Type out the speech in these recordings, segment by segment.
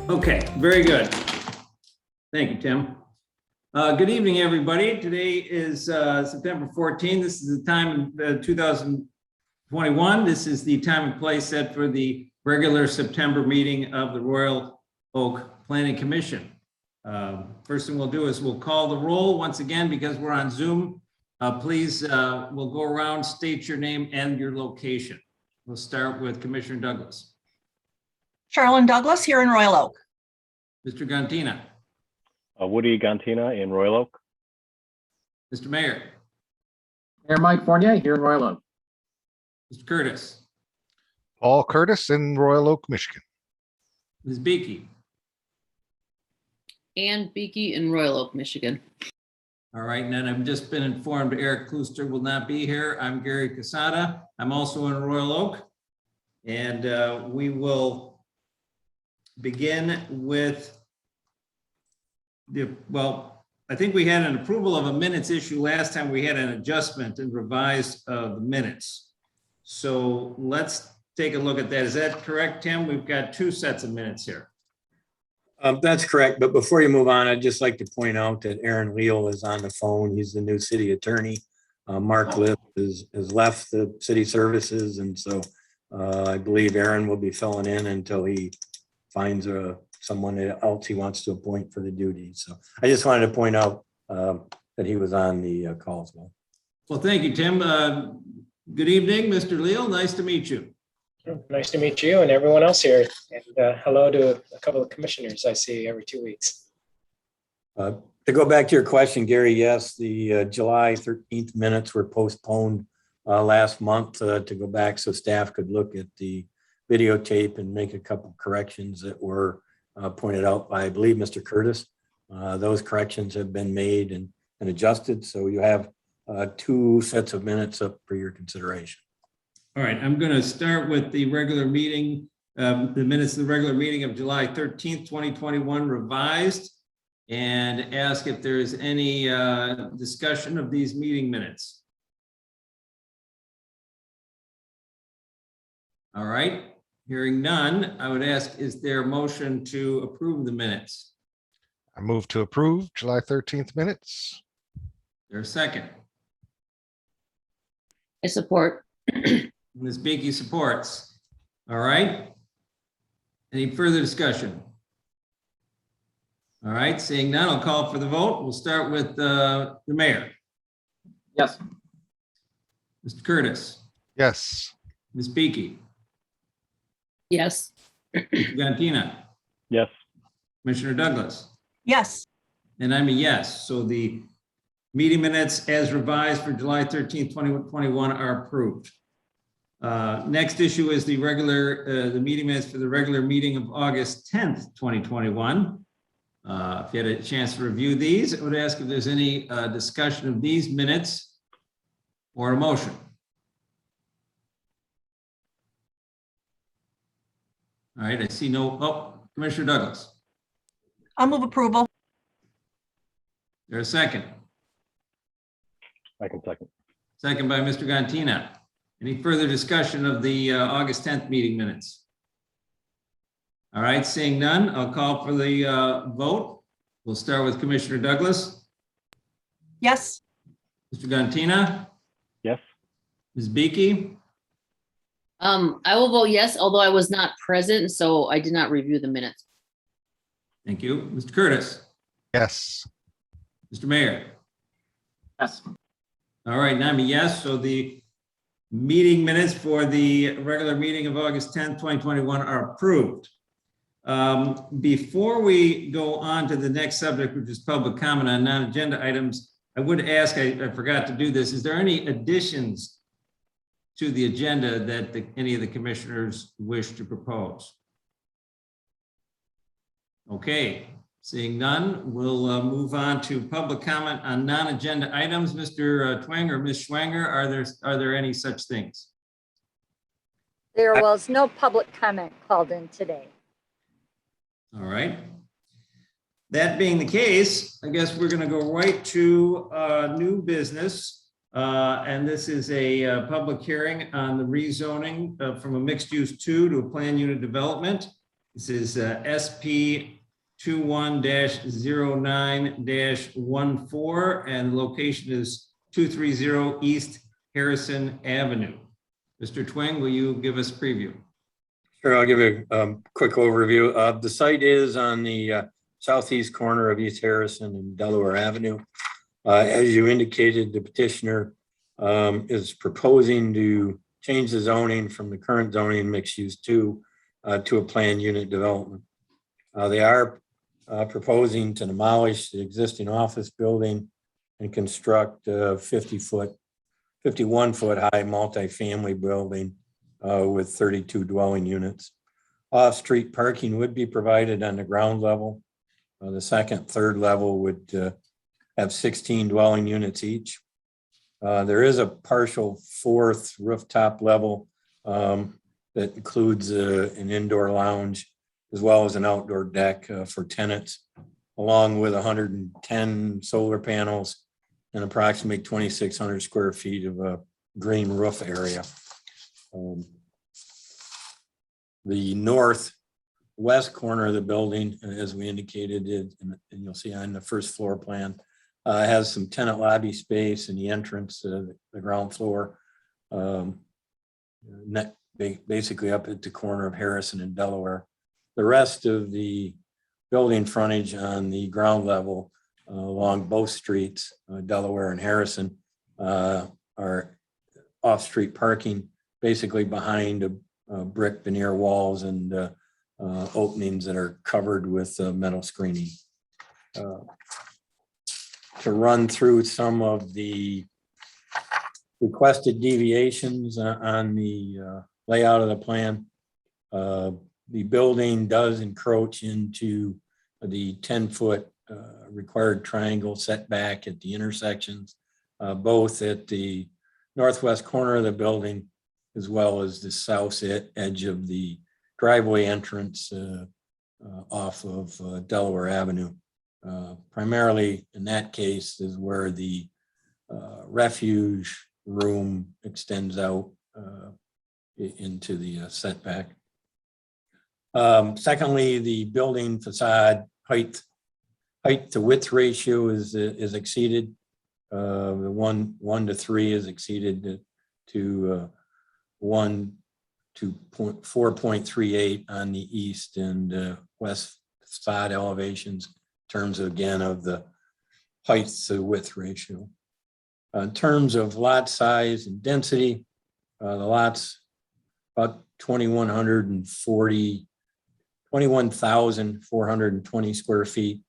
Okay, very good. Thank you, Tim. Good evening, everybody. Today is September 14th. This is the time in 2021. This is the time and place set for the regular September meeting of the Royal Oak Planning Commission. First thing we'll do is we'll call the roll once again because we're on Zoom. Please, we'll go around, state your name and your location. We'll start with Commissioner Douglas. Charlene Douglas here in Royal Oak. Mr. Gantina. Woody Gantina in Royal Oak. Mr. Mayor. Mayor Mike Fournier here in Royal Oak. Mr. Curtis. Paul Curtis in Royal Oak, Michigan. Ms. Beakey. Ann Beakey in Royal Oak, Michigan. All right, and then I've just been informed Eric Klooster will not be here. I'm Gary Casada. I'm also in Royal Oak. And we will begin with I think we had an approval of a minutes issue last time. We had an adjustment and revised the minutes. So let's take a look at that. Is that correct, Tim? We've got two sets of minutes here. That's correct. But before you move on, I'd just like to point out that Aaron Leal is on the phone. He's the new city attorney. Mark Lipp has left the city services. And so I believe Aaron will be filling in until he finds someone else he wants to appoint for the duty. So I just wanted to point out that he was on the call as well. Well, thank you, Tim. Good evening, Mr. Leal. Nice to meet you. Nice to meet you and everyone else here. And hello to a couple of commissioners I see every 2 weeks. To go back to your question, Gary, yes, the July 13th minutes were postponed last month to go back so staff could look at the videotape and make a couple corrections that were pointed out by, I believe, Mr. Curtis. Those corrections have been made and adjusted. So you have two sets of minutes up for your consideration. All right, I'm going to start with the regular meeting, the minutes of the regular meeting of July 13th, 2021 revised, and ask if there is any discussion of these meeting minutes. All right. Hearing none, I would ask, is there a motion to approve the minutes? I move to approve July 13th minutes. Is there a second? I support. Ms. Beakey supports. All right. Any further discussion? All right, seeing none, I'll call for the vote. We'll start with the mayor. Yes. Mr. Curtis. Yes. Ms. Beakey. Yes. Mr. Gantina. Yes. Commissioner Douglas. Yes. And I'm a yes. So the meeting minutes as revised for July 13th, 2021 are approved. Next issue is the meeting minutes for the regular meeting of August 10th, 2021. If you had a chance to review these, I would ask if there's any discussion of these minutes or a motion. All right, I see Commissioner Douglas. I'll move approval. There's a second. I can second. Second by Mr. Gantina. Any further discussion of the August 10th meeting minutes? All right, seeing none, I'll call for the vote. We'll start with Commissioner Douglas. Yes. Mr. Gantina. Yes. Ms. Beakey. I will vote yes, although I was not present, so I did not review the minutes. Thank you. Mr. Curtis. Yes. Mr. Mayor. Yes. All right, now I'm a yes. So the meeting minutes for the regular meeting of August 10th, 2021 are approved. Before we go on to the next subject, which is public comment on non-agenda items, I would ask, I forgot to do this, is there any additions to the agenda that any of the commissioners wish to propose? Okay, seeing none, we'll move on to public comment on non-agenda items. Mr. Twang or Ms. Schwanger, are there any such things? There was no public comment called in today. All right. That being the case, I guess we're going to go right to new business. And this is a public hearing on the rezoning from a mixed use 2 to a planned unit development. This is SP 21-09-14, and the location is 230 East Harrison Avenue. Mr. Twing, will you give us a preview? Sure, I'll give you a quick overview. The site is on the southeast corner of East Harrison and Delaware Avenue. As you indicated, the petitioner is proposing to change the zoning from the current zoning mixed use to a planned unit development. They are proposing to demolish the existing office building and construct a 51-foot high multifamily building with 32 dwelling units. Off-street parking would be provided on the ground level. The second, third level would have 16 dwelling units each. There is a partial fourth rooftop level that includes an indoor lounge as well as an outdoor deck for tenants, along with 110 solar panels and approximately 2,600 square feet of a green roof area. The northwest corner of the building, as we indicated, and you'll see on the first floor plan, has some tenant lobby space in the entrance, the ground floor, basically up at the corner of Harrison and Delaware. The rest of the building frontage on the ground level along both streets, Delaware and Harrison, are off-street parking, basically behind brick veneer walls and openings that are covered with metal screening. To run through some of the requested deviations on the layout of the plan, the building does encroach into the 10-foot required triangle setback at the intersections, both at the northwest corner of the building as well as the south edge of the driveway entrance off of Delaware Avenue. Primarily in that case is where the refuge room extends out into the setback. Secondly, the building facade height to width ratio is exceeded. The 1 to 3 is exceeded to 1 to 4.38 on the east and west facade elevations in terms of, again, of the height to width ratio. In terms of lot size and density, the lot's about 21,420 square feet.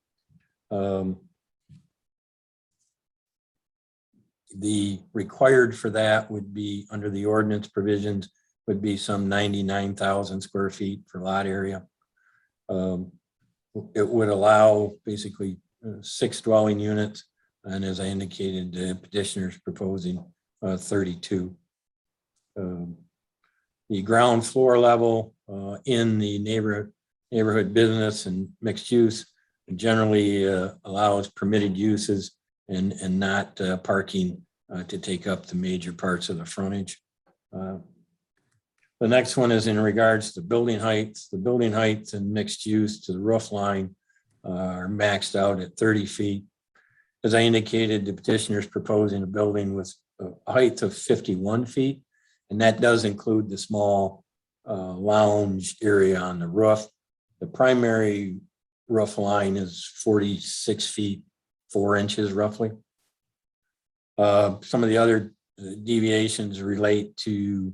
The required for that would be, under the ordinance provisions, would be some 99,000 square feet for lot area. It would allow basically 6 dwelling units, and as I indicated, the petitioner's proposing 32. The ground floor level in the neighborhood business and mixed use generally allows permitted uses and not parking to take up the major parts of the frontage. The next one is in regards to building heights. The building heights and mixed use to the roof line are maxed out at 30 feet. As I indicated, the petitioner is proposing a building with a height of 51 feet, and that does include the small lounge area on the roof. The primary roof line is 46 feet, 4 inches roughly. Some of the other deviations relate to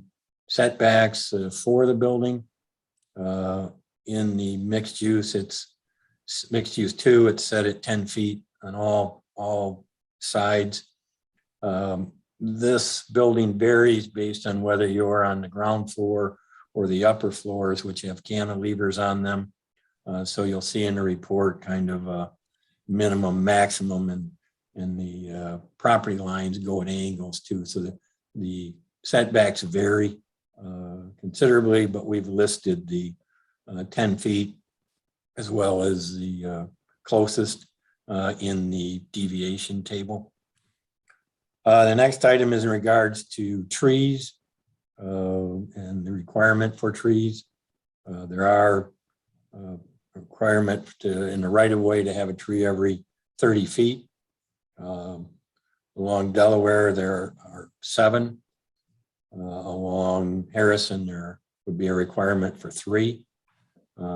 setbacks for the building. In the mixed use, it's mixed use 2, it's set at 10 feet on all sides. This building varies based on whether you're on the ground floor or the upper floors, which have cantilevers on them. So you'll see in the report kind of a minimum, maximum, and the property lines go at angles too. So the setbacks vary considerably, but we've listed the 10 feet as well as the closest in the deviation table. The next item is in regards to trees and the requirement for trees. There are requirement in the right of way to have a tree every 30 feet. Along Delaware, there are 7. Along Harrison, there would be a requirement for 3.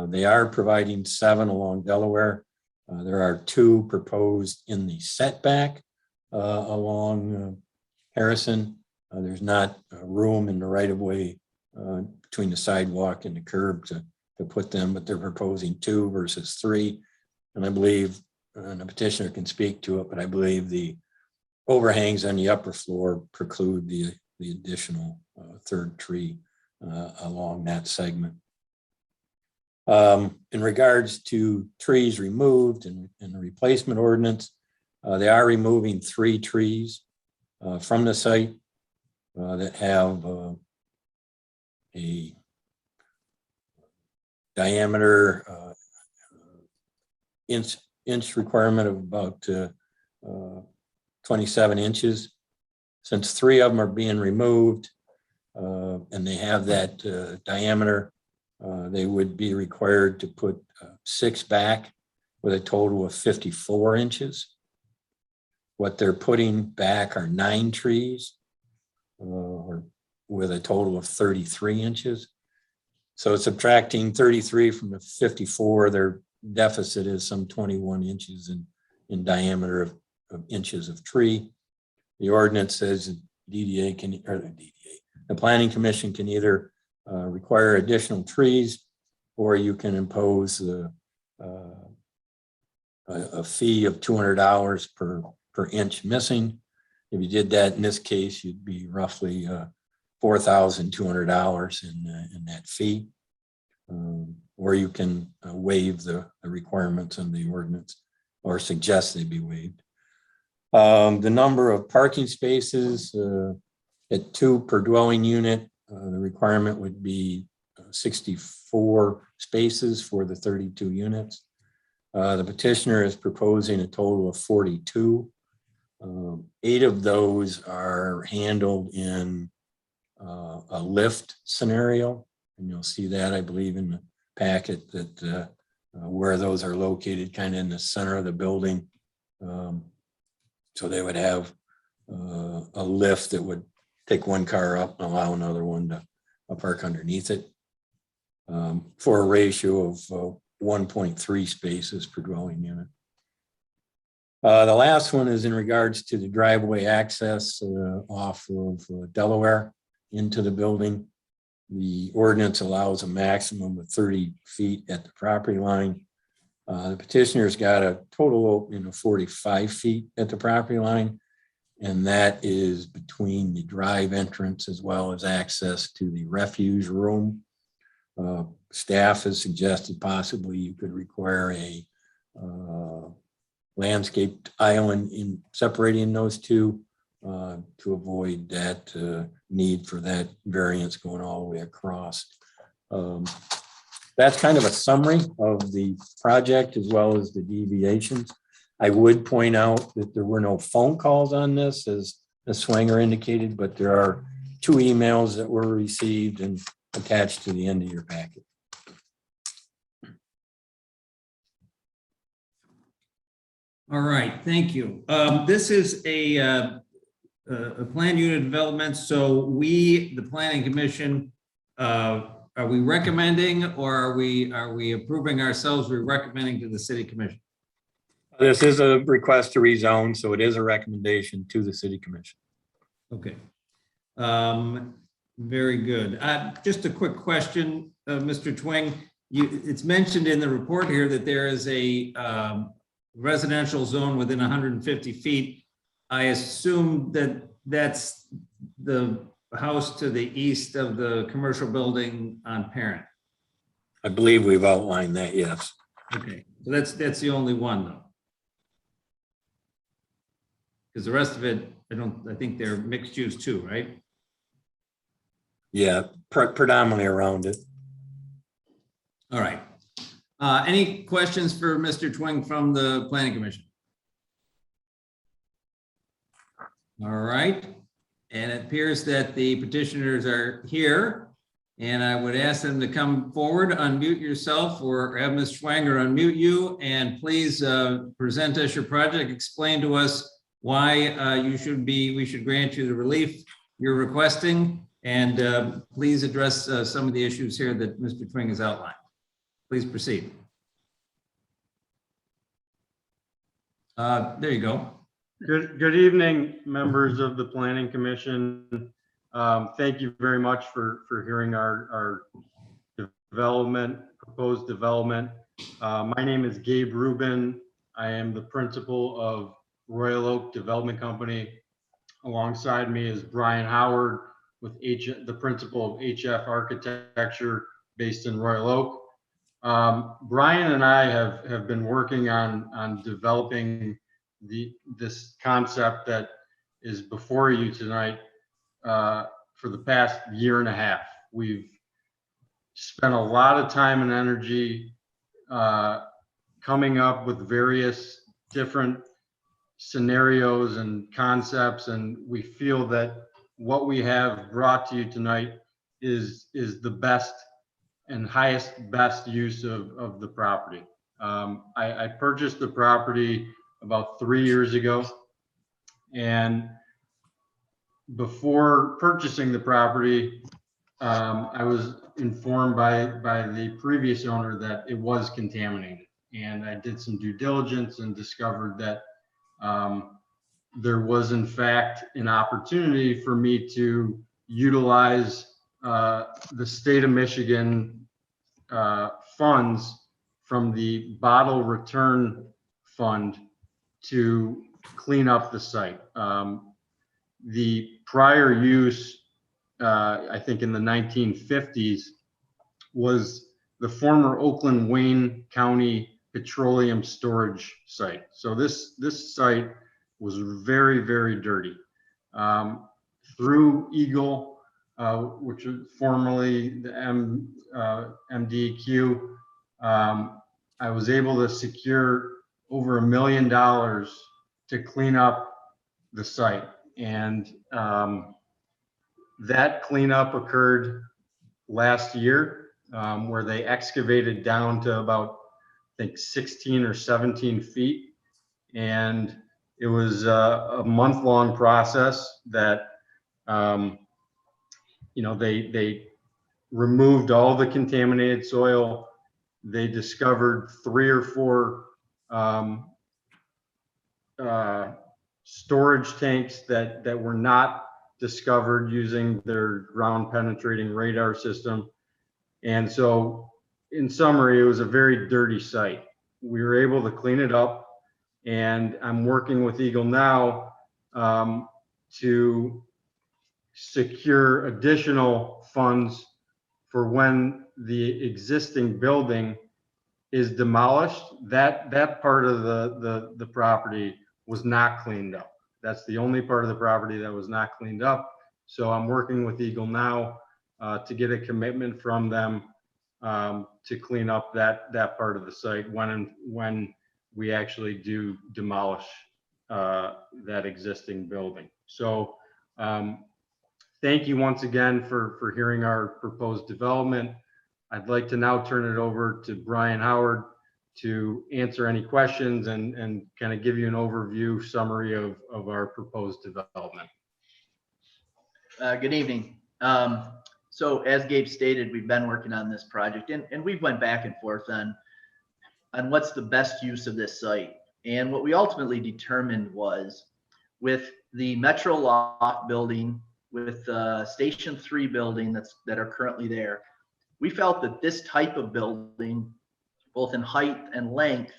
They are providing 7 along Delaware. There are 2 proposed in the setback along Harrison. There's not room in the right of way between the sidewalk and the curb to put them, but they're proposing 2 versus 3. And I believe, and the petitioner can speak to it, but I believe the overhangs on the upper floor preclude the additional 3rd tree along that segment. In regards to trees removed in the replacement ordinance, they are removing 3 trees from the site that have a diameter inch requirement of about 27 inches. Since 3 of them are being removed and they have that diameter, they would be required to put 6 back with a total of 54 inches. What they're putting back are 9 trees with a total of 33 inches. So subtracting 33 from the 54, their deficit is some 21 inches in diameter of inches of tree. The ordinance says the Planning Commission can either require additional trees, or you can impose a fee of $200 per inch missing. If you did that in this case, you'd be roughly $4,200 in that fee. Or you can waive the requirements in the ordinance, or suggest they be waived. The number of parking spaces at 2 per dwelling unit, the requirement would be 64 spaces for the 32 units. The petitioner is proposing a total of 42. 8 of those are handled in a lift scenario, and you'll see that, I believe, in the packet, that where those are located, kind of in the center of the building. So they would have a lift that would take 1 car up and allow another one to park underneath it, for a ratio of 1.3 spaces per dwelling unit. The last one is in regards to the driveway access off of Delaware into the building. The ordinance allows a maximum of 30 feet at the property line. The petitioner's got a total of 45 feet at the property line, and that is between the drive entrance as well as access to the refuge room. Staff has suggested possibly you could require a landscaped island in separating those 2 to avoid that need for that variance going all the way across. That's kind of a summary of the project as well as the deviations. I would point out that there were no phone calls on this, as Swanger indicated, but there are 2 emails that were received and attached to the end of your packet. All right, thank you. This is a planned unit development, so we, the Planning Commission, are we recommending, or are we approving ourselves? We're recommending to the City Commission. This is a request to rezone, so it is a recommendation to the City Commission. Okay. Very good. Just a quick question, Mr. Twing. It's mentioned in the report here that there is a residential zone within 150 feet. I assume that that's the house to the east of the commercial building on Parent. I believe we've outlined that, yes. Okay, so that's the only one though. Because the rest of it, I think they're mixed use too, right? Yeah, predominantly around it. All right. Any questions for Mr. Twing from the Planning Commission? All right. And it appears that the petitioners are here. And I would ask them to come forward, unmute yourself, or have Ms. Schwanger unmute you, and please present us your project. Explain to us why we should grant you the relief you're requesting, and please address some of the issues here that Mr. Twing has outlined. Please proceed. There you go. Good evening, members of the Planning Commission. Thank you very much for hearing our proposed development. My name is Gabe Rubin. I am the principal of Royal Oak Development Company. Alongside me is Brian Howard, with the principal of HF Architecture based in Royal Oak. Brian and I have been working on developing this concept that is before you tonight for the past year and a half. We've spent a lot of time and energy coming up with various different scenarios and concepts, and we feel that what we have brought to you tonight is the best and best use of the property. I purchased the property about 3 years ago, and before purchasing the property, I was informed by the previous owner that it was contaminated, and I did some due diligence and discovered that there was in fact an opportunity for me to utilize the state of Michigan funds from the bottle return fund to clean up the site. The prior use, I think in the 1950s, was the former Oakland Wayne County petroleum storage site. So this site was very, very dirty. Through Eagle, which was formerly the MDQ, I was able to secure over $1 million to clean up the site. And that cleanup occurred last year, where they excavated down to about, I think, 16 or 17 feet. And it was a month-long process that, they removed all the contaminated soil. They discovered 3 or 4 storage tanks that were not discovered using their ground penetrating radar system. And so in summary, it was a very dirty site. We were able to clean it up, and I'm working with Eagle now to secure additional funds for when the existing building is demolished. That part of the property was not cleaned up. That's the only part of the property that was not cleaned up. So I'm working with Eagle now to get a commitment from them to clean up that part of the site when we actually do demolish that existing building. So thank you once again for hearing our proposed development. I'd like to now turn it over to Brian Howard to answer any questions and kind of give you an overview summary of our proposed development. Good evening. So as Gabe stated, we've been working on this project, and we've went back and forth on what's the best use of this site. And what we ultimately determined was, with the Metro Loft building, with Station 3 building that are currently there, we felt that this type of building, both in height and length,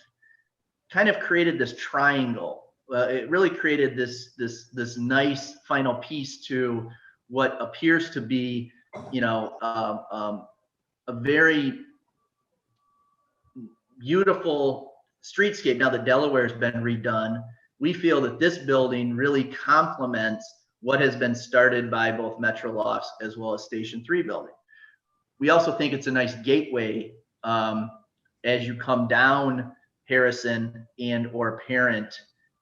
kind of created this triangle. It really created this nice final piece to what appears to be, a very beautiful streetscape. Now that Delaware has been redone, we feel that this building really complements what has been started by both Metro Lofts as well as Station 3 building. We also think it's a nice gateway as you come down Harrison and or Parent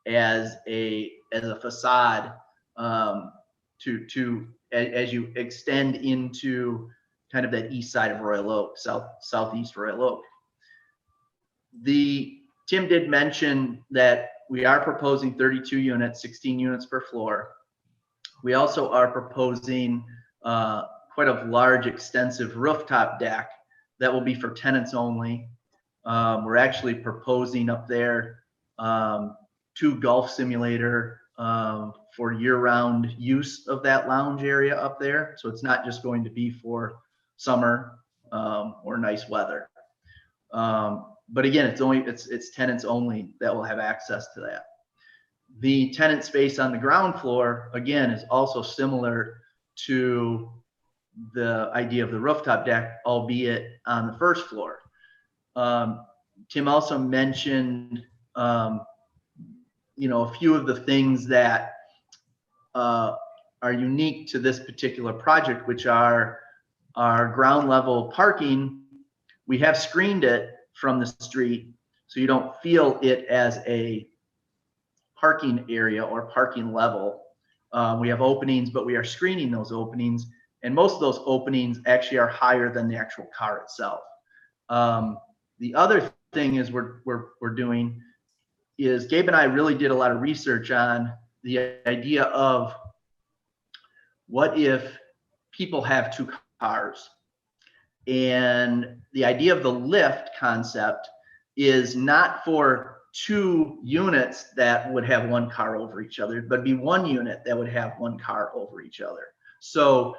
as a facade as you extend into kind of that east side of Royal Oak, southeast Royal Oak. Tim did mention that we are proposing 32 units, 16 units per floor. We also are proposing quite a large, extensive rooftop deck that will be for tenants only. We're actually proposing up there 2 golf simulator for year-round use of that lounge area up there. So it's not just going to be for summer or nice weather. But again, it's tenants only that will have access to that. The tenant space on the ground floor, again, is also similar to the idea of the rooftop deck, albeit on the first floor. Tim also mentioned, a few of the things that are unique to this particular project, which are our ground level parking. We have screened it from the street, so you don't feel it as a parking area or parking level. We have openings, but we are screening those openings, and most of those openings actually are higher than the actual car itself. The other thing is we're doing is Gabe and I really did a lot of research on the idea of what if people have 2 cars. And the idea of the lift concept is not for 2 units that would have 1 car over each other, but be 1 unit that would have 1 car over each other. So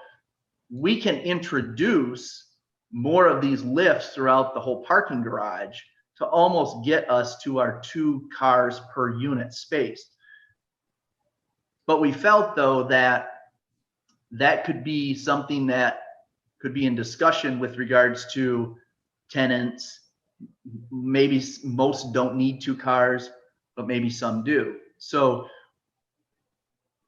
we can introduce more of these lifts throughout the whole parking garage to almost get us to our 2 cars per unit space. But we felt, though, that could be something that could be in discussion with regards to tenants. Maybe most don't need 2 cars, but maybe some do. So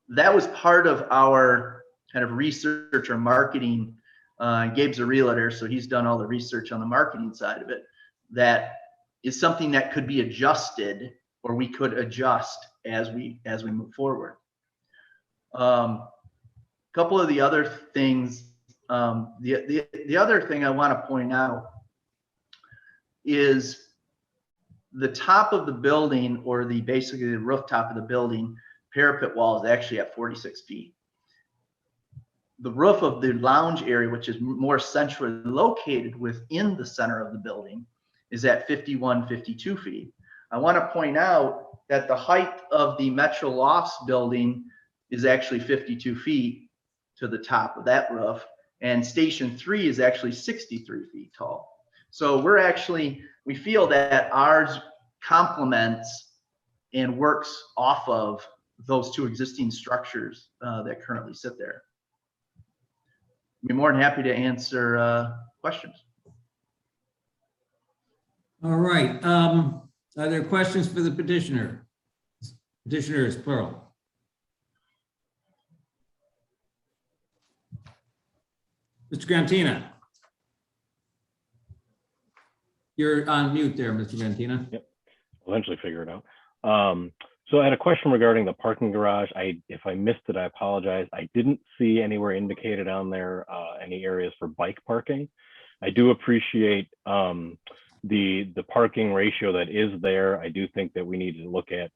that was part of our kind of research or marketing. Gabe's a realtor, so he's done all the research on the marketing side of it. That is something that could be adjusted, or we could adjust as we move forward. Couple of the other things. The other thing I want to point out is the top of the building, or basically the rooftop of the building, parapet wall is actually at 46 feet. The roof of the lounge area, which is more centrally located within the center of the building, is at 51, 52 feet. I want to point out that the height of the Metro Lofts building is actually 52 feet to the top of that roof, and Station 3 is actually 63 feet tall. So we feel that ours complements and works off of those 2 existing structures that currently sit there. I'd be more than happy to answer questions. All right. Are there questions for the petitioner? Petitioners, plural. Mr. Grantina. You're on mute there, Mr. Grantina. Yep, I'll eventually figure it out. So I had a question regarding the parking garage. If I missed it, I apologize. I didn't see anywhere indicated on there any areas for bike parking. I do appreciate the parking ratio that is there. I do think that we need to look at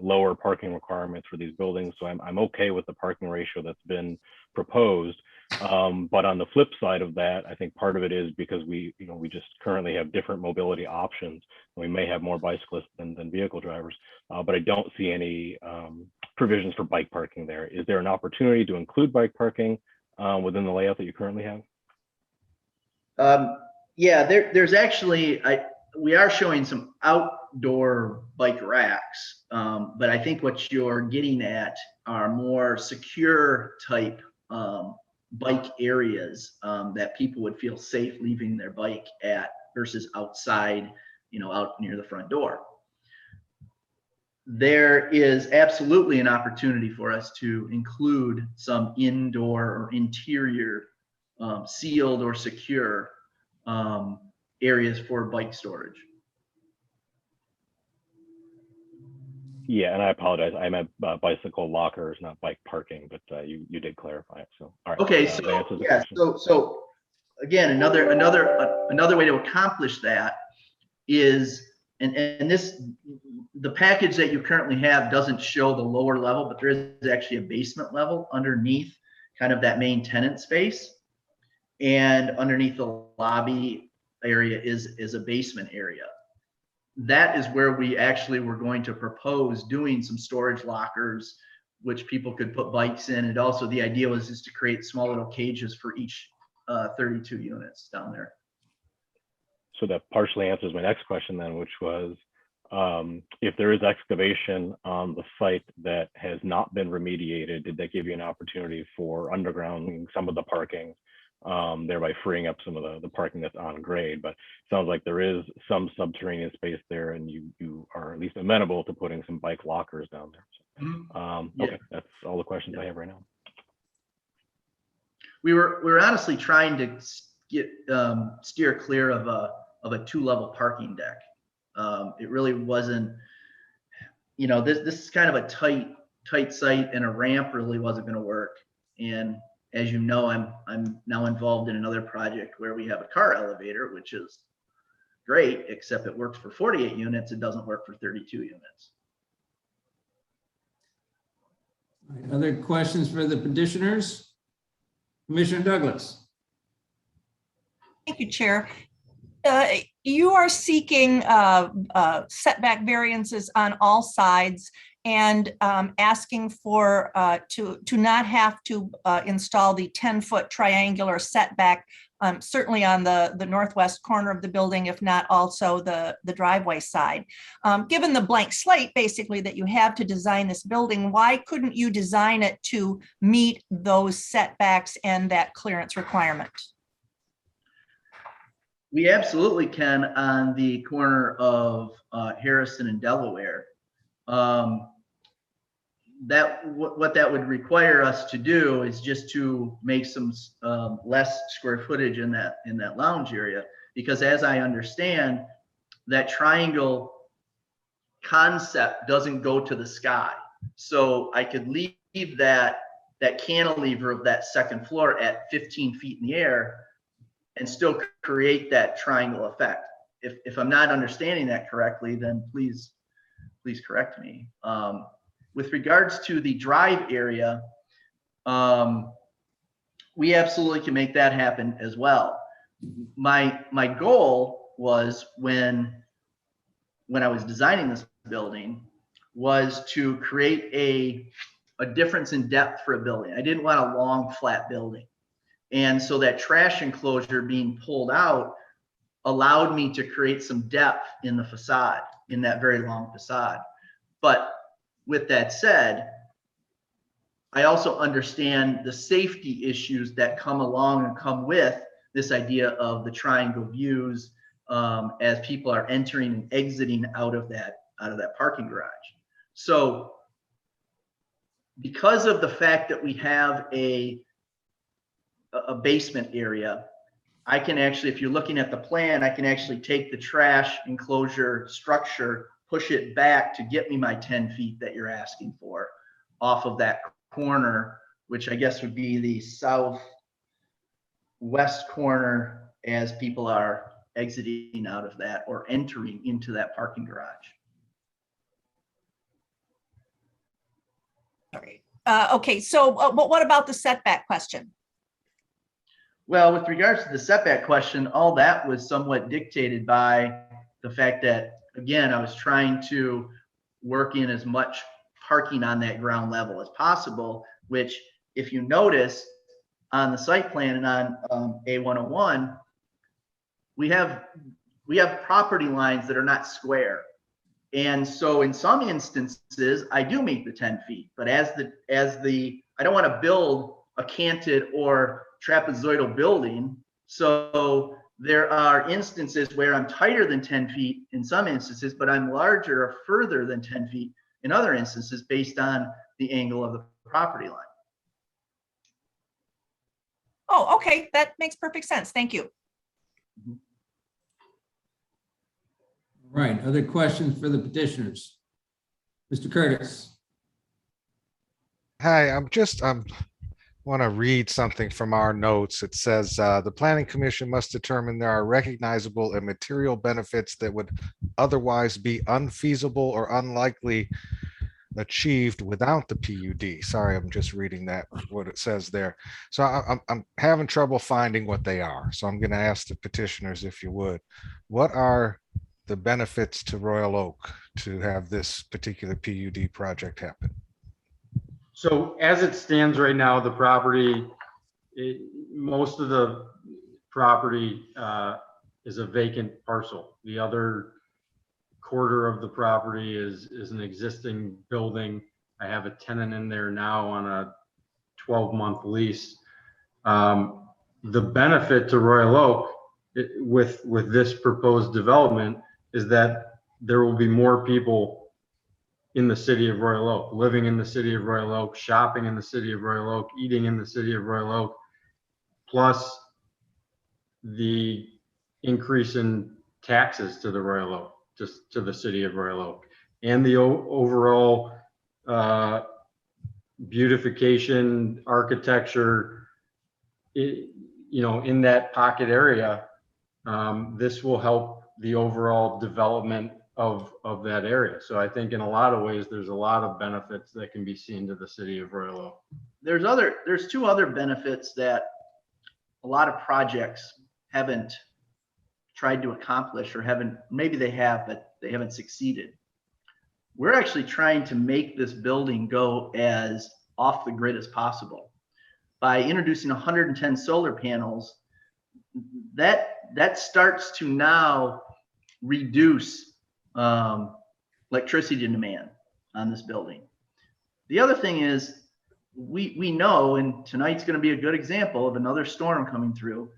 lower parking requirements for these buildings. So I'm okay with the parking ratio that's been proposed. But on the flip side of that, I think part of it is because we just currently have different mobility options. We may have more bicyclists than vehicle drivers, but I don't see any provisions for bike parking there. Is there an opportunity to include bike parking within the layout that you currently have? Yeah, there's actually, we are showing some outdoor bike racks, but I think what you're getting at are more secure type bike areas that people would feel safe leaving their bike at versus outside, out near the front door. There is absolutely an opportunity for us to include some indoor or interior sealed or secure areas for bike storage. Yeah, and I apologize. I meant bicycle lockers, not bike parking, but you did clarify it. So, all right. Okay, that so answers the yeah, question. so again, another way to accomplish that is, and this, the package that you currently have doesn't show the lower level, but there is actually a basement level underneath kind of that main tenant space. And underneath the lobby area is a basement area. That is where we actually were going to propose doing some storage lockers, which people could put bikes in. And also the idea was just to create small little cages for each 32 units down there. So that partially answers my next question then, which was, if there is excavation on the site that has not been remediated, did that give you an opportunity for undergrounding some of the parking, thereby freeing up some of the parking that's on grade? But it sounds like there is some subterranean space there, and you are at least amenable to putting some bike lockers down there. So, Yeah. okay, that's all the questions I have right now. We were honestly trying to get steer clear of a 2-level parking deck. It really wasn't, you know, this is kind of a tight site, and a ramp really wasn't going to work. And as you know, I'm now involved in another project where we have a car elevator, which is great, except it works for 48 units. It doesn't work for 32 units. All right, other questions for the petitioners? Commissioner Douglas. Thank you, Chair. You are seeking setback variances on all sides and asking for to not have to install the 10-foot triangular setback, certainly on the northwest corner of the building, if not also the driveway side. Given the blank slate basically that you have to design this building, why couldn't you design it to meet those setbacks and that clearance requirement? We absolutely can on the corner of Harrison and Delaware. What that would require us to do is just to make some less square footage in that lounge area, because as I understand, that triangle concept doesn't go to the sky. So I could leave that cantilever of that second floor at 15 feet in the air and still create that triangle effect. If I'm not understanding that correctly, then please correct me. With regards to the drive area, we absolutely can make that happen as well. My goal was when I was designing this building was to create a difference in depth for a building. I didn't want a long flat building. And so that trash enclosure being pulled out allowed me to create some depth in the facade, in that very long facade. But with that said, I also understand the safety issues that come along and come with this idea of the triangle views as people are entering and exiting out of that parking garage. So because of the fact that we have a basement area, I can actually, if you're looking at the plan, I can actually take the trash enclosure structure, push it back to get me my 10 feet that you're asking for off of that corner, which I guess would be the southwest corner as people are exiting out of that or entering into that parking garage. Okay, so but what about the setback question? Well, with regards to the setback question, all that was somewhat dictated by the fact that, again, I was trying to work in as much parking on that ground level as possible, which if you notice on the site plan and on A101, we have property lines that are not square. And so in some instances, I do meet the 10 feet, but I don't want to build a canted or trapezoidal building. So there are instances where I'm tighter than 10 feet in some instances, but I'm larger or further than 10 feet in other instances based on the angle of the property line. Oh, okay, that makes perfect sense. Thank you. Right, other questions for the petitioners? Mr. Curtis. Hi, I'm want to read something from our notes. It says, the planning commission must determine there are recognizable and material benefits that would otherwise be unfeasible or unlikely achieved without the PUD. Sorry, I'm just reading that, what it says there. So I'm having trouble finding what they are. So I'm going to ask the petitioners, if you would, what are the benefits to Royal Oak to have this particular PUD project happen? So as it stands right now, the property, most of the property is a vacant parcel. The other quarter of the property is an existing building. I have a tenant in there now on a 12-month lease. The benefit to Royal Oak with this proposed development is that there will be more people in the city of Royal Oak, living in the city of Royal Oak, shopping in the city of Royal Oak, eating in the city of Royal Oak, plus the increase in taxes to the Royal Oak, just to the city of Royal Oak, and the overall beautification, architecture, in that pocket area. This will help the overall development of that area. So I think in a lot of ways, there's a lot of benefits that can be seen to the city of Royal Oak. There's two other benefits that a lot of projects haven't tried to accomplish, or maybe they have, but they haven't succeeded. We're actually trying to make this building go as off the grid as possible by introducing 110 solar panels. That starts to now reduce electricity demand on this building. The other thing is, we know, and tonight's going to be a good example of another storm coming through,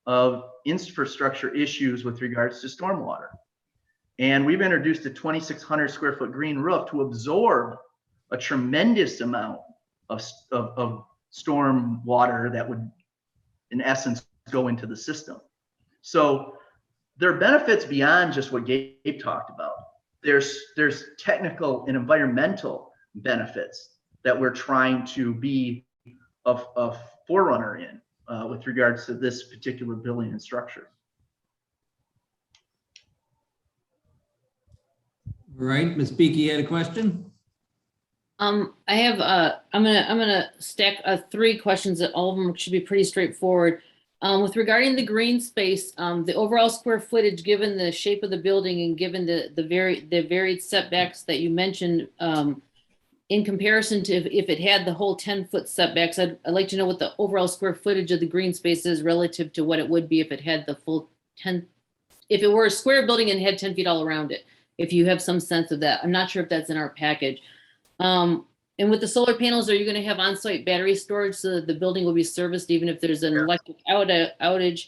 of infrastructure issues with regards to stormwater. And we've introduced a 2,600 square foot green roof to absorb a tremendous amount of storm water that would, in essence, go into the system. So there are benefits beyond just what Gabe talked about. There's technical and environmental benefits that we're trying to be a forerunner in with regards to this particular building and structure. All right, Ms. Beaky had a question? I have, I'm gonna stack three questions that all of them should be pretty straightforward. With regarding the green space, the overall square footage, given the shape of the building and given the varied setbacks that you mentioned, in comparison to if it had the whole 10-foot setbacks, I'd like to know what the overall square footage of the green space is relative to what it would be if it had the full 10, if it were a square building and had 10 feet all around it, if you have some sense of that. I'm not sure if that's in our package. And with the solar panels, are you going to have on-site battery storage so that the building will be serviced even if there's an electric outage?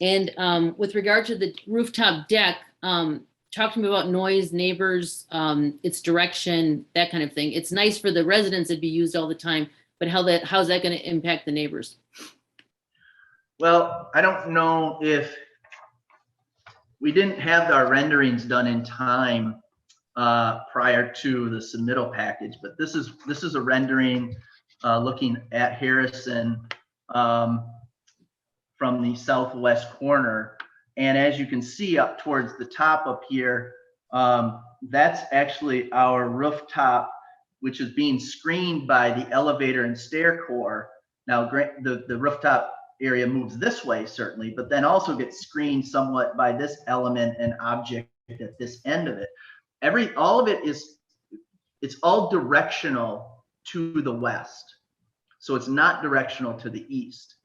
And with regard to the rooftop deck, talk to me about noise, neighbors, its direction, that kind of thing. It's nice for the residents, it'd be used all the time, but how's that going to impact the neighbors? Well, I don't know if we didn't have our renderings done in time prior to the submittal package, but this is a rendering looking at Harrison from the southwest corner. And as you can see up towards the top up here, that's actually our rooftop, which is being screened by the elevator and stair core. Now, the rooftop area moves this way, certainly, but then also gets screened somewhat by this element and object at this end of it. All of it it's all directional to the west. So it's not directional to the east.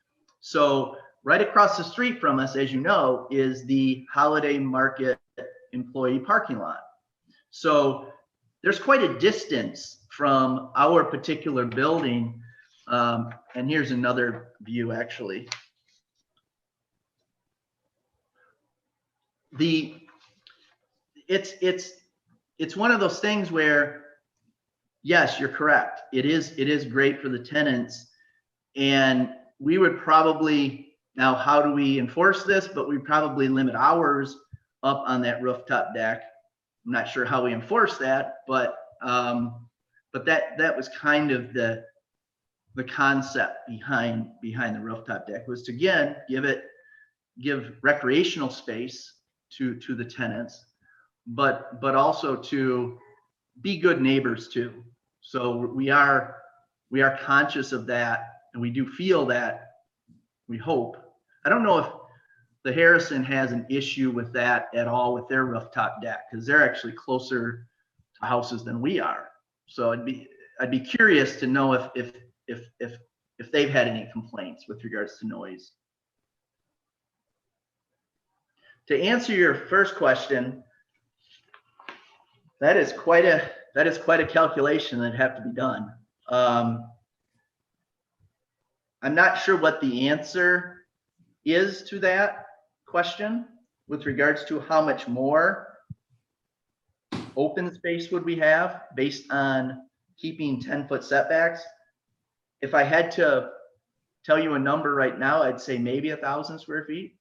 So right across the street from us, as you know, is the Holiday Market employee parking lot. So there's quite a distance from our particular building. And here's another view, actually. It's one of those things where, yes, you're correct. It is great for the tenants, and we would probably, now how do we enforce this? But we probably limit hours up on that rooftop deck. I'm not sure how we enforce that, but that was kind of the concept behind the rooftop deck was to, again, give recreational space to the tenants, but also to be good neighbors too. So we are conscious of that, and we do feel that, we hope. I don't know if the Harrison has an issue with that at all with their rooftop deck, because they're actually closer to houses than we are. So I'd be curious to know if they've had any complaints with regards to noise. To answer your first question, that is quite a calculation that'd have to be done. I'm not sure what the answer is to that question with regards to how much more open space would we have based on keeping 10-foot setbacks. If I had to tell you a number right now, I'd say maybe 1,000 square feet.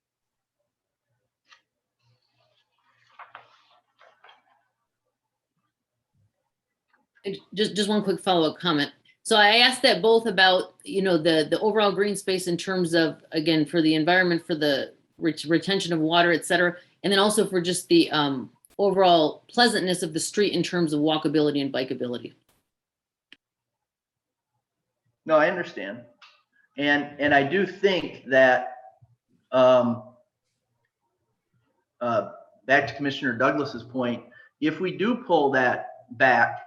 Just one quick follow-up comment. So I asked that both about, the overall green space in terms of, again, for the environment, for the retention of water, et cetera, and then also for just the overall pleasantness of the street in terms of walkability and bikeability. No, I understand. And I do think that, back to Commissioner Douglas's point, if we do pull that back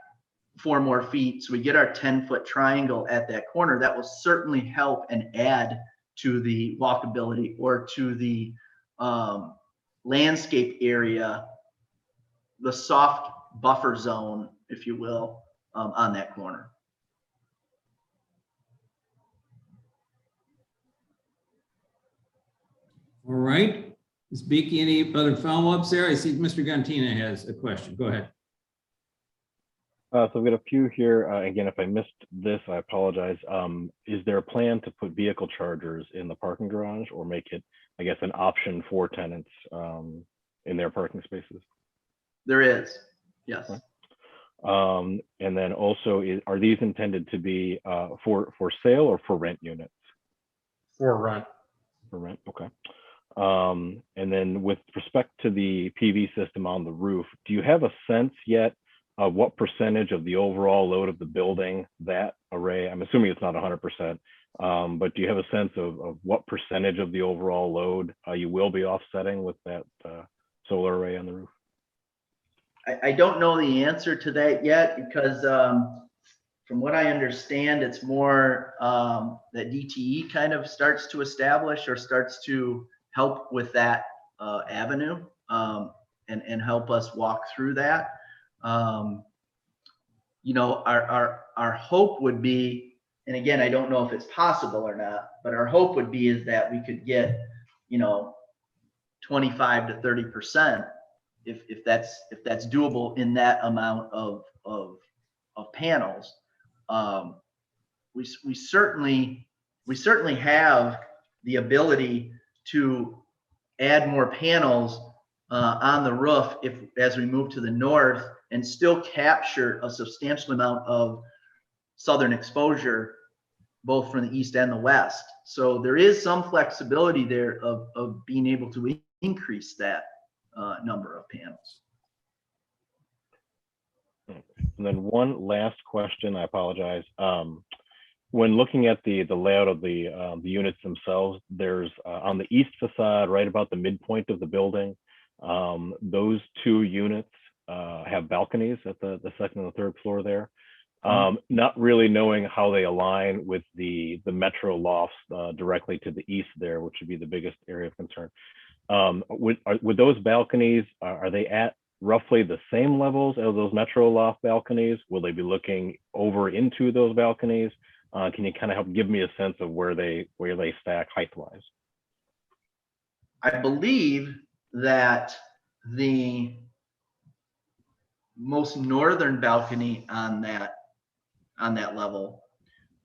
4 more feet, so we get our 10-foot triangle at that corner, that will certainly help and add to the walkability or to the landscape area, the soft buffer zone, if you will, on that corner. All right. Ms. Beaky, any other follow-ups there? I see Mr. Gantina has a question. Go ahead. So we've got a few here. Again, if I missed this, I apologize. Is there a plan to put vehicle chargers in the parking garage or make it, I guess, an option for tenants in their parking spaces? There is, yes. Okay. And then also, are these intended to be for sale or for rent units? For rent. For rent, okay. And then with respect to the PV system on the roof, do you have a sense yet of what percentage of the overall load of the building that array, I'm assuming it's not 100%, but do you have a sense of what percentage of the overall load you will be offsetting with that solar array on the roof? I don't know the answer to that yet because from what I understand, it's more that DTE kind of starts to establish or starts to help with that avenue and help us walk through that. Our hope would be, and again, I don't know if it's possible or not, but our hope would be is that we could get, 25 to 30% if that's doable in that amount of panels. We certainly have the ability to add more panels on the roof as we move to the north and still capture a substantial amount of southern exposure, both from the east and the west. So there is some flexibility there of being able to increase that number of panels. And then one last question, I apologize. When looking at the layout of the units themselves, there's on the east facade, right about the midpoint of the building, those 2 units have balconies at the second and the third floor there. Not really knowing how they align with the metro lofts directly to the east there, which would be the biggest area of concern. Would those balconies, are they at roughly the same levels as those metro loft balconies? Will they be looking over into those balconies? Can you kind of help give me a sense of where they stack height-wise? I believe that the most northern balcony on that level,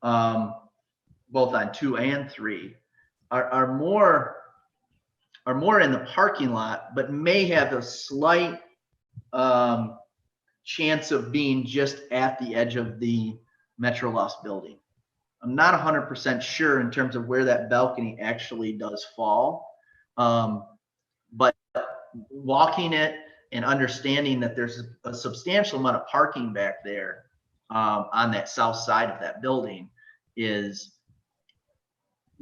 both on 2 and 3, are more in the parking lot, but may have a slight chance of being just at the edge of the Metro Loft building. I'm not 100% sure in terms of where that balcony actually does fall. But walking it and understanding that there's a substantial amount of parking back there on that south side of that building is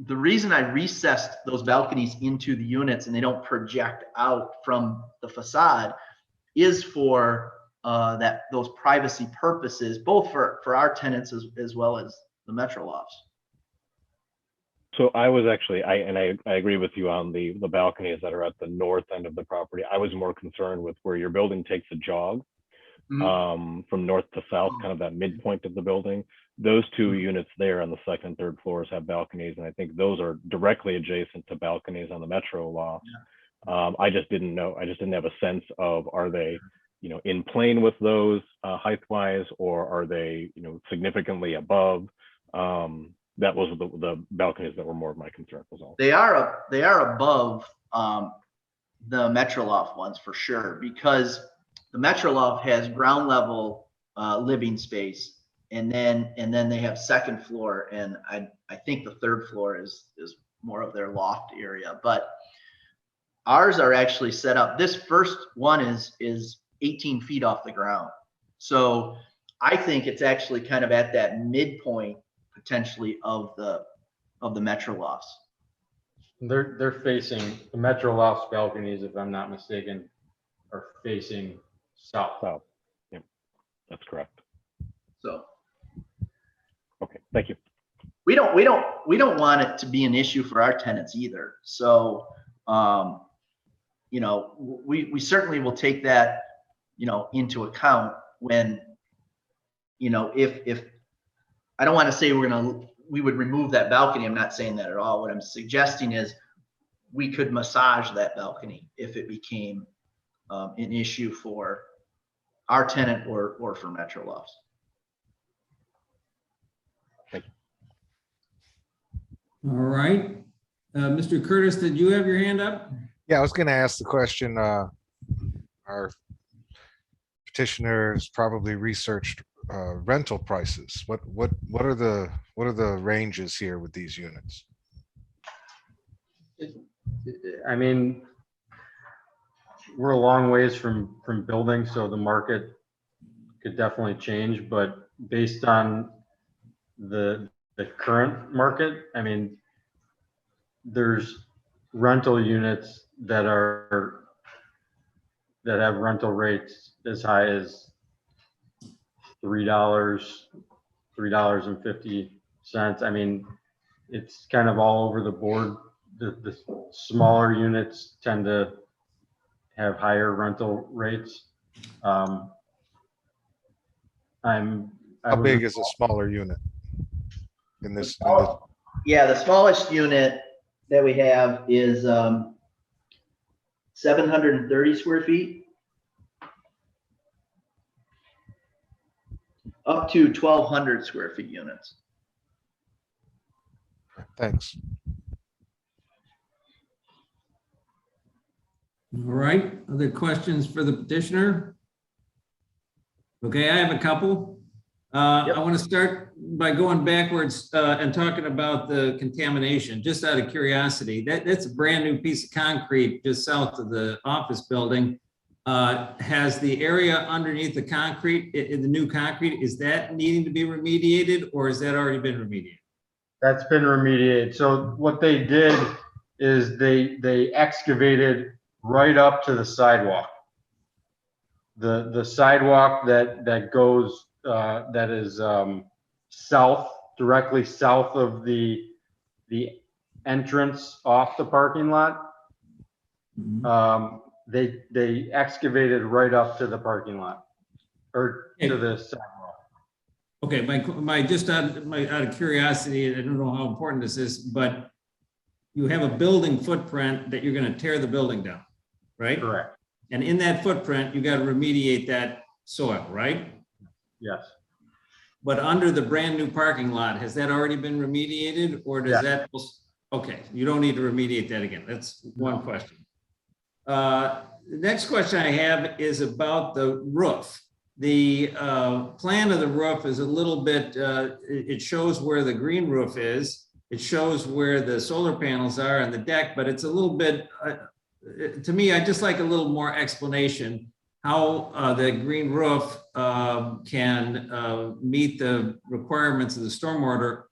the reason I recessed those balconies into the units and they don't project out from the facade is for those privacy purposes, both for our tenants as well as the Metro lofts. So I was actually, I agree with you on the balconies that are at the north end of the property. I was more concerned with where your building takes a jog from north to south, kind of that midpoint of the building. Those two units there on the second and third floors have balconies, and I think those are directly adjacent to balconies on the Metro loft. I just didn't know. I just didn't have a sense of, are they, in plane with those height-wise, or are they, significantly above? That was the balconies that were more of my concern. Was all. They are above the Metro loft ones for sure, because the Metro loft has ground level living space, and then they have second floor, and I think the third floor is more of their loft area. But ours are actually set up. This first one is 18 feet off the ground, so I think it's actually kind of at that midpoint potentially of the Metro lofts. They're facing the Metro lofts balconies, if I'm not mistaken, are facing south. South. Yep, that's correct. So. Okay, thank you. We don't want it to be an issue for our tenants either. So, we certainly will take that, into account when, if I don't want to say we would remove that balcony. I'm not saying that at all. What I'm suggesting is we could massage that balcony if it became an issue for our tenant or for Metro lofts. All right. Mr. Curtis, did you have your hand up? Yeah, I was going to ask the question. Our petitioners probably researched rental prices. What are the ranges here with these units? I mean, we're a long ways from building, so the market could definitely change. But based on the current market, I mean, there's rental units that have rental rates as high as $3.50. I mean, it's kind of all over the board. The smaller units tend to have higher rental rates. How big is a smaller unit in this? Yeah, the smallest unit that we have is 730 square feet up to 1,200 square feet units. Thanks. All right. Other questions for the petitioner? Okay, I have a couple. I want to start by going backwards and talking about the contamination, just out of curiosity. That's a brand new piece of concrete just south of the office building. Has the area underneath the concrete, in the new concrete, is that needing to be remediated, or has that already been remediated? That's been remediated. So what they did is they excavated right up to the sidewalk. The sidewalk that goes that is directly south of the entrance off the parking lot. They excavated right up to the parking lot, or to the sidewalk. Okay, my just out of curiosity, I don't know how important this is, but you have a building footprint that you're going to tear the building down, right? Correct. And in that footprint, you got to remediate that soil, right? Yes. But under the brand new parking lot, has that already been remediated, or does that? Okay, you don't need to remediate that again. That's one question. The next question I have is about the roof. the plan of the roof is a little bit, it shows where the green roof is. It shows where the solar panels are on the deck, but it's a little bit, to me, I just like a little more explanation how the green roof can meet the requirements of the stormwater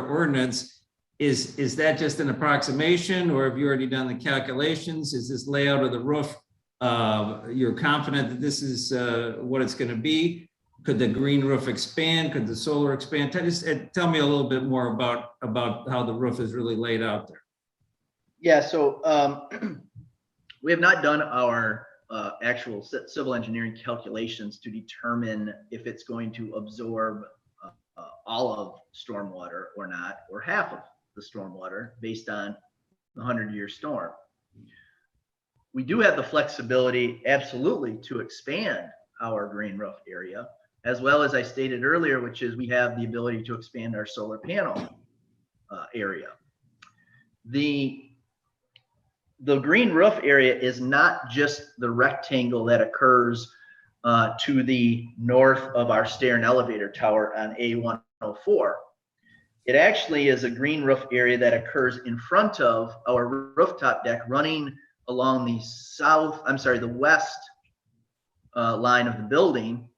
ordinance. Is that just an approximation, or have you already done the calculations? Is this layout of the roof, you're confident that this is what it's going to be? Could the green roof expand? Could the solar expand? Tell me a little bit more about how the roof is really laid out there. Yeah, so we have not done our actual civil engineering calculations to determine if it's going to absorb all of stormwater or not, or half of the stormwater based on the 100-year storm. We do have the flexibility, absolutely, to expand our green roof area, as well as I stated earlier, which is we have the ability to expand our solar panel area. The green roof area is not just the rectangle that occurs to the north of our stair and elevator tower on A104. It actually is a green roof area that occurs in front of our rooftop deck running along the west line of the building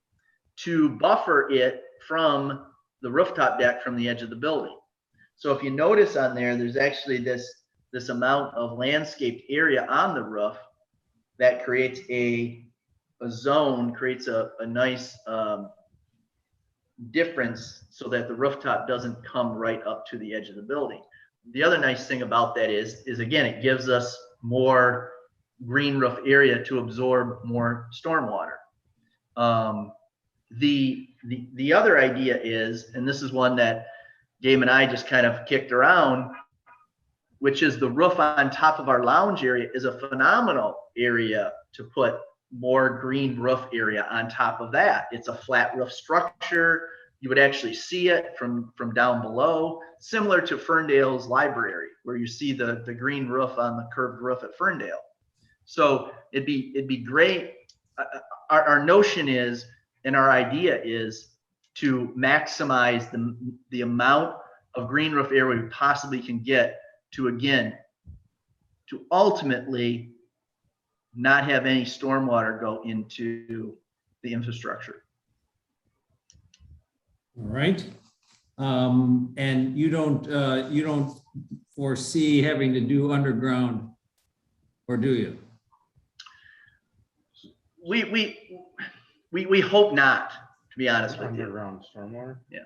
to buffer it from the rooftop deck from the edge of the building. So if you notice on there, there's actually this amount of landscaped area on the roof that creates a zone, creates a nice difference so that the rooftop doesn't come right up to the edge of the building. The other nice thing about that is again, it gives us more green roof area to absorb more stormwater. The other idea is, and this is one that Gabe and I just kind of kicked around, which is the roof on top of our lounge area is a phenomenal area to put more green roof area on top of that. It's a flat roof structure. You would actually see it from down below, similar to Ferndale's library, where you see the green roof on the curved roof at Ferndale. So it'd be great. Our notion is, and our idea is, to maximize the amount of green roof area we possibly can get to ultimately not have any stormwater go into the infrastructure. All right. And you don't foresee having to do underground, or do you? We hope not, to be honest with you. Underground stormwater? Yeah.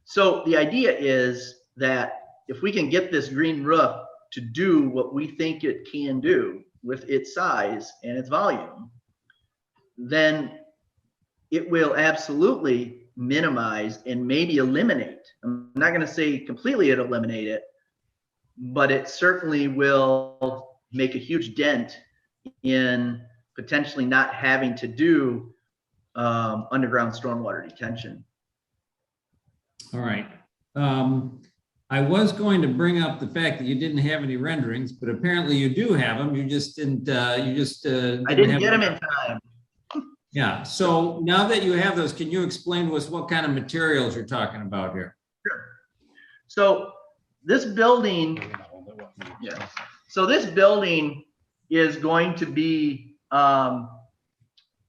So the idea is that if we can get this green roof to do what we think it can do with its size and its volume, then it will absolutely minimize and maybe eliminate. I'm not going to say completely it eliminate it, but it certainly will make a huge dent in potentially not having to do underground stormwater detention. All right. I was going to bring up the fact that you didn't have any renderings, but apparently you do have them. You just didn't. I didn't get them in time. Yeah. So now that you have those, can you explain to us what kind of materials you're talking about here? Sure. So this building, yeah. So this building is going to be,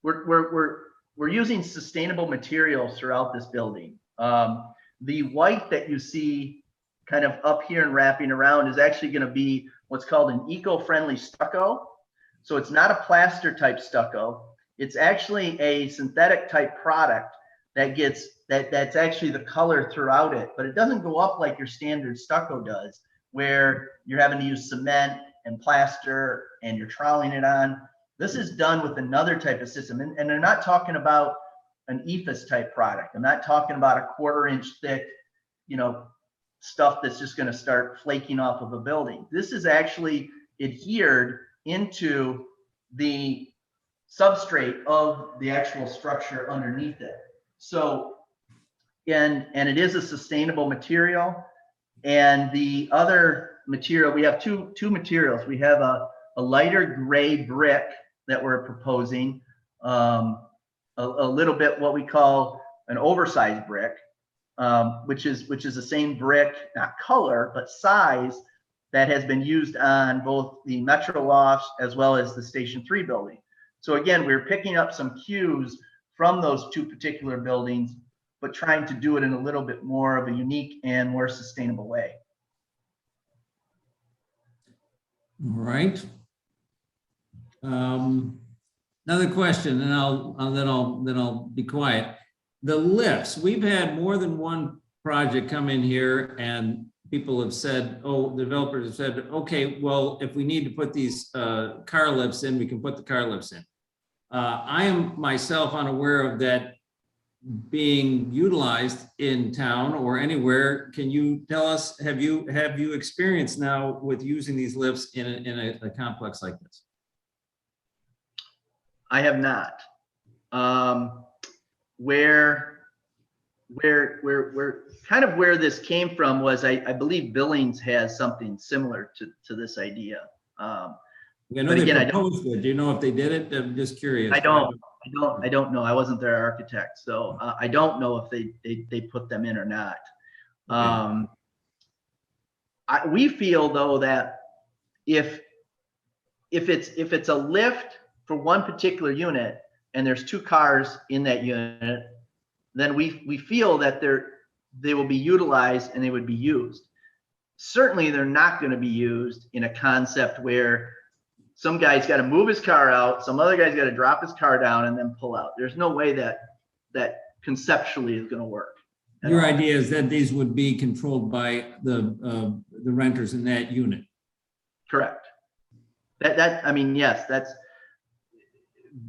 we're using sustainable materials throughout this building. The white that you see kind of up here and wrapping around is actually going to be what's called an eco-friendly stucco. So it's not a plaster type stucco. It's actually a synthetic type product that that's actually the color throughout it, but it doesn't go up like your standard stucco does, where you're having to use cement and plaster and you're troweling it on. This is done with another type of system. And they're not talking about an EFIS type product. I'm not talking about a 1/4 inch thick, stuff that's just going to start flaking off of a building. This is actually adhered into the substrate of the actual structure underneath it. So, and it is a sustainable material. And the other material, we have two materials. We have a lighter gray brick that we're proposing, a little bit what we call an oversized brick, which is the same brick, not color, but size, that has been used on both the Metro lofts as well as the Station 3 building. So again, we're picking up some cues from those two particular buildings, but trying to do it in a little bit more of a unique and more sustainable way. All right. Another question, and then I'll be quiet. The lifts, we've had more than one project come in here and people have said, oh, developers have said, okay, well, if we need to put these car lifts in, we can put the car lifts in. I am myself unaware of that being utilized in town or anywhere. Can you tell us, have you experienced now with using these lifts in a complex like this? I have not. Where kind of where this came from was I believe Billings has something similar to this idea. I know But they again, I proposed it. Do you know if they did it? I'm just curious. I don't know. I wasn't their architect, so I don't know if they put them in or not. Okay. We feel though that if it's a lift for one particular unit and there's two cars in that unit, then we feel that they will be utilized and they would be used. Certainly, they're not going to be used in a concept where some guy's got to move his car out, some other guy's got to drop his car down and then pull out. There's no way that conceptually is going to work. Your idea is that these would be controlled by the renters in that unit. Correct. I mean, yes, that's.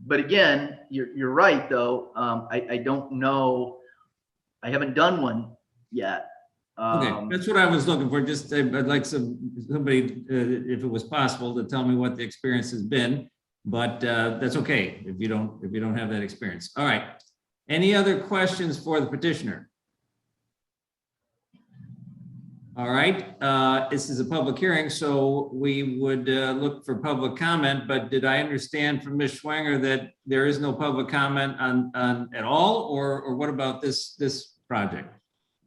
But again, you're right though. I don't know. I haven't done one yet. Okay, that's what I was looking for. Just I'd like somebody, if it was possible, to tell me what the experience has been. But that's okay if you don't have that experience. All right. Any other questions for the petitioner? All right. This is a public hearing, so we would look for public comment. But did I understand from Ms. Schwanger that there is no public comment on at all, or what about this project?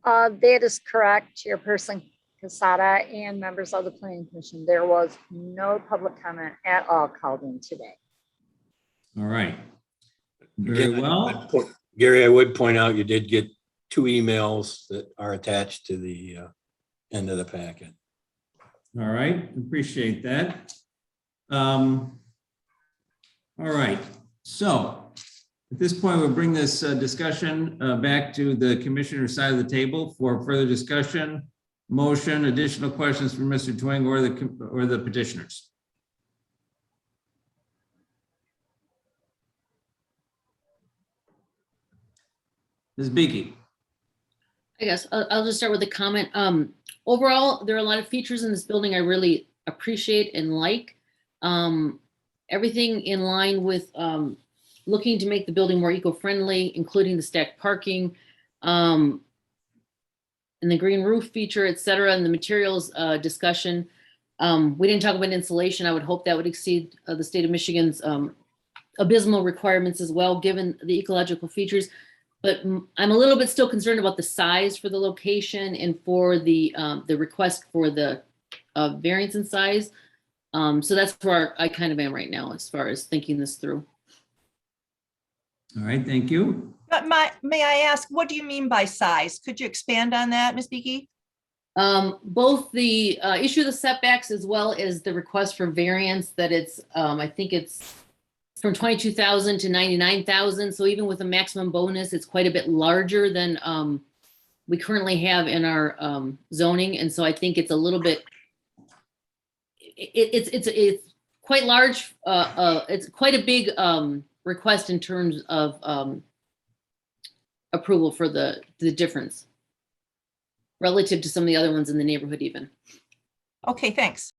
That is correct, Chairperson Casada and members of the Planning Commission. There was no public comment at all called in today. All right. Very well. Gary, I would point out you did get 2 emails that are attached to the end of the packet. All right, appreciate that. All right, so at this point, we'll bring this discussion back to the commissioner side of the table for further discussion, motion, additional questions from Mr. Twing or the petitioners. Ms. Beakey. I guess I'll just start with a comment. Overall, there are a lot of features in this building I really appreciate and like. Everything in line with looking to make the building more eco-friendly, including the stacked parking, and the green roof feature, et cetera, and the materials discussion. We didn't talk about insulation. I would hope that would exceed the state of Michigan's abysmal requirements as well, given the ecological features. But I'm a little bit still concerned about the size for the location and for the request for the variance in size. So that's where I kind of am right now as far as thinking this through. All right, thank you. But may I ask, what do you mean by size? Could you expand on that, Ms. Beakey? Both the issue of the setbacks as well as the request for variance that it's, I think it's from 22,000 to 99,000. So even with a maximum bonus, it's quite a bit larger than we currently have in our zoning. And so I think it's a little bit, it's quite large. It's quite a big request in terms of approval for the difference relative to some of the other ones in the neighborhood even. Okay, thanks.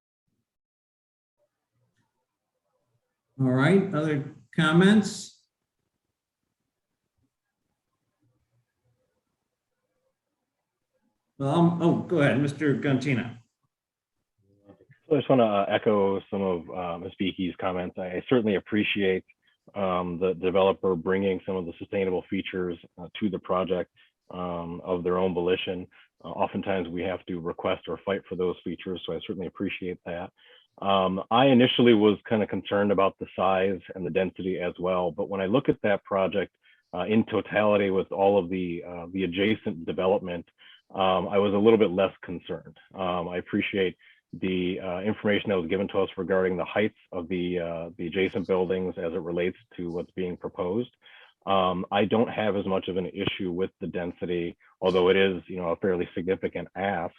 All right, other comments? Well, oh, go ahead, Mr. Guntina. So I just want to echo some of Ms. Beakey's comments. I certainly appreciate the developer bringing some of the sustainable features to the project of their own volition. Oftentimes we have to request or fight for those features, so I certainly appreciate that. I initially was kind of concerned about the size and the density as well, but when I look at that project in totality with all of the adjacent development, I was a little bit less concerned. I appreciate the information that was given to us regarding the heights of the adjacent buildings as it relates to what's being proposed. I don't have as much of an issue with the density, although it is, a fairly significant ask,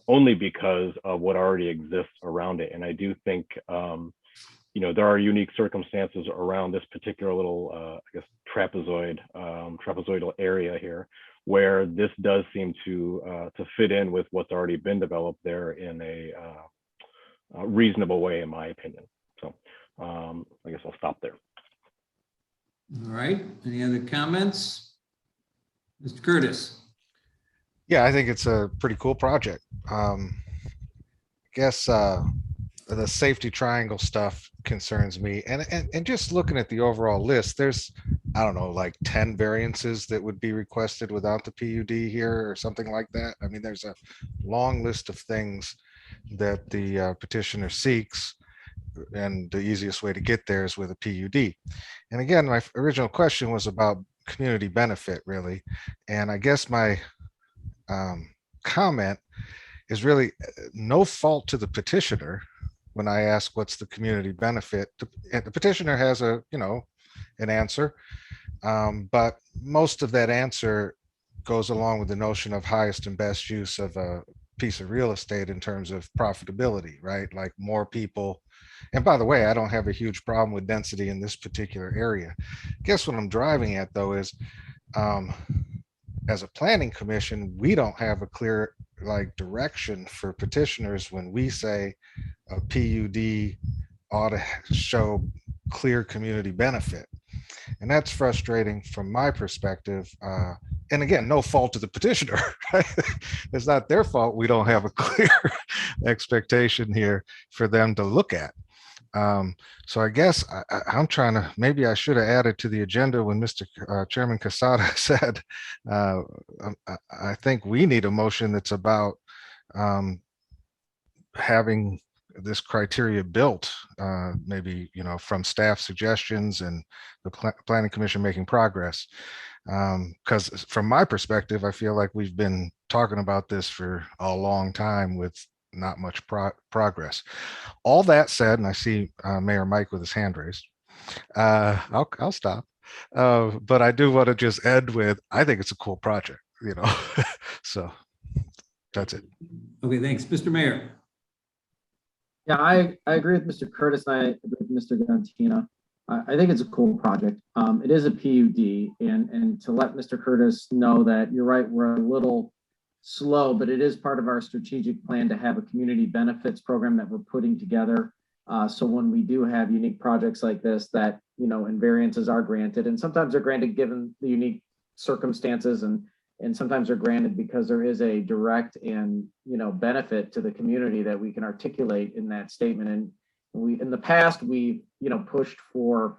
only because of what already exists around it. And I do think, there are unique circumstances around this particular little, trapezoidal area here, where this does seem to fit in with what's already been developed there in a reasonable way, in my opinion. So I guess I'll stop there. All right, any other comments? Mr. Curtis? Yeah, I think it's a pretty cool project. I guess the safety triangle stuff concerns me. And just looking at the overall list, there's, I don't know, like 10 variances that would be requested without the PUD here or something like that. I mean, there's a long list of things that the petitioner seeks, and the easiest way to get there is with a PUD. And again, my original question was about community benefit, really. And I guess my comment is really no fault to the petitioner when I ask what's the community benefit. The petitioner has an answer, but most of that answer goes along with the notion of highest and best use of a piece of real estate in terms of profitability, right? Like more people. And by the way, I don't have a huge problem with density in this particular area. Guess what I'm driving at, though, is as a planning commission, we don't have a clear direction for petitioners when we say a PUD ought to show clear community benefit. And that's frustrating from my perspective. And again, no fault to the petitioner. Right? It's not their fault. We don't have a clear expectation here for them to look at. So I guess I'm trying to, maybe I should have added to the agenda when Mr. Chairman Casada said, I think we need a motion that's about having this criteria built, maybe, from staff suggestions and the planning commission making progress. Because from my perspective, I feel like we've been talking about this for a long time with not much progress. All that said, and I see Mayor Mike with his hand raised, I'll stop. But I do want to just end with, I think it's a cool project, so that's it. Okay, thanks. Mr. Mayor? Yeah, I agree with Mr. Curtis and I agree with Mr. Gantina. I think it's a cool project. It is a PUD, and to let Mr. Curtis know that you're right, we're a little slow, but it is part of our strategic plan to have a community benefits program that we're putting together. So when we do have unique projects like this that, and variances are granted, and sometimes they're granted given the unique circumstances, and sometimes they're granted because there is a direct and, benefit to the community that we can articulate in that statement. And we, in the past, we, pushed for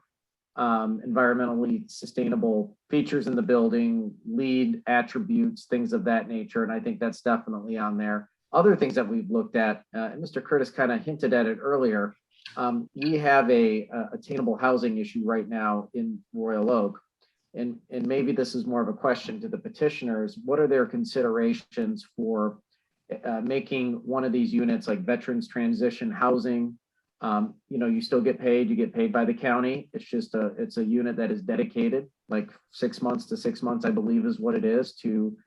environmentally sustainable features in the building, lead attributes, things of that nature. And I think that's definitely on there. Other things that we've looked at, and Mr. Curtis kind of hinted at it earlier, we have a attainable housing issue right now in Royal Oak. And maybe this is more of a question to the petitioners. What are their considerations for making one of these units like veterans transition housing? You still get paid, you get paid by the county. It's just it's a unit that is dedicated, like 6 months to 6 months, I believe is what it is, to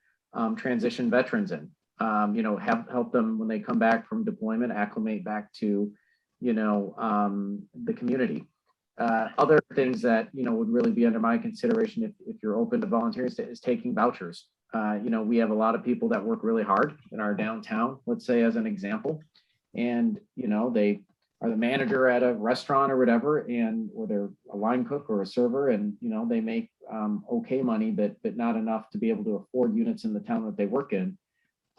transition veterans in, help them when they come back from deployment, acclimate back to, the community. Other things that, would really be under my consideration if you're open to volunteers is taking vouchers. We have a lot of people that work really hard in our downtown, let's say as an example, and, they are the manager at a restaurant or whatever, or they're a line cook or a server, and, they make okay money, but not enough to be able to afford units in the town that they work in.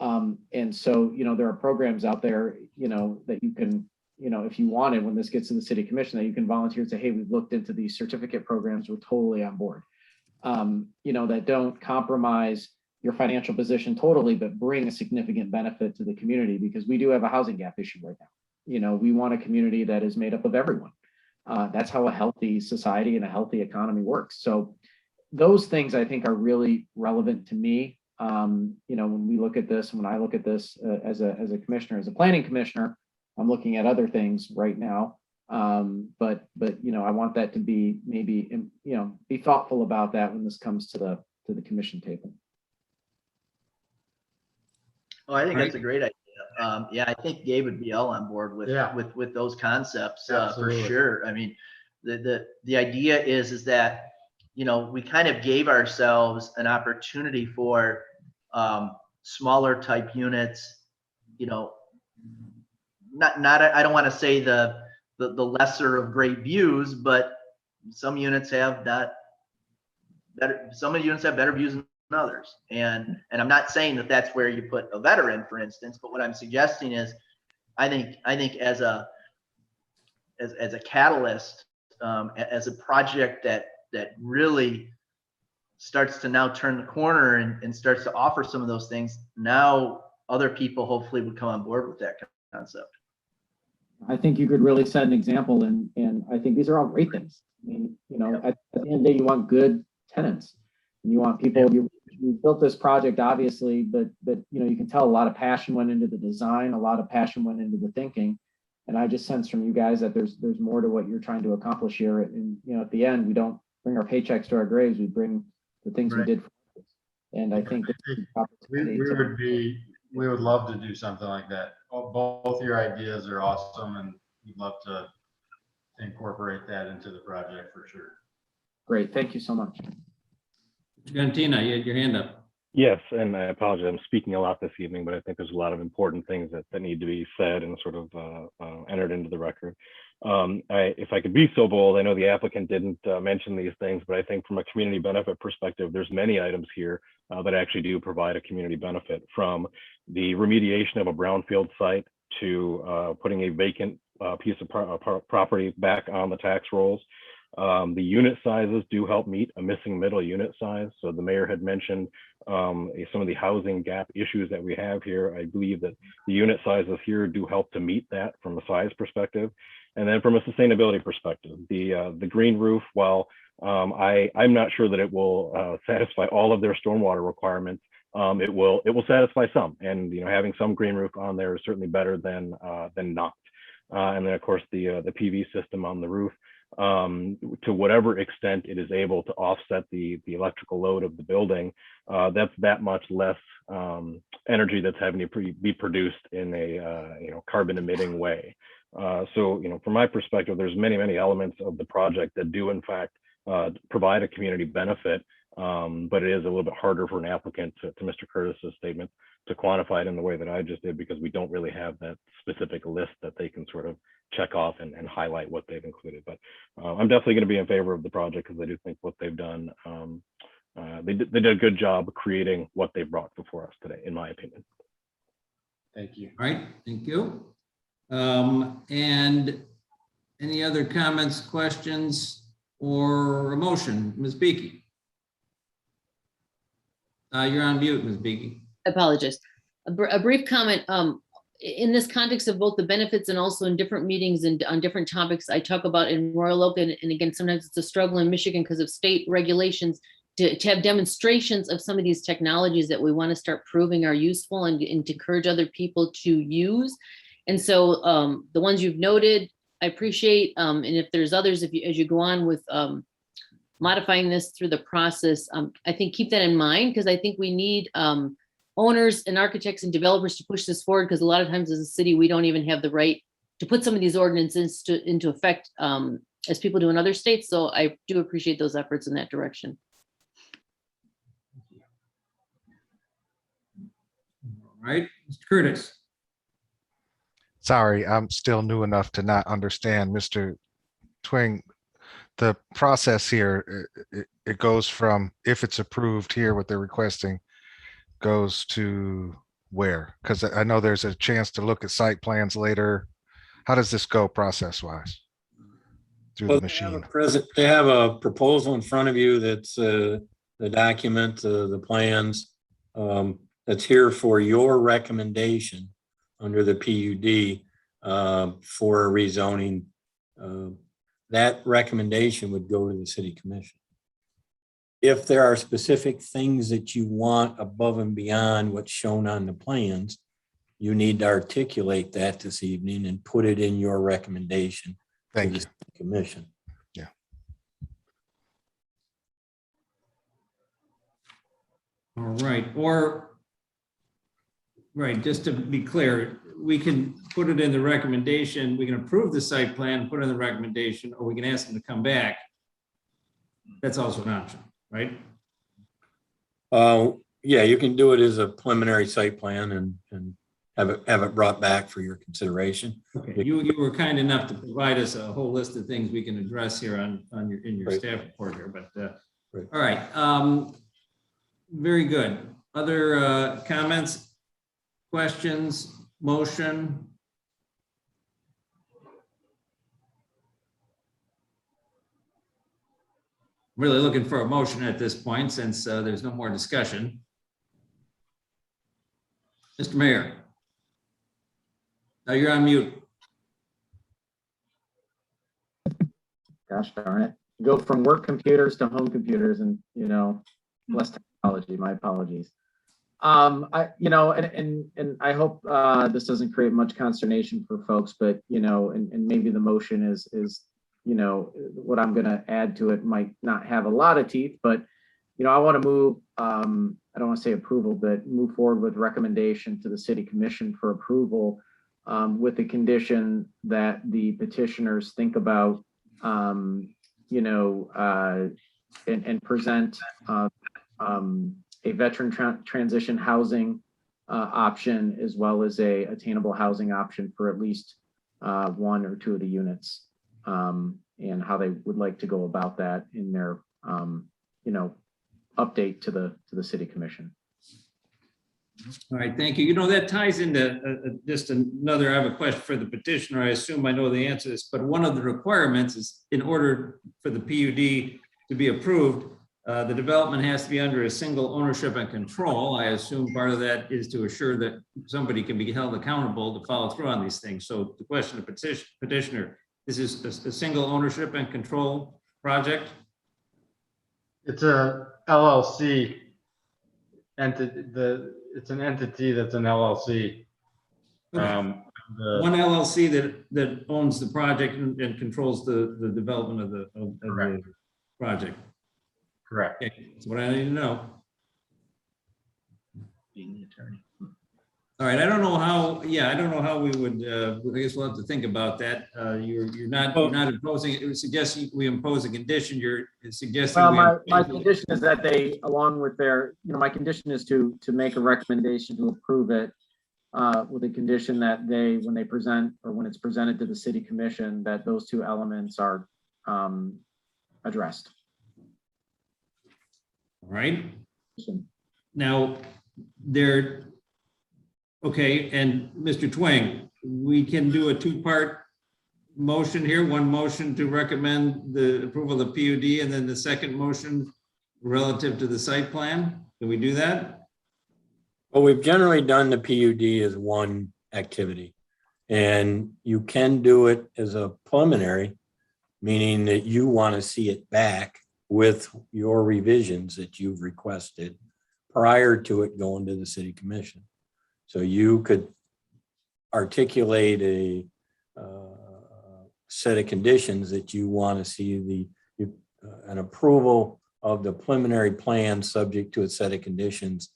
And so, there are programs out there, that you can, if you wanted, when this gets to the city commission, that you can volunteer and say, hey, we've looked into these certificate programs, we're totally on board. That don't compromise your financial position totally, but bring a significant benefit to the community, because we do have a housing gap issue right now. We want a community that is made up of everyone. That's how a healthy society and a healthy economy works. So those things I think are really relevant to me. When we look at this, when I look at this as a commissioner, as a planning commissioner, I'm looking at other things right now. But I want that to be maybe, be thoughtful about that when this comes to the commission table. Oh, I think that's a great idea. Yeah, I think Gabe would be all on board with those concepts for Absolutely. sure. I mean, the idea is that we kind of gave ourselves an opportunity for smaller type units. I don't want to say the lesser of great views, but some units have better views than others. And I'm not saying that that's where you put a veteran, for instance, but what I'm suggesting is I think as a catalyst, as a project that really starts to now turn the corner and starts to offer some of those things, now other people hopefully would come on board with that concept. I think you could really set an example, and I think these are all great things. I mean, at the end of the day, you want good tenants, and you want people. You built this project, obviously, but you can tell a lot of passion went into the design, a lot of passion went into the thinking, and I just sense from you guys that there's more to what you're trying to accomplish here. And at the end, we don't bring our paychecks to our graves; we bring the things we did for others. And I think we would love to do something like that. Both your ideas are awesome, and we'd love to incorporate that into the project for sure. Great, thank you so much. Mr. Gantina, you had your hand up. Yes, and I apologize, I'm speaking a lot this evening, but I think there's a lot of important things that need to be said and sort of entered into the record. If I could be so bold, I know the applicant didn't mention these things, but I think from a community benefit perspective, there's many items here that actually do provide a community benefit, from the remediation of a brownfield site to putting a vacant piece of property back on the tax rolls. The unit sizes do help meet a missing middle unit size. So the mayor had mentioned some of the housing gap issues that we have here. I believe that the unit sizes here do help to meet that from a size perspective. And then from a sustainability perspective, the green roof, while I'm not sure that it will satisfy all of their stormwater requirements, it will satisfy some. And having some green roof on there is certainly better than not. And then of course the PV system on the roof, to whatever extent it is able to offset the electrical load of the building, that's that much less energy that's having to be produced in a carbon emitting way. So from my perspective, there's many elements of the project that do in fact provide a community benefit, but it is a little bit harder for an applicant, to Mr. Curtis's statement, to quantify it in the way that I just did, because we don't really have that specific list that they can sort of check off and highlight what they've included. But I'm definitely going to be in favor of the project, because I do think what they've done, they did a good job creating what they brought before us today, in my opinion. Thank you. All right, thank you. And any other comments, questions, or a motion? Ms. Beakey? You're on mute, Ms. Beakey. I apologize. A brief comment. In this context of both the benefits and also in different meetings and on different topics I talk about in Royal Oak, and again, sometimes it's a struggle in Michigan because of state regulations to have demonstrations of some of these technologies that we want to start proving are useful and to encourage other people to use. And so the ones you've noted, I appreciate. And if there's others, as you go on with modifying this through the process, I think keep that in mind, because I think we need owners and architects and developers to push this forward, because a lot of times as a city, we don't even have the right to put some of these ordinances into effect as people do in other states. So I do appreciate those efforts in that direction. All right, Mr. Curtis. Sorry, I'm still new enough to not understand, Mr. Twing. The process here, it goes from, if it's approved here, what they're requesting, goes to where? Because I know there's a chance to look at site plans later. how does this go process wise? Through Well, the machine? they have a proposal in front of you that's the document, the plans, that's here for your recommendation under the PUD for a rezoning. That recommendation would go to the city commission. If there are specific things that you want above and beyond what's shown on the plans, you need to articulate that this evening and put it in your recommendation. Thank you. Commission. Yeah. All right, or, right, just to be clear, we can put it in the recommendation, we can approve the site plan, put it in the recommendation, or we can ask them to come back. That's also an option, right? Yeah, you can do it as a preliminary site plan and have it brought back for your consideration. Okay, you were kind enough to provide us a whole list of things we can address here in your Right. staff report here, but, Right. all right. Very good. Other comments, questions, motion? Really looking for a motion at this point since there's no more discussion. Mr. Mayor. Now you're on mute. Gosh darn it. Go from work computers to home computers and, less technology. My apologies. And I hope this doesn't create much consternation for folks, but, and maybe the motion is what I'm going to add to it might not have a lot of teeth, but, I want to move, I don't want to say approval, but move forward with recommendation to the city commission for approval with the condition that the petitioners think about, and present a veteran transition housing option, as well as a attainable housing option for at least one or two of the units, and how they would like to go about that in their, update to the city commission. All right, thank you. That ties into just another, I have a question for the petitioner. I assume I know the answer to this, but one of the requirements is in order for the PUD to be approved, the development has to be under a single ownership and control. I assume part of that is to assure that somebody can be held accountable to follow through on these things. So the question of petitioner, is this a single ownership and control project? It's a LLC. It's an entity that's an LLC. Okay. One LLC that owns the project and controls the development of the project. Correct. Okay, that's what I need to know. Being the attorney. All right, I don't know how we would, I guess we'll have to think about that. You're not imposing, it would suggest we impose a condition, you're suggesting. Well, my condition is that they, along with their, my condition is to make a recommendation to approve it with a condition that they, when they present, or when it's presented to the city commission, that those two elements are addressed. All right. Now, okay, and Mr. Twing, we can do a two-part motion here, one motion to recommend the approval of the PUD, and then the second motion relative to the site plan. Can we do that? Well, we've generally done the PUD as one activity, and you can do it as a preliminary, meaning that you want to see it back with your revisions that you've requested prior to it going to the city commission. So you could articulate a set of conditions that you want to see an approval of the preliminary plan subject to a set of conditions.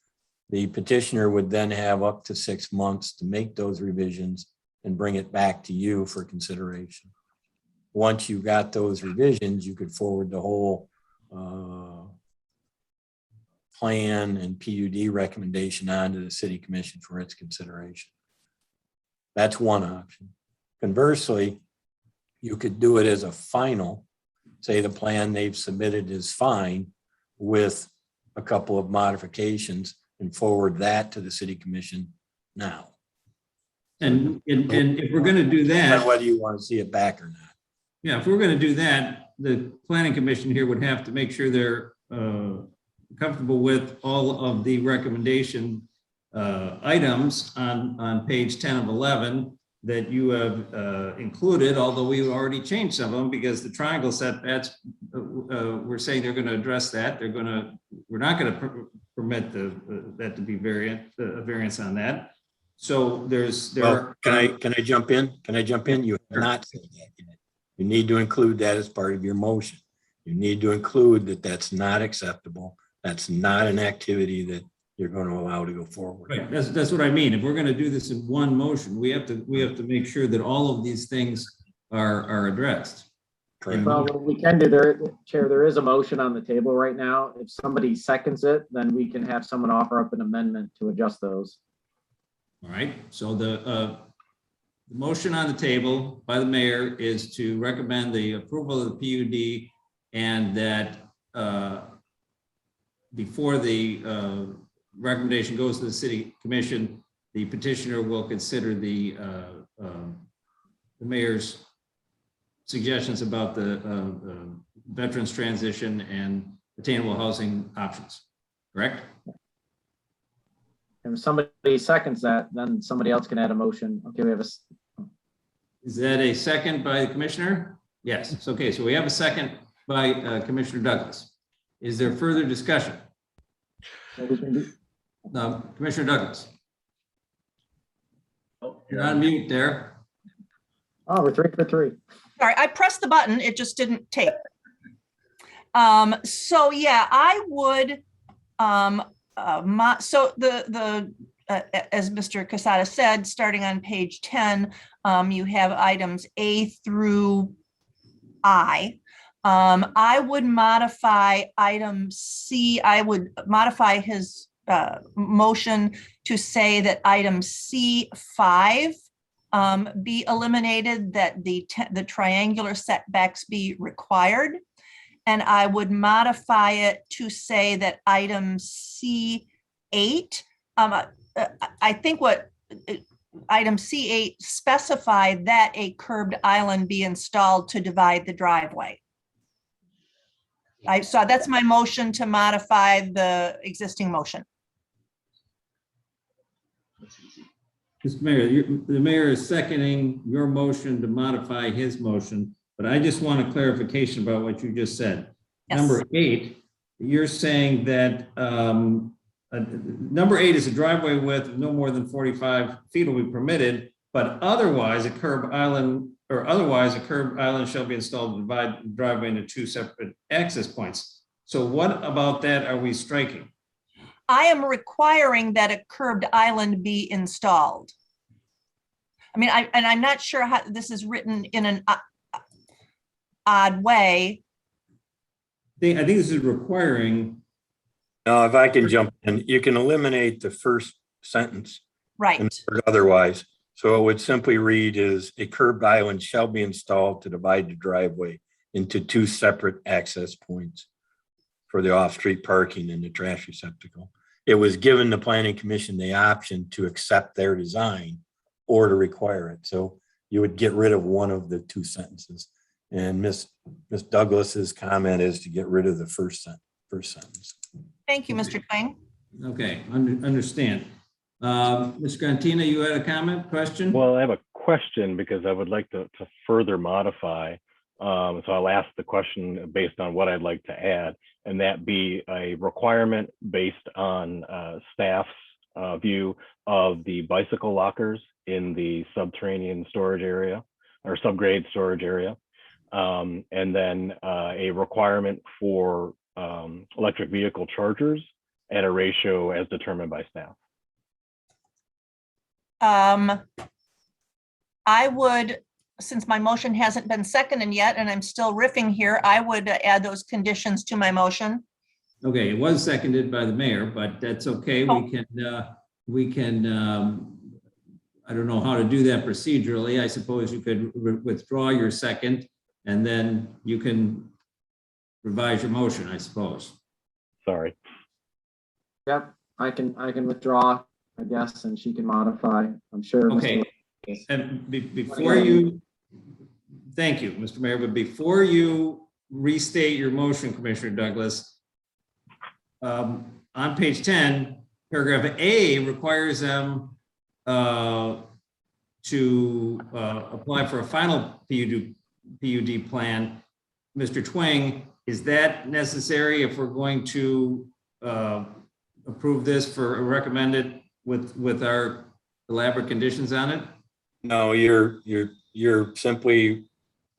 The petitioner would then have up to 6 months to make those revisions and bring it back to you for consideration. Once you got those revisions, you could forward the whole plan and PUD recommendation on to the city commission for its consideration. That's one option. Conversely, you could do it as a final, say the plan they've submitted is fine with a couple of modifications, and forward that to the city commission now. And if we're going to do that, Whether you want to see it back or not. yeah, if we're going to do that, the planning commission here would have to make sure they're comfortable with all of the recommendation items on page 10 of 11 that you have included, although we've already changed some of them because the triangle setbacks, we're saying they're going to address that. We're not going to permit that to be variance on that. So Can I jump in? Can I jump in? You have not said that yet. You need to include that as part of your motion. You need to include that that's not acceptable. That's not an activity that you're going to allow to go forward. Right, that's what I mean. If we're going to do this in one motion, we have to make sure that all of these things are addressed. Correct. Well, what we can do there, Chair, there is a motion on the table right now. If somebody seconds it, then we can have someone offer up an amendment to adjust those. All right, so the motion on the table by the mayor is to recommend the approval of the PUD and that before the recommendation goes to the city commission, the petitioner will consider the mayor's suggestions about the veterans transition and attainable housing options, correct? And if somebody seconds that, then somebody else can add a motion. Okay, we have Is that a second by the commissioner? Yes, it's okay. So we have a second by Commissioner Douglas. Is there further discussion? Commissioner Douglas. You're on mute there. Oh, we're 3 for 3. Sorry, I pressed the button, it just didn't take. So yeah, I would, so as Mr. Casada said, starting on page 10, you have items A through I. I would modify item C. I would modify his motion to say that item C5 be eliminated, that the triangular setbacks be required. And I would modify it to say that item C8, I think what item C8 specify that a curbed island be installed to divide the driveway. So that's my motion to modify the existing motion. Mr. Mayor, the mayor is seconding your motion to modify his motion, but I just want a clarification about what you just said. Yes. Number 8, you're saying that number 8 is a driveway width of no more than 45 feet will be permitted, but otherwise a curb island shall be installed to divide the driveway into 2 separate access points. So what about that are we striking? I am requiring that a curbed island be installed. I mean, I'm not sure how this is written in an odd way. I think this is requiring. Now, if I can jump in, you can eliminate the first sentence. Right. Otherwise, so it would simply read as a curbed island shall be installed to divide the driveway into 2 separate access points for the off-street parking and the trash receptacle. It was given the planning commission the option to accept their design or to require it. So you would get rid of one of the 2 sentences. And Miss Douglas's comment is to get rid of the first sentence. Thank you, Mr. Kling. Okay, understand. Ms. Grantina, you had a comment, question? Well, I have a question because I would like to further modify. So I'll ask the question based on what I'd like to add, and that be a requirement based on staff's view of the bicycle lockers in the subterranean storage area or subgrade storage area. And then a requirement for electric vehicle chargers at a ratio as determined by staff. I would, since my motion hasn't been seconded yet and I'm still riffing here, I would add those conditions to my motion. Okay, it was seconded by the mayor, but that's okay. Oh. We can I don't know how to do that procedurally. I suppose you could withdraw your second and then you can revise your motion, I suppose. Sorry. Yep, I can withdraw, I guess, and she can modify. I'm sure. Okay. And before you, thank you, Mr. Mayor, but before you restate your motion, Commissioner Douglas, on page 10, paragraph A requires them to apply for a final PUD plan. Mr. Twing, is that necessary if we're going to approve this for recommended with our elaborate conditions on it? No, you're simply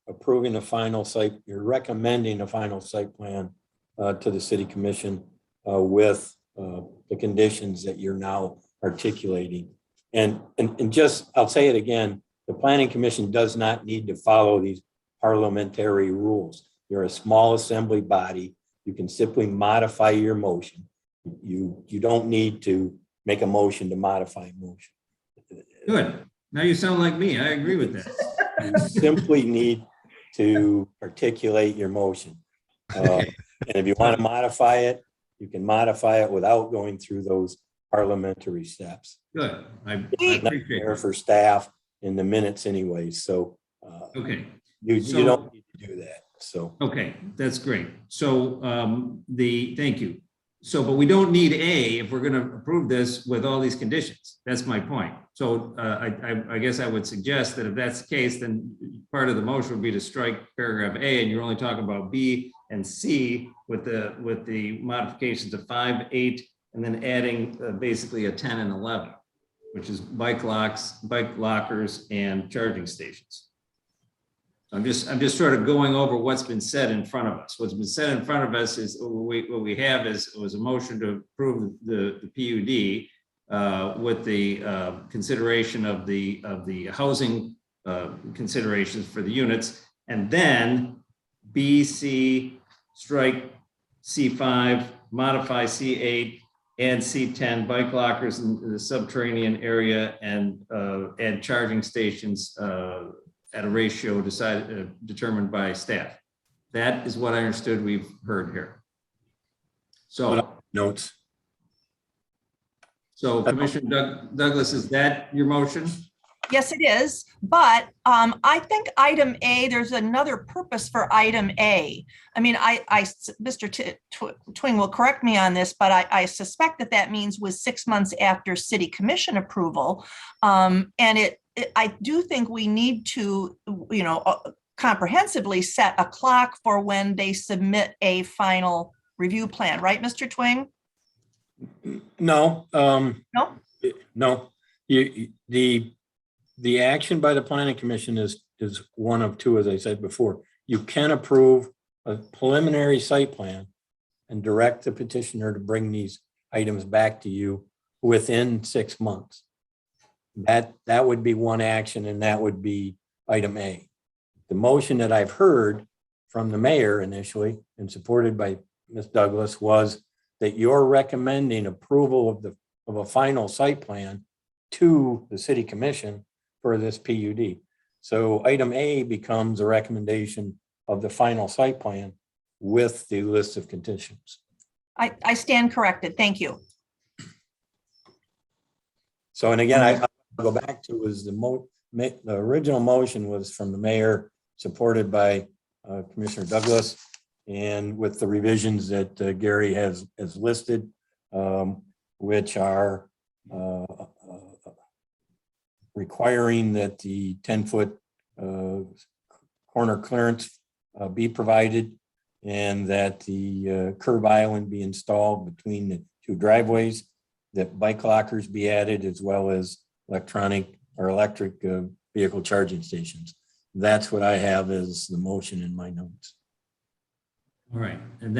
approving the final site, you're recommending a final site plan to the city commission with the conditions that you're now articulating. And just, I'll say it again, the planning commission does not need to follow these parliamentary rules. You're a small assembly body. You can simply modify your motion. You don't need to make a motion to modify a motion. Good. Now you sound like me. I agree with that. You simply need to articulate your motion. And if you want to modify it, you can modify it without going through those parliamentary steps. Good. I Not appreciate there it. for staff in the minutes anyways, so Okay. you So- don't need to do that, so. Okay, that's great. So thank you. So, but we don't need A if we're going to approve this with all these conditions. That's my point. So I guess I would suggest that if that's the case, then part of the motion would be to strike paragraph A, and you're only talking about B and C with the modifications of 5, 8, and then adding basically a 10 and 11, which is bike locks, bike lockers, and charging stations. I'm just sort of going over what's been said in front of us. What's been said in front of us is what we have was a motion to approve the PUD with the consideration of the housing considerations for the units, and then B, C, strike C5, modify C8, add C10, bike lockers in the subterranean area, and add charging stations at a ratio determined by staff. That is what I understood we've heard here. So Notes. Commissioner Douglas, is that your motion? Yes, it is. But I think item A, there's another purpose for item A. I mean, Mr. Twing will correct me on this, but I suspect that means with 6 months after city commission approval. And I do think we need to, comprehensively set a clock for when they submit a final review plan, right, Mr. Twing? No. No? No. The action by the planning commission is one of two, as I said before. You can approve a preliminary site plan and direct the petitioner to bring these items back to you within 6 months. That would be one action, and that would be item A. The motion that I've heard from the mayor initially and supported by Ms. Douglas was that you're recommending approval of a final site plan to the city commission for this PUD. So item A becomes a recommendation of the final site plan with the list of conditions. I stand corrected. Thank you. So, and again, I'll go back to was the original motion was from the mayor, supported by Commissioner Douglas, and with the revisions that Gary has listed, which are requiring that the 10-foot corner clearance be provided, and that the curb island be installed between the two driveways, that bike lockers be added, as well as electric vehicle charging stations. That's what I have as the motion in my notes. All right, and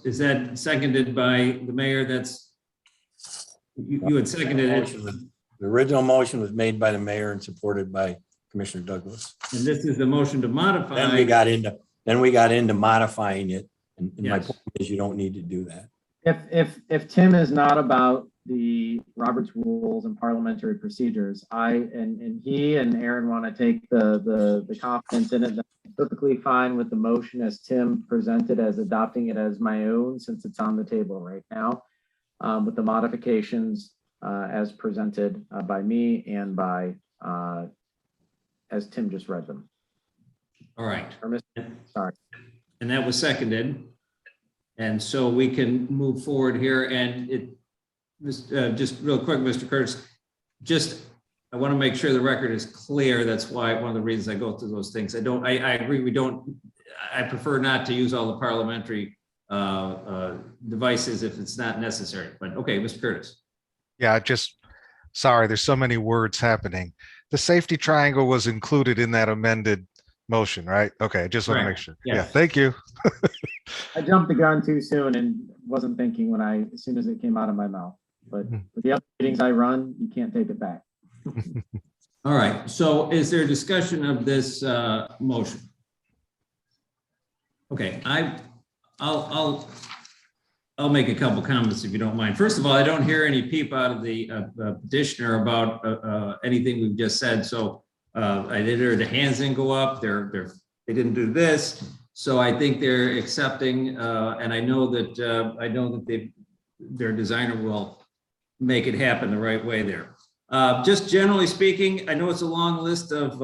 is that seconded by the mayor? You had seconded it. The original motion was made by the mayor and supported by Commissioner Douglas. And this is the motion to modify. Then we got into modifying it. And my point is you don't need to do that. If Tim is not about the Robert's rules and parliamentary procedures, and he and Aaron want to take the confidence in it, that's perfectly fine with the motion as Tim presented, as adopting it as my own, since it's on the table right now, with the modifications as presented by me and by as Tim just read them. All right. Or sorry. And that was seconded. And so we can move forward here and just real quick, Mr. Curtis, I want to make sure the record is clear. That's why one of the reasons I go through those things. I agree. I prefer not to use all the parliamentary devices if it's not necessary, but okay, Mr. Curtis. Yeah, sorry, there's so many words happening. The safety triangle was included in that amended motion, right? Okay, I just want to make sure. Yes. Yeah, thank you. I jumped the gun too soon and wasn't thinking as soon as it came out of my mouth. But with the other meetings I run, you can't take it back. All right, so is there discussion of this motion? Okay, I'll make a couple comments if you don't mind. First of all, I don't hear any peep out of the petitioner about anything we've just said. So I did hear the hands didn't go up. They didn't do this. So I think they're accepting, and I know that their designer will make it happen the right way there. Just generally speaking, I know it's a long list of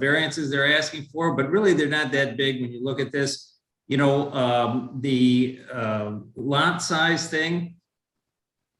variances they're asking for, but really they're not that big when you look at this. You know, the lot size thing,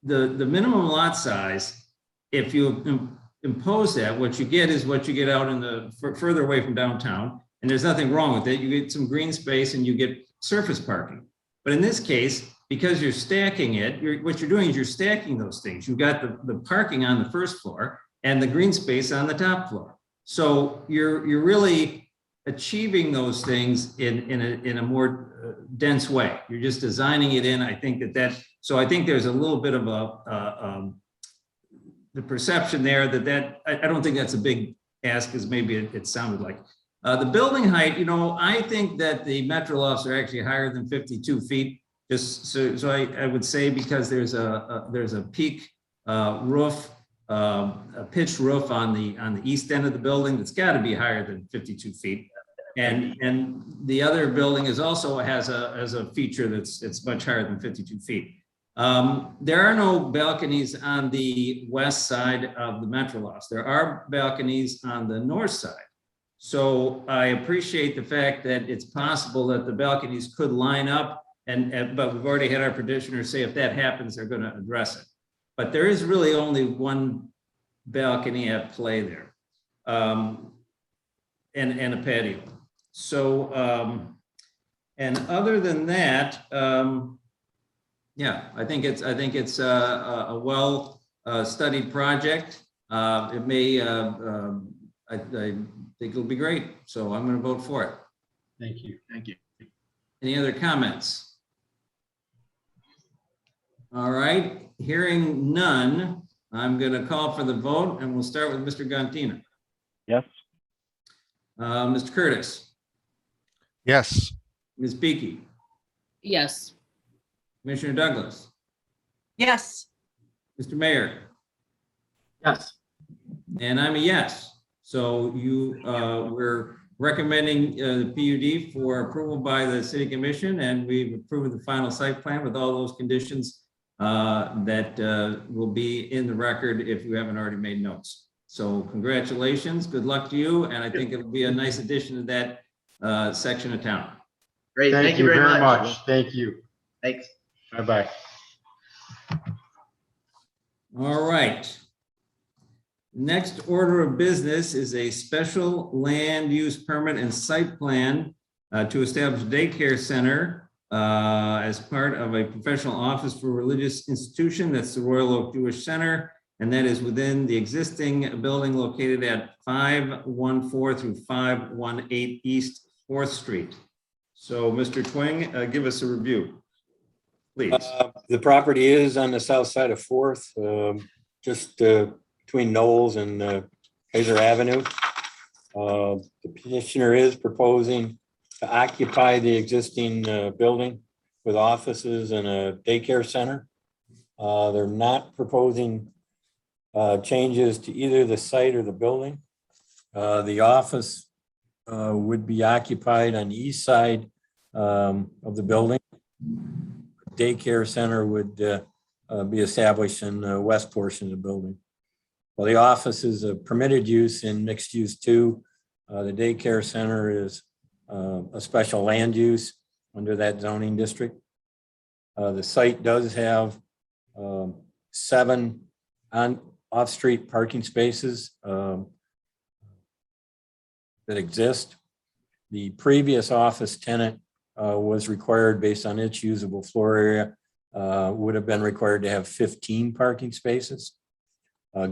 the minimum lot size, if you impose that, what you get is what you get out in the further away from downtown, and there's nothing wrong with it. You get some green space and you get surface parking. But in this case, because you're stacking it, what you're doing is you're stacking those things. You've got the parking on the first floor and the green space on the top floor. So you're really achieving those things in a more dense way. You're just designing it in. I think so I think there's a little bit of the perception there that I don't think that's a big ask as maybe it sounded like. The building height, you know, I think that the Metro lofts are actually higher than 52 feet. Just so I would say, because there's a peak roof, a pitched roof on the east end of the building that's got to be higher than 52 feet. And the other building has a feature that's much higher than 52 feet. There are no balconies on the west side of the Metro lofts. There are balconies on the north side. So I appreciate the fact that it's possible that the balconies could line up, but we've already had our petitioner say if that happens, they're going to address it. But there is really only one balcony at play there, and a patio. So, and other than that, yeah, I think it's a well studied project. It may, I think it'll be great. So I'm going to vote for it. Thank you. Thank you. Any other comments? All right, hearing none, I'm going to call for the vote, and we'll start with Mr. Gantina. Yes. Mr. Curtis, Yes. Ms. Beakey, Yes. Commissioner Douglas, Yes. Mr. Mayor, Yes. and I'm a yes. So we're recommending the PUD for approval by the City Commission, and we've approved the final site plan with all those conditions that will be in the record if you haven't already made notes. So congratulations, good luck to you, and I think it'll be a nice addition to that section of town. Great. Thank you very much. Thank you. Thanks. Bye-bye. All right. Next order of business is a special land use permit and site plan to establish a daycare center as part of a professional office for religious institution. That's the Royal Oak Jewish Center, and that is within the existing building located at 514 through 518 East 4th Street. So Mr. Twing, give us a review, please. The property is on the south side of 4th, just between Knowles and Hazer Avenue. The petitioner is proposing to occupy the existing building with offices and a daycare center. They're not proposing changes to either the site or the building. The office would be occupied on the east side of the building. Daycare center would be established in the west portion of the building. Well, the office is a permitted use in mixed use 2. The daycare center is a special land use under that zoning district. The site does have 7 off-street parking spaces that exist. The previous office tenant was required, based on its usable floor area, would have been required to have 15 parking spaces.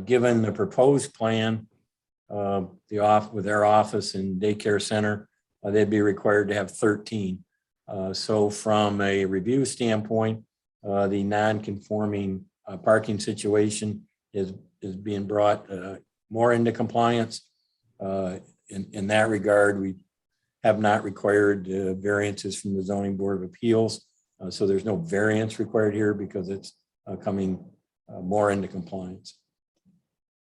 Given the proposed plan, with their office and daycare center, they'd be required to have 13. So from a review standpoint, the non-conforming parking situation is being brought more into compliance. In that regard, we have not required variances from the Zoning Board of Appeals. So there's no variance required here because it's coming more into compliance.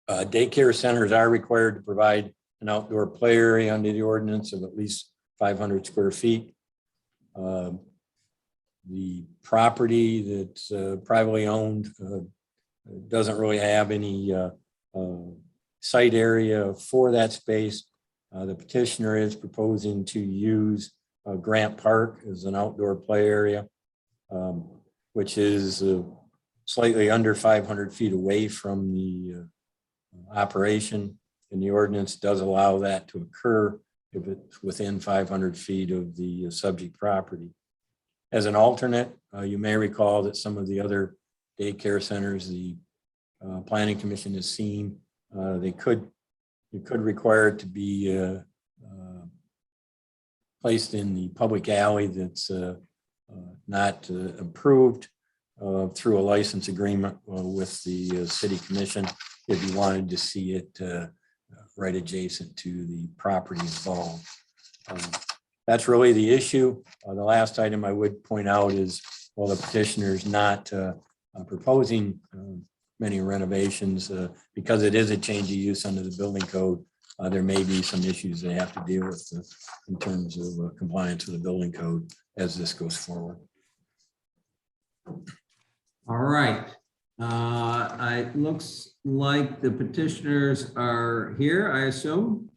Daycare centers are required to provide an outdoor play area under the ordinance of at least 500 square feet. The property that's privately owned doesn't really have any site area for that space. The petitioner is proposing to use Grant Park as an outdoor play area, which is slightly under 500 feet away from the operation, and the ordinance does allow that to occur if it's within 500 feet of the subject property. As an alternate, you may recall that some of the other daycare centers the Planning Commission has seen, you could require it to be placed in the public alley that's not approved through a license agreement with the city commission if you wanted to see it right adjacent to the property involved. That's really the issue. The last item I would point out is, while the petitioner is not proposing many renovations, because it is a change of use under the building code, there may be some issues they have to deal with in terms of compliance with the building code as this goes forward. All right. It looks like the petitioners are here, I assume.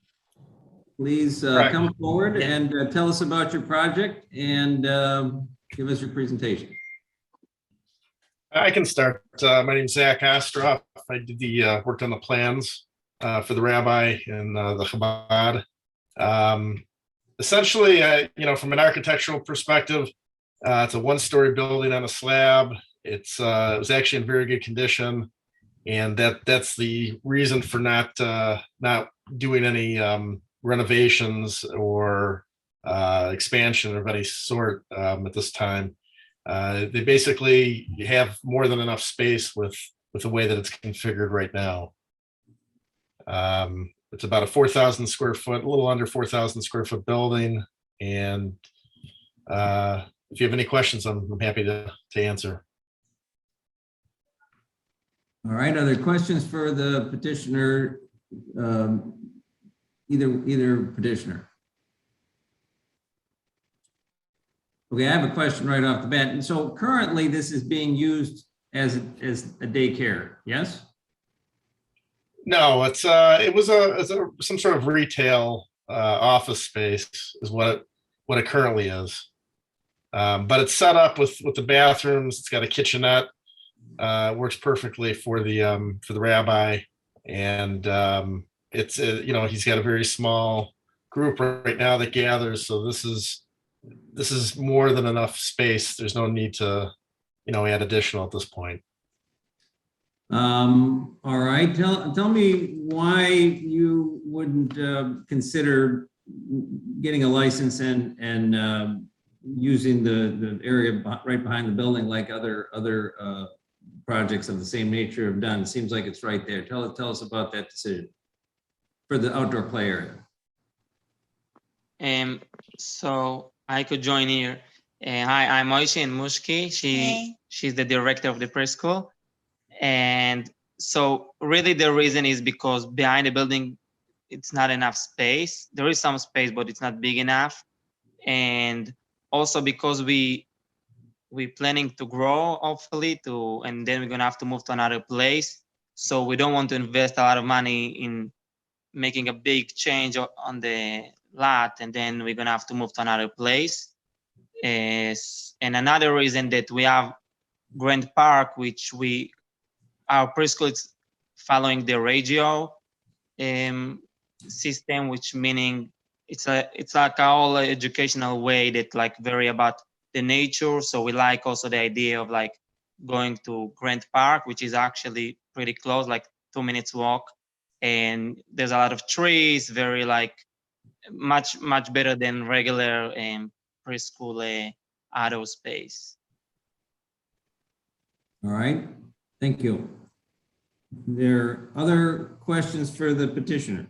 Please come forward and tell us about your project and give us your presentation. I can start. My name is Zach Ostroff. I did the worked on the plans for the rabbi and the Chabad. Essentially, from an architectural perspective, it's a one-story building on a slab. It was actually in very good condition, and that's the reason for not doing any renovations or expansion of any sort at this time. They basically have more than enough space with the way that it's configured right now. It's about a 4,000 square foot, a little under 4,000 square foot building. And if you have any questions, I'm happy to answer. All right, are there questions for the petitioner? Either petitioner. Okay, I have a question right off the bat. And so currently this is being used as a daycare, yes? No, it was some sort of retail office space is what it currently is. But it's set up with the bathrooms. It's got a kitchenette. Works perfectly for the rabbi, and it's he's got a very small group right now that gathers. So this is more than enough space. There's no need to add additional at this point. All right, tell me why you wouldn't consider getting a license and using the area right behind the building like other projects of the same nature have done. It seems like it's right there. Tell us about that decision for the outdoor play area. So I could join here. Hi, I'm Moishi and Mushki. She's the director of the preschool. And so really the reason is because behind the building, it's not enough space. There is some space, but it's not big enough. And also because we planning to grow, hopefully, and then we're gonna have to move to another place. So we don't want to invest a lot of money in making a big change on the lot, and then we're gonna have to move to another place. And another reason that we have Grant Park, which our preschool is following the radio system, which meaning it's like a whole educational way that like very about the nature. So we like also the idea of like going to Grant Park, which is actually pretty close, like 2 minutes walk. And there's a lot of trees, very like much better than regular preschool auto space. All right, thank you. There are other questions for the petitioner?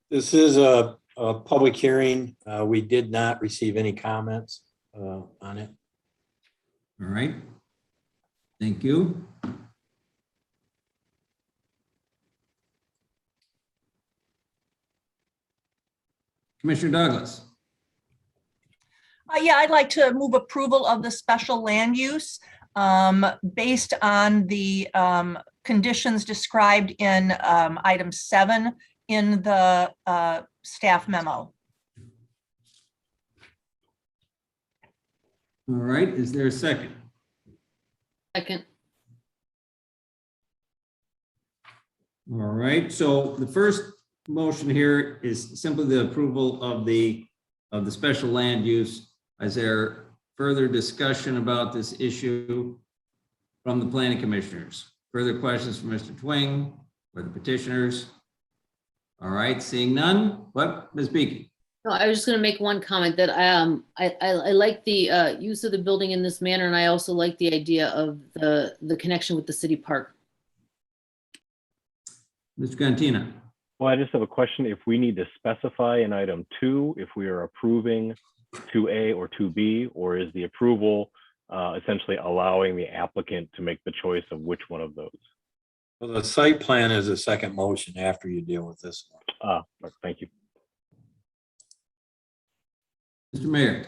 This is a public hearing. We did not receive any comments on it. All right, thank you. Commissioner Douglas. Yeah, I'd like to move approval of the special land use based on the conditions described in item 7 in the staff memo. All right, is there a second? Second. All right, so the first motion here is simply the approval of the special land use. Is there further discussion about this issue from the planning commissioners? Further questions from Mr. Twing or the petitioners? All right, seeing none, what, Ms. Beaky? No, I was just going to make one comment that I like the use of the building in this manner, and I also like the idea of the connection with the city park. Mr. Cantina. Well, I just have a question. If we need to specify in item 2, if we are approving 2A or 2B, or is the approval essentially allowing the applicant to make the choice of which one of those? Well, the site plan is a second motion after you deal with this one. Thank you. Mr. Mayor.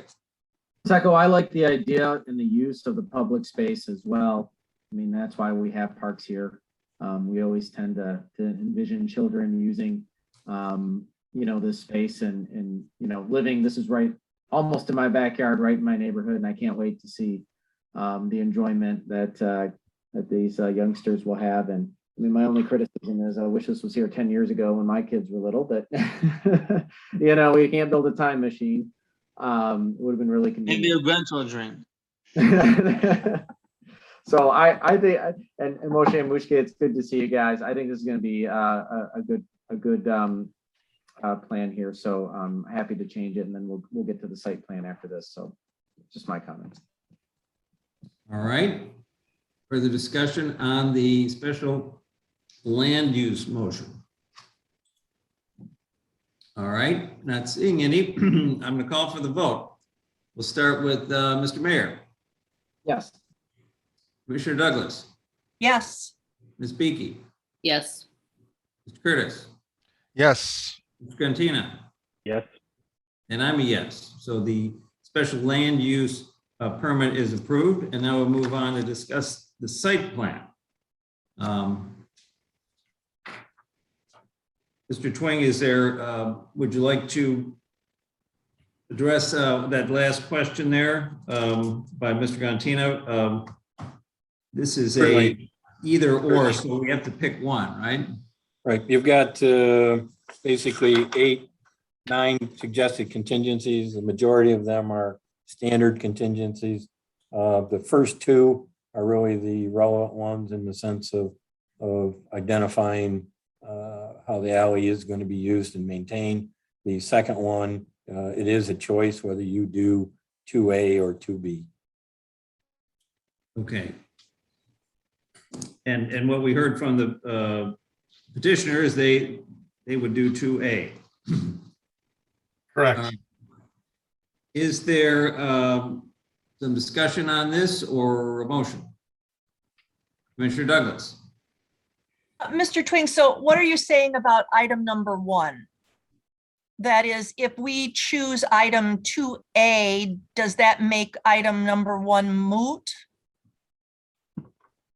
Echo, I like the idea and the use of the public space as well. I mean, that's why we have parks here. We always tend to envision children using, this space and living. This is right almost in my backyard, right in my neighborhood, and I can't wait to see the enjoyment that these youngsters will have. And I mean, my only criticism is I wish this was here 10 years ago when my kids were little, but we can't build a time machine. It would have been really convenient. Maybe your grandchildren. So I think, and Moshe and Mushke, it's good to see you guys. I think this is going to be a good plan here. So I'm happy to change it, and then we'll get to the site plan after this. So just my comments. All right. Further discussion on the special land use motion. All right, not seeing any. I'm going to call for the vote. We'll start with Mr. Mayor. Yes. Commissioner Douglas. Yes. Ms. Beaky. Yes. Mr. Curtis. Yes. Mr. Cantina. Yes. And I'm a yes. So the special land use permit is approved, and now we'll move on to discuss the site plan. Mr. Twing, is there, would you like to address that last question there by Mr. Cantina? This is a either or, so we have to pick one, right? Right. You've got basically 9 suggested contingencies. The majority of them are standard contingencies. The first 2 are really the relevant ones in the sense of identifying how the alley is going to be used and maintained. The second one, it is a choice whether you do 2A or 2B. Okay. And what we heard from the petitioner is they would do 2A. Correct. Is there some discussion on this or a motion? Commissioner Douglas. Mr. Twing, so what are you saying about item number 1? That is, if we choose item 2A, does that make item number 1 moot?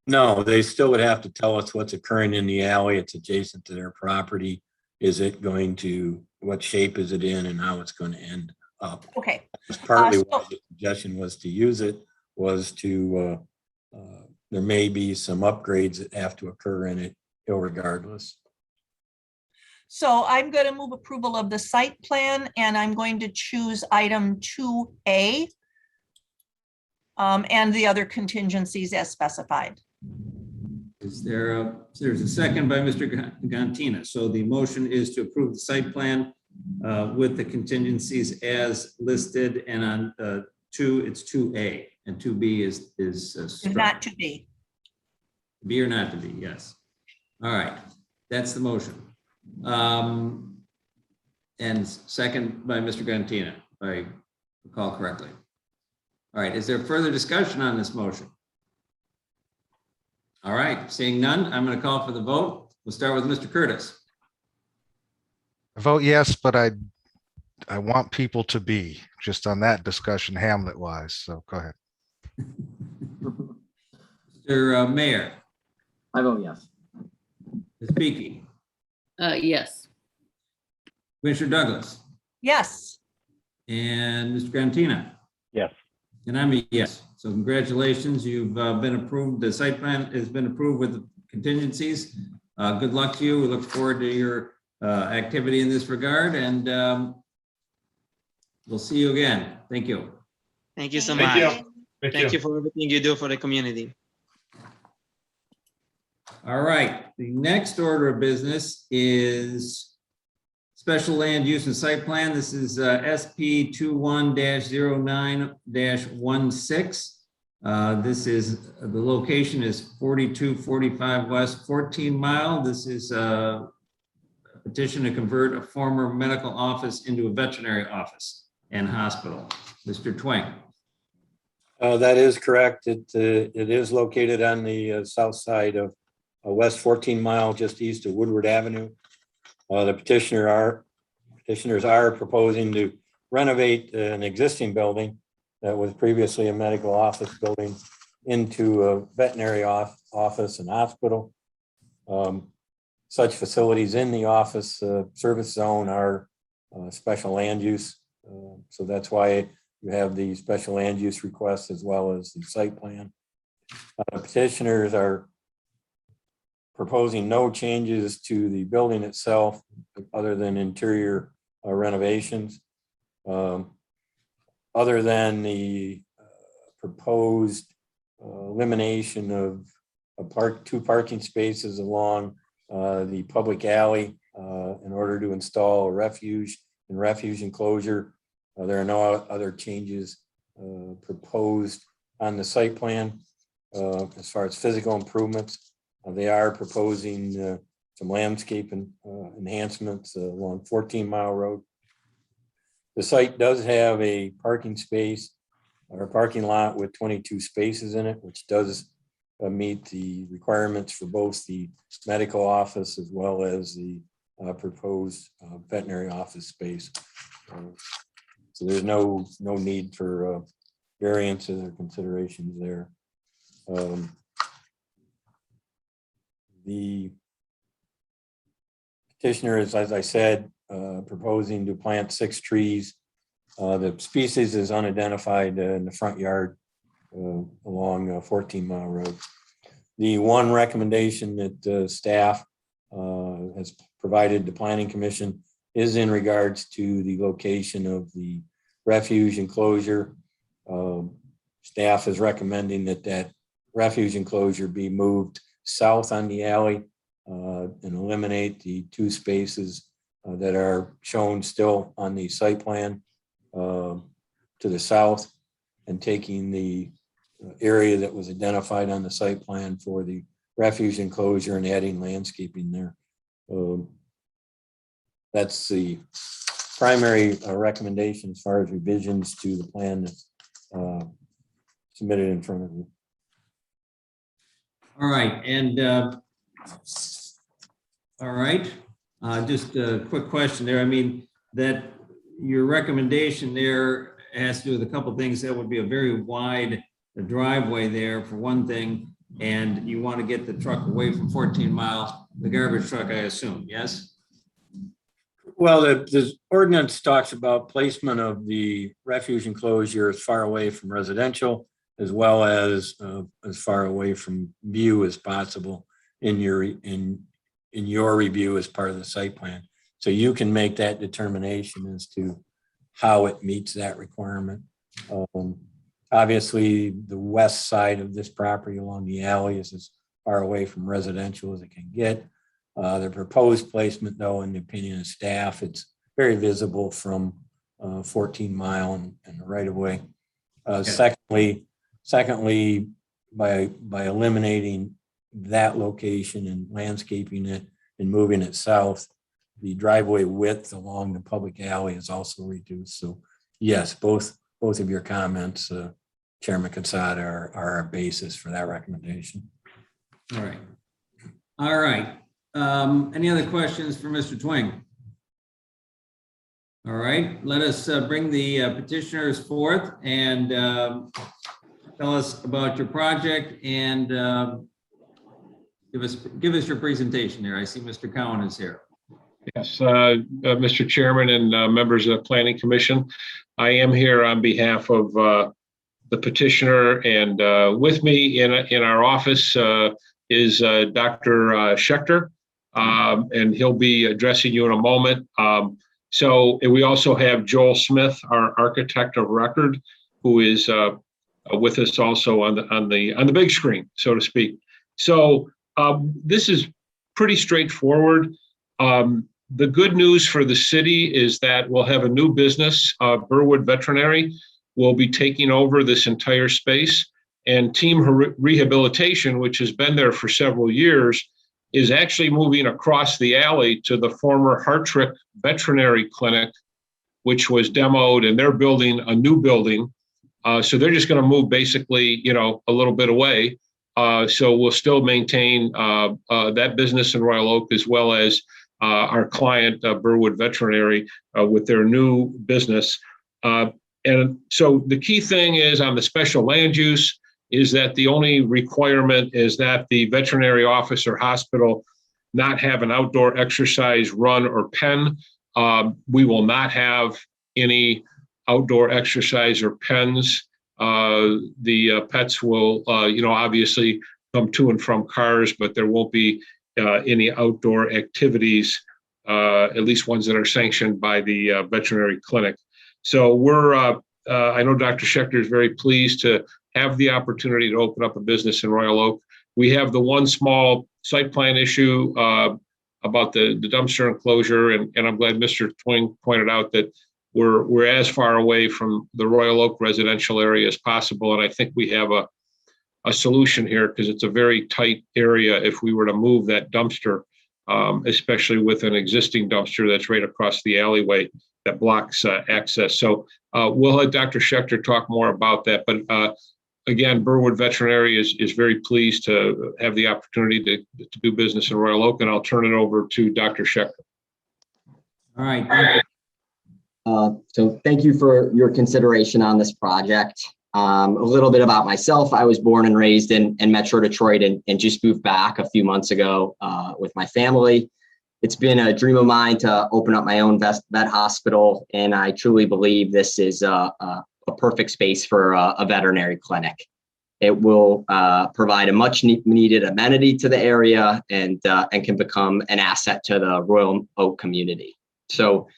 No, they still would have to tell us what's occurring in the alley. It's adjacent to their property. Is it going to, what shape is it in and how it's going to end up? Okay, That's partly so- why the suggestion was to use it, was to, there may be some upgrades that have to occur in it regardless. so I'm going to move approval of the site plan, and I'm going to choose item 2A and the other contingencies as specified. There's a second by Mr. Gantina. So the motion is to approve the site plan with the contingencies as listed, and on 2, it's 2A, and 2B is struck. Not to be. Be or not to be, yes. All right, that's the motion. And second by Mr. Gantina, if I recall correctly. All right, is there further discussion on this motion? All right, seeing none, I'm going to call for the vote. We'll start with Mr. Curtis. I vote yes, but I want people to be, just on that discussion Hamlet wise. So go ahead. Mr. Mayor, I vote yes. Ms. Beaky, Yes. Commissioner Douglas, Yes. and Mr. Gantina. Yes. And I'm a yes. So congratulations, you've been approved. The site plan has been approved with the contingencies. Good luck to you. We look forward to your activity in this regard, and we'll see you again. Thank you. Thank you so Thank much. you. Thank you for everything you do for the community. All right, the next order of business is special land use and site plan. This is SP 21-09-16. This is, the location is 4245 West 14 Mile. This is a petition to convert a former medical office into a veterinary office and hospital. Mr. Twing. That is correct. It is located on the south side of West 14 Mile, just east of Woodward Avenue. The petitioners are proposing to renovate an existing building that was previously a medical office building into a veterinary office and hospital. Such facilities in the office service zone are special land use. So that's why you have the special land use request as well as the site plan. Petitioners are proposing no changes to the building itself other than interior renovations. Other than the proposed elimination of two parking spaces along the public alley in order to install a refuge enclosure. There are no other changes proposed on the site plan as far as physical improvements. They are proposing some landscape enhancements along 14 Mile Road. The site does have a parking space or a parking lot with 22 spaces in it, which does meet the requirements for both the medical office as well as the proposed veterinary office space. So there's no need for variances or considerations there. The petitioner is, as I said, proposing to plant 6 trees. The species is unidentified in the front yard along 14 Mile Road. The one recommendation that staff has provided the Planning Commission is in regards to the location of the refuge enclosure. Staff is recommending that refuge enclosure be moved south on the alley and eliminate the 2 spaces that are shown still on the site plan to the south, and taking the area that was identified on the site plan for the refuge enclosure and adding landscaping there. That's the primary recommendation as far as revisions to the plan that's submitted in front of you. All right, and all right, just a quick question there. I mean, that your recommendation there has to do with a couple of things. That would be a very wide driveway there for one thing, and you want to get the truck away from 14 Mile, the garbage truck, I assume, yes? Well, the ordinance talks about placement of the refuge enclosure as far away from residential as well as far away from view as possible in your review as part of the site plan. So you can make that determination as to how it meets that requirement. Obviously, the west side of this property along the alley is as far away from residential as it can get. The proposed placement, though, in the opinion of staff, it's very visible from 14 Mile and the right of way. Secondly, by eliminating that location and landscaping it and moving it south, the driveway width along the public alley is also reduced. So yes, both of your comments, Chairman Katsada, are a basis for that recommendation. All right. All right. Any other questions for Mr. Twing? All right, let us bring the petitioners forth and tell us about your project and give us your presentation here. I see Mr. Cowan is here. Yes, Mr. Chairman and members of the Planning Commission, I am here on behalf of the petitioner, and with me in our office is Dr. Schechter, and he'll be addressing you in a moment. So we also have Joel Smith, our architect of record, who is with us also on the big screen, so to speak. So this is pretty straightforward. The good news for the city is that we'll have a new business. Burwood Veterinary will be taking over this entire space, and Team Rehabilitation, which has been there for several years, is actually moving across the alley to the former Hartrick Veterinary Clinic, which was demoed, and they're building a new building. So they're just going to move basically, a little bit away. So we'll still maintain that business in Royal Oak, as well as our client, Burwood Veterinary, with their new business. And so the key thing is on the special land use is that the only requirement is that the veterinary office or hospital not have an outdoor exercise run or pen. We will not have any outdoor exercise or pens. The pets will, obviously come to and from cars, but there won't be any outdoor activities, at least ones that are sanctioned by the veterinary clinic. So I know Dr. Schechter is very pleased to have the opportunity to open up a business in Royal Oak. We have the one small site plan issue about the dumpster enclosure, and I'm glad Mr. Twing pointed out that we're as far away from the Royal Oak residential area as possible, and I think we have a solution here because it's a very tight area if we were to move that dumpster, especially with an existing dumpster that's right across the alleyway that blocks access. So we'll let Dr. Schechter talk more about that, but again, Burwood Veterinary is very pleased to have the opportunity to do business in Royal Oak, and I'll turn it over to Dr. Schechter. All right. Thank you. So thank you for your consideration on this project. A little bit about myself. I was born and raised in Metro Detroit and just moved back a few months ago with my family. It's been a dream of mine to open up my own vet hospital, and I truly believe this is a perfect space for a veterinary clinic. It will provide a much needed amenity to the area and can become an asset to the Royal Oak community. So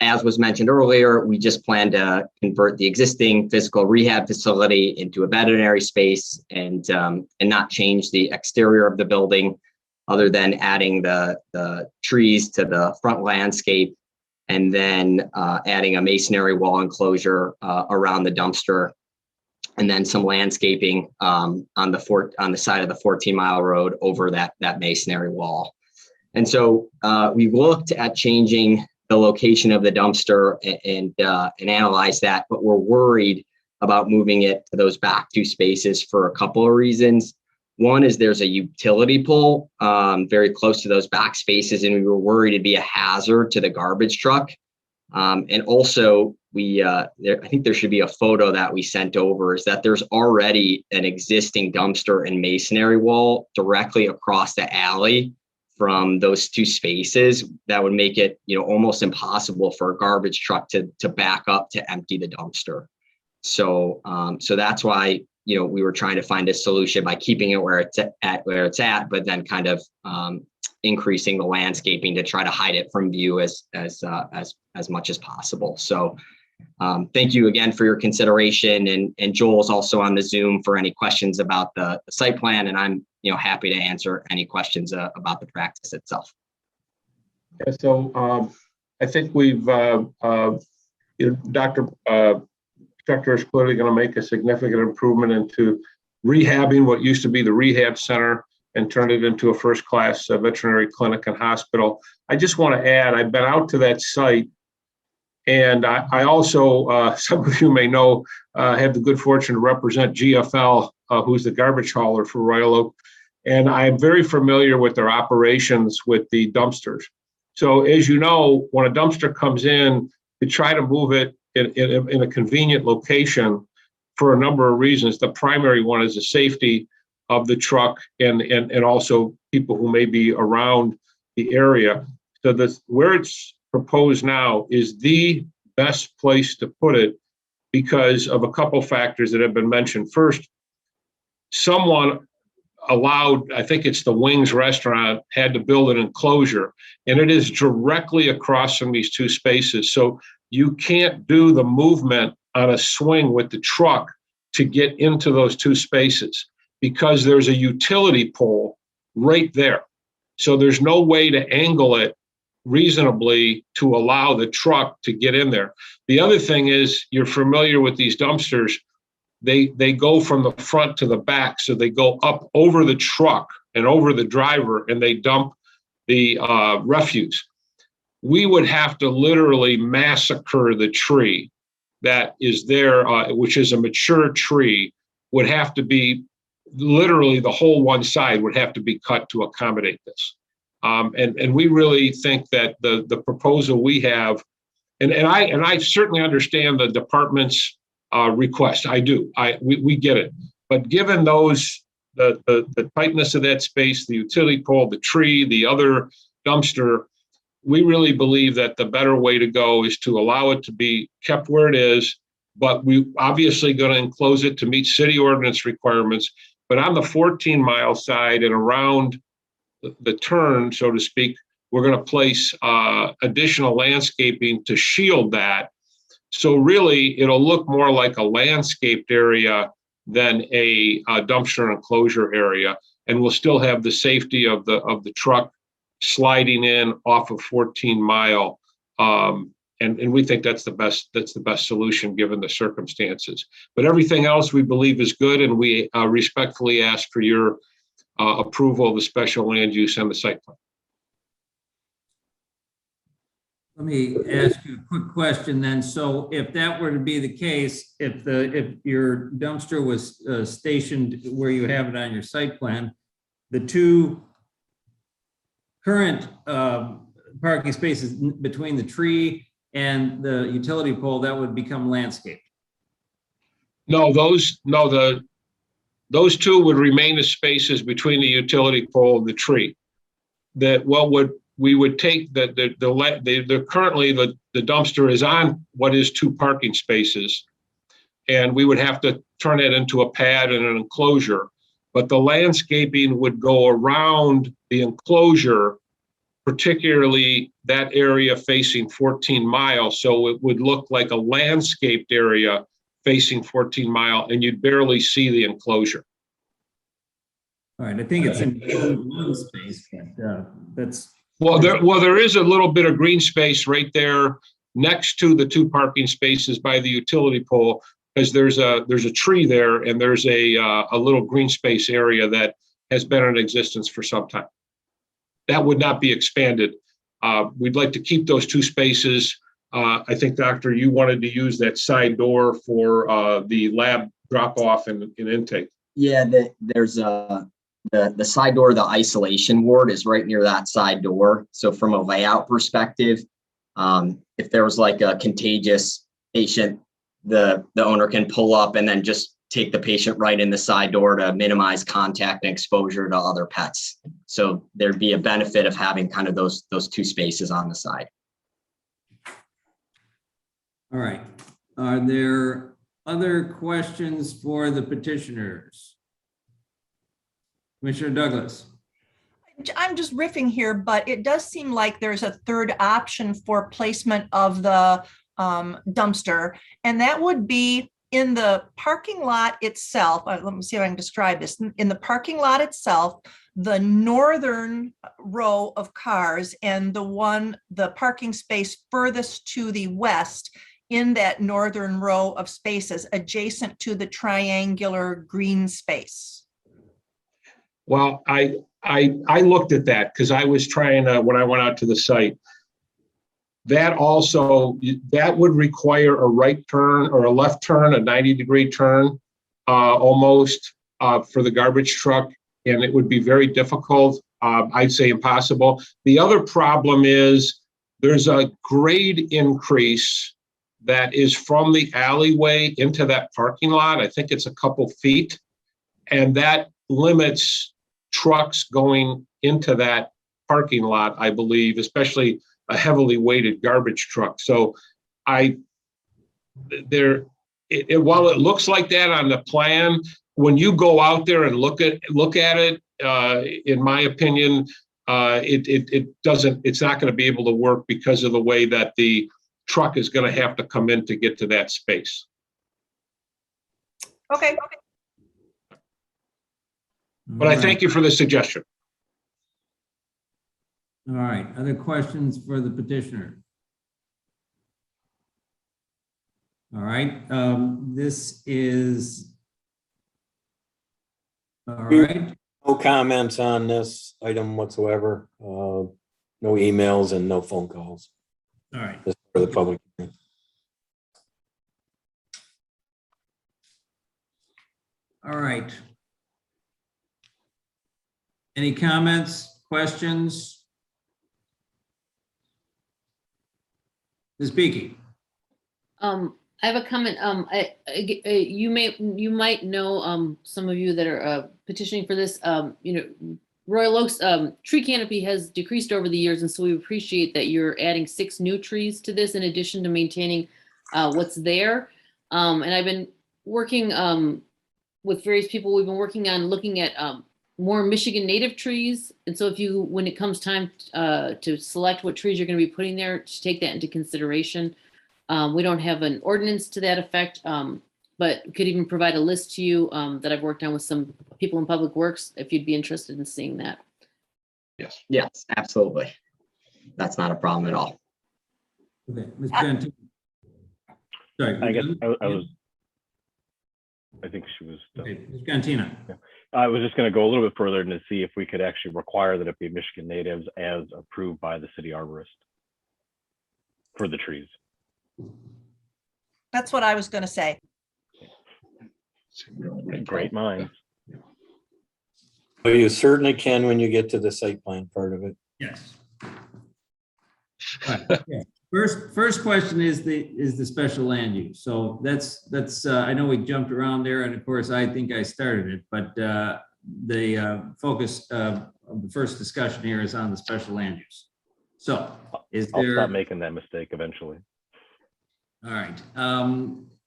as was mentioned earlier, we just plan to convert the existing physical rehab facility into a veterinary space and not change the exterior of the building other than adding the trees to the front landscape and then adding a masonry wall enclosure around the dumpster, and then some landscaping on the side of the 14 Mile Road over that masonry wall. And so we've looked at changing the location of the dumpster and analyze that, but we're worried about moving it to those back two spaces for a couple of reasons. One is there's a utility pole very close to those back spaces, and we were worried it'd be a hazard to the garbage truck And also, I think there should be a photo that we sent over, is that there's already an existing dumpster and masonry wall directly across the alley from those two spaces that would make it, almost impossible for a garbage truck to back up to empty the dumpster. So that's why, we were trying to find a solution by keeping it where it's at, but then kind of increasing the landscaping to try to hide it from view as much as possible. So thank you again for your consideration, and Joel's also on the Zoom for any questions about the site plan, and I'm happy to answer any questions about the practice itself. Yeah, so I think we've Dr. Spector is clearly going to make a significant improvement into rehabbing what used to be the rehab center and turn it into a first-class veterinary clinic and hospital. I just want to add, I've been out to that site, and I also, some of you may know, have the good fortune to represent GFL, who's the garbage hauler for Royal Oak, and I'm very familiar with their operations with the dumpsters. So as you know, when a dumpster comes in, to try to move it in a convenient location for a number of reasons. The primary one is the safety of the truck and also people who may be around the area. So where it's proposed now is the best place to put it because of a couple factors that have been mentioned. First, someone allowed, I think it's the Wings restaurant, had to build an enclosure, and it is directly across from these two spaces. So you can't do the movement on a swing with the truck to get into those two spaces because there's a utility pole right there. So there's no way to angle it reasonably to allow the truck to get in there. The other thing is, you're familiar with these dumpsters. They go from the front to the back. So they go up over the truck and over the driver, and they dump the refuse. We would have to literally massacre the tree that is there, which is a mature tree, would have to be literally the whole one side would have to be cut to accommodate this. And we really think that the proposal we have, and I certainly understand the department's request. I do. We get it. But given the tightness of that space, the utility pole, the tree, the other dumpster, we really believe that the better way to go is to allow it to be kept where it is, but we obviously going to enclose it to meet city ordinance requirements. But on the 14-mile side and around the turn, so to speak, we're going to place additional landscaping to shield that. So really, it'll look more like a landscaped area than a dumpster enclosure area, and we'll still have the safety of the truck sliding in off of 14-mile, and we think that's the best solution given the circumstances. But everything else we believe is good, and we respectfully ask for your approval of the special land use and the site plan. Let me ask you a quick question then. So if that were to be the case, if your dumpster was stationed where you have it on your site plan, the two current parking spaces between the tree and the utility pole, that would become landscaped? No, those two would remain as spaces between the utility pole and the tree. We would take currently the dumpster is on what is two parking spaces, and we would have to turn it into a pad and an enclosure. But the landscaping would go around the enclosure, particularly that area facing 14-mile. So it would look like a landscaped area facing 14-mile, and you'd barely see the enclosure. All right, I think it's in one space, but that's. Well, there is a little bit of green space right there next to the two parking spaces by the utility pole, because there's a tree there, and there's a little green space area that has been in existence for some time. That would not be expanded. We'd like to keep those two spaces. I think, Doctor, you wanted to use that side door for the lab drop off and intake. Yeah, there's the side door, the isolation ward is right near that side door. So from a layout perspective, If there was like a contagious patient, the owner can pull up and then just take the patient right in the side door to minimize contact and exposure to other pets. So there'd be a benefit of having kind of those two spaces on the side. All right. Are there other questions for the petitioners? Commissioner Douglas. I'm just riffing here, but it does seem like there's a third option for placement of the dumpster, and that would be in the parking lot itself. Let me see if I can describe this. In the parking lot itself, the northern row of cars and the parking space furthest to the west in that northern row of spaces adjacent to the triangular green space. Well, I looked at that because I was trying to, when I went out to the site, that would require a right turn or a left turn, a 90-degree turn, almost for the garbage truck. And it would be very difficult. I'd say impossible. The other problem is there's a grade increase that is from the alleyway into that parking lot. I think it's a couple feet, and that limits trucks going into that parking lot, I believe, especially a heavily weighted garbage truck. So while it looks like that on the plan, when you go out there and look at it, in my opinion, it's not going to be able to work because of the way that the truck is going to have to come in to get to that space. Okay. But I thank you for the suggestion. All right, other questions for the petitioner? All right, this is, all right. No comments on this item whatsoever. No emails and no phone calls. All right. Just for the public. All right. Any comments, questions? Ms. Beaky. I have a comment. You might know, some of you that are petitioning for this, Royal Oaks tree canopy has decreased over the years, and so we appreciate that you're adding 6 new trees to this in addition to maintaining what's there. And I've been working with various people. We've been working on looking at more Michigan native trees. And so when it comes time to select what trees you're going to be putting there, to take that into consideration. We don't have an ordinance to that effect, but could even provide a list to you that I've worked on with some people in Public Works, if you'd be interested in seeing that. Yes. Yes, absolutely. That's not a problem at all. Okay, Ms. Gantino. Sorry. I think she was. Okay, Ms. Gantino. Yeah. I was just going to go a little bit further to see if we could actually require that it be Michigan natives as approved by the city arborist for the trees. That's what I was going to say. Great minds. Well, you certainly can when you get to the site plan part of it. Yes. Right. Yeah. First question is the special land use. So that's I know we jumped around there, and of course I think I started it, but the focus of the first discussion here is on the special land use. So I'll stop making that mistake eventually. All right.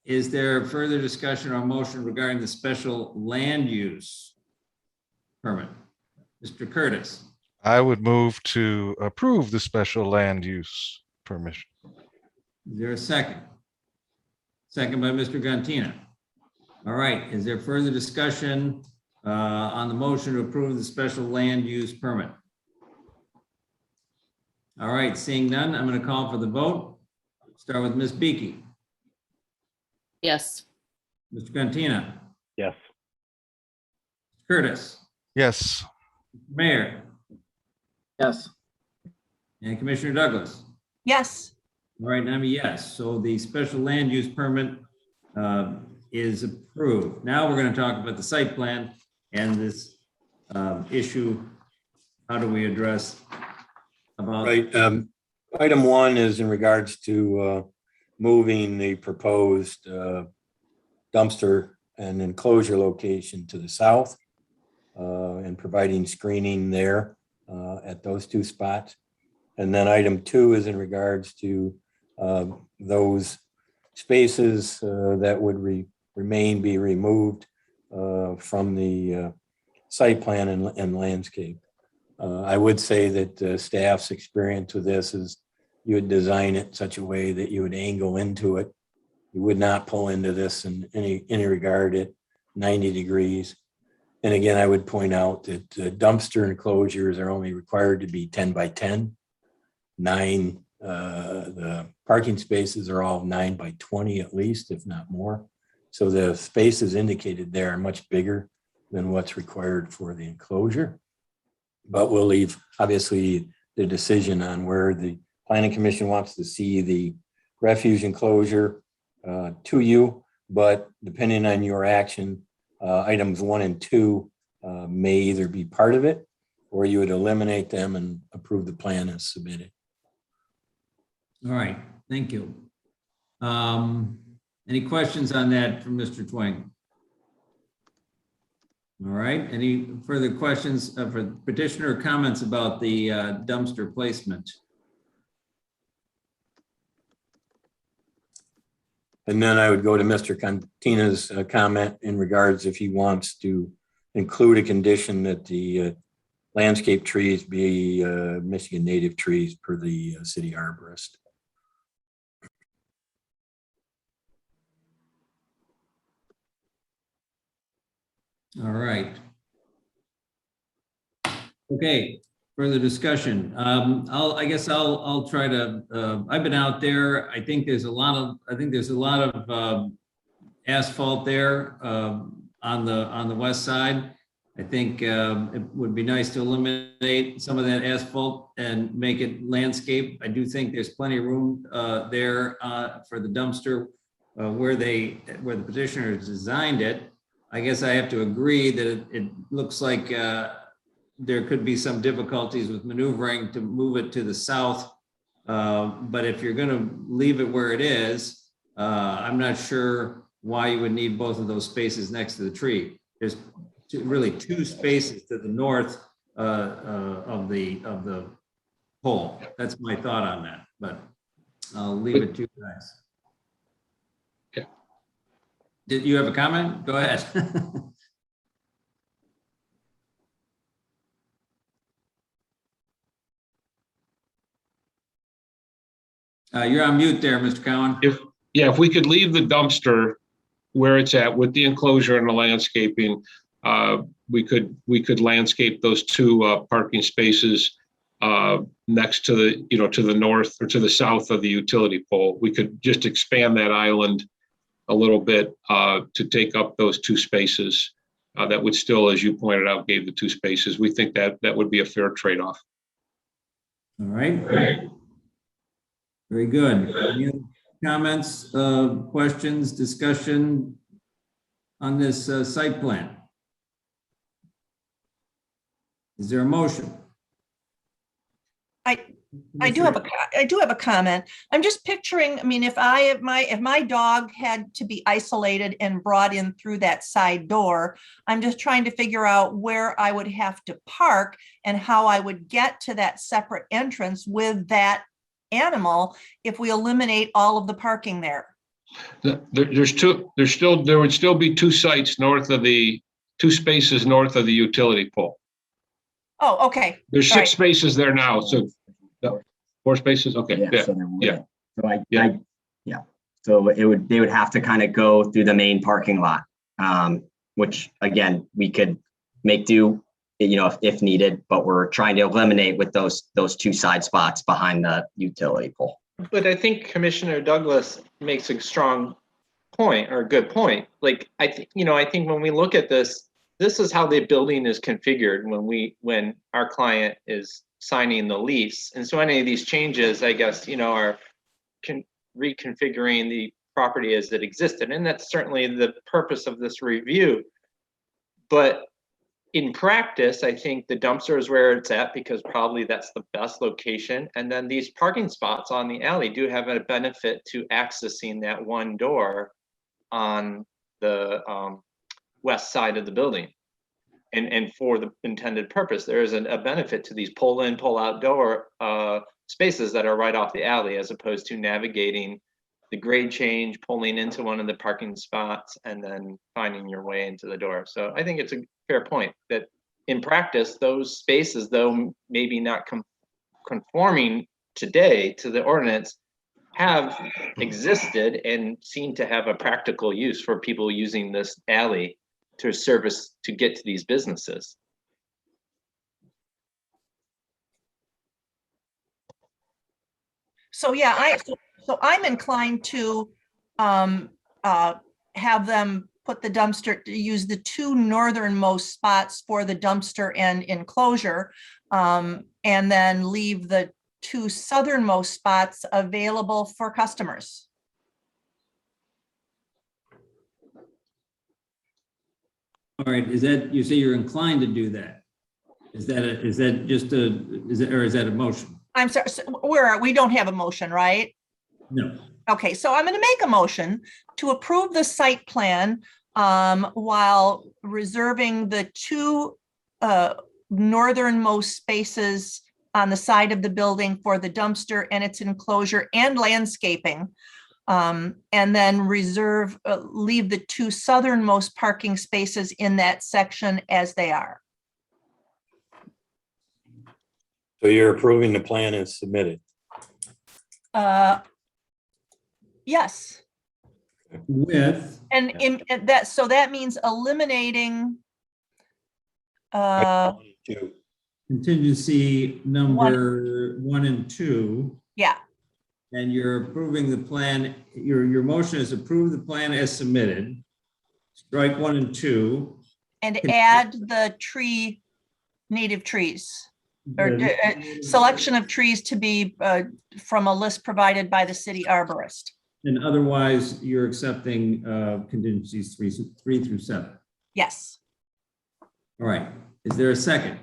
Is there further discussion or motion regarding the special land use permit? Mr. Curtis. I would move to approve the special land use permission. Is there a second? Second by Mr. Gantino. All right. Is there further discussion on the motion to approve the special land use permit? All right. Seeing none, I'm going to call for the vote. Start with Ms. Beaky. Yes. Mr. Gantino. Yes. Curtis. Yes. Mayor. Yes. And Commissioner Douglas. Yes. All right, and I'm a yes. So the special land use permit is approved. Now we're going to talk about the site plan and this issue. How do we address about? Right. Item 1 is in regards to moving the proposed dumpster and enclosure location to the south and providing screening there at those 2 spots. And then item 2 is in regards to those spaces that would remain be removed from the site plan and landscape. I would say that staff's experience with this is you would design it in such a way that you would angle into it. You would not pull into this in any regard at 90 degrees. And again, I would point out that dumpster enclosures are only required to be 10 by 10. The parking spaces are all 9 by 20 at least, if not more. So the spaces indicated there are much bigger than what's required for the enclosure. But we'll leave, obviously, the decision on where the Planning Commission wants to see the refuge enclosure to you. But depending on your action, items 1 and 2 may either be part of it or you would eliminate them and approve the plan as submitted. All right, thank you. Any questions on that from Mr. Twing? All right, any further questions for the petitioner or comments about the dumpster placement? And then I would go to Mr. Cantina's comment in regards if he wants to include a condition that the landscape trees be Michigan native trees per the city arborist. All right. Okay, further discussion. I guess I'll try to, I've been out there. I think there's a lot of asphalt there on the west side. I think it would be nice to eliminate some of that asphalt and make it landscape. I do think there's plenty of room there for the dumpster where the petitioner has designed it. I guess I have to agree that it looks like there could be some difficulties with maneuvering to move it to the south. But if you're going to leave it where it is, I'm not sure why you would need both of those spaces next to the tree. There's really 2 spaces to the north of the pole. That's my thought on that, but I'll leave it to you guys. Did you have a comment? Go ahead. You're on mute there, Mr. Cowan. If we could leave the dumpster where it's at with the enclosure and the landscaping, we could landscape those 2 parking spaces next to the north or to the south of the utility pole. We could just expand that island a little bit to take up those 2 spaces. That would still, as you pointed out, gave the 2 spaces. We think that would be a fair trade-off. All right. Very good. Any other comments, questions, discussion on this site plan? Is there a motion? I do have a comment. I'm just picturing, I mean, if my dog had to be isolated and brought in through that side door, I'm just trying to figure out where I would have to park and how I would get to that separate entrance with that animal if we eliminate all of the parking there. There would still be 2 sites north of the 2 spaces north of the utility pole. Oh, okay. There's 6 spaces there now. So 4 spaces. Okay. Yeah. So they would have to kind of go through the main parking lot, which again, we could make do, if needed, but we're trying to eliminate with those 2 side spots behind the utility pole. But I think Commissioner Douglas makes a strong point or a good point. Like, I think when we look at this is how the building is configured when our client is signing the lease. And so any of these changes, I guess, are reconfiguring the property as it existed. And that's certainly the purpose of this review. But in practice, I think the dumpster is where it's at because probably that's the best location. And then these parking spots on the alley do have a benefit to accessing that one door on the west side of the building. And for the intended purpose, there is a benefit to these pull in, pull out door spaces that are right off the alley, as opposed to navigating the grade change, pulling into one of the parking spots, and then finding your way into the door. So I think it's a fair point that in practice, those spaces, though maybe not conforming today to the ordinance, have existed and seem to have a practical use for people using this alley to service to get to these businesses. So yeah, so I'm inclined to have them put the dumpster, use the two northernmost spots for the dumpster and enclosure, and then leave the two southernmost spots available for customers. All right, is that, you say you're inclined to do that? Is that a motion? I'm sorry, so we don't have a motion, right? No. Okay, so I'm going to make a motion to approve the site plan while reserving the two northernmost spaces on the side of the building for the dumpster and its enclosure and landscaping. And then leave the two southernmost parking spaces in that section as they are. So you're approving the plan as submitted? Yes. With? And so that means eliminating contingency number 1 and 2. Yeah. And you're approving the plan, your motion is approve the plan as submitted. Strike 1 and 2. And add the native trees. Or selection of trees to be from a list provided by the city arborist. And otherwise, you're accepting contingencies 3 through 7. Yes. All right. Is there a second?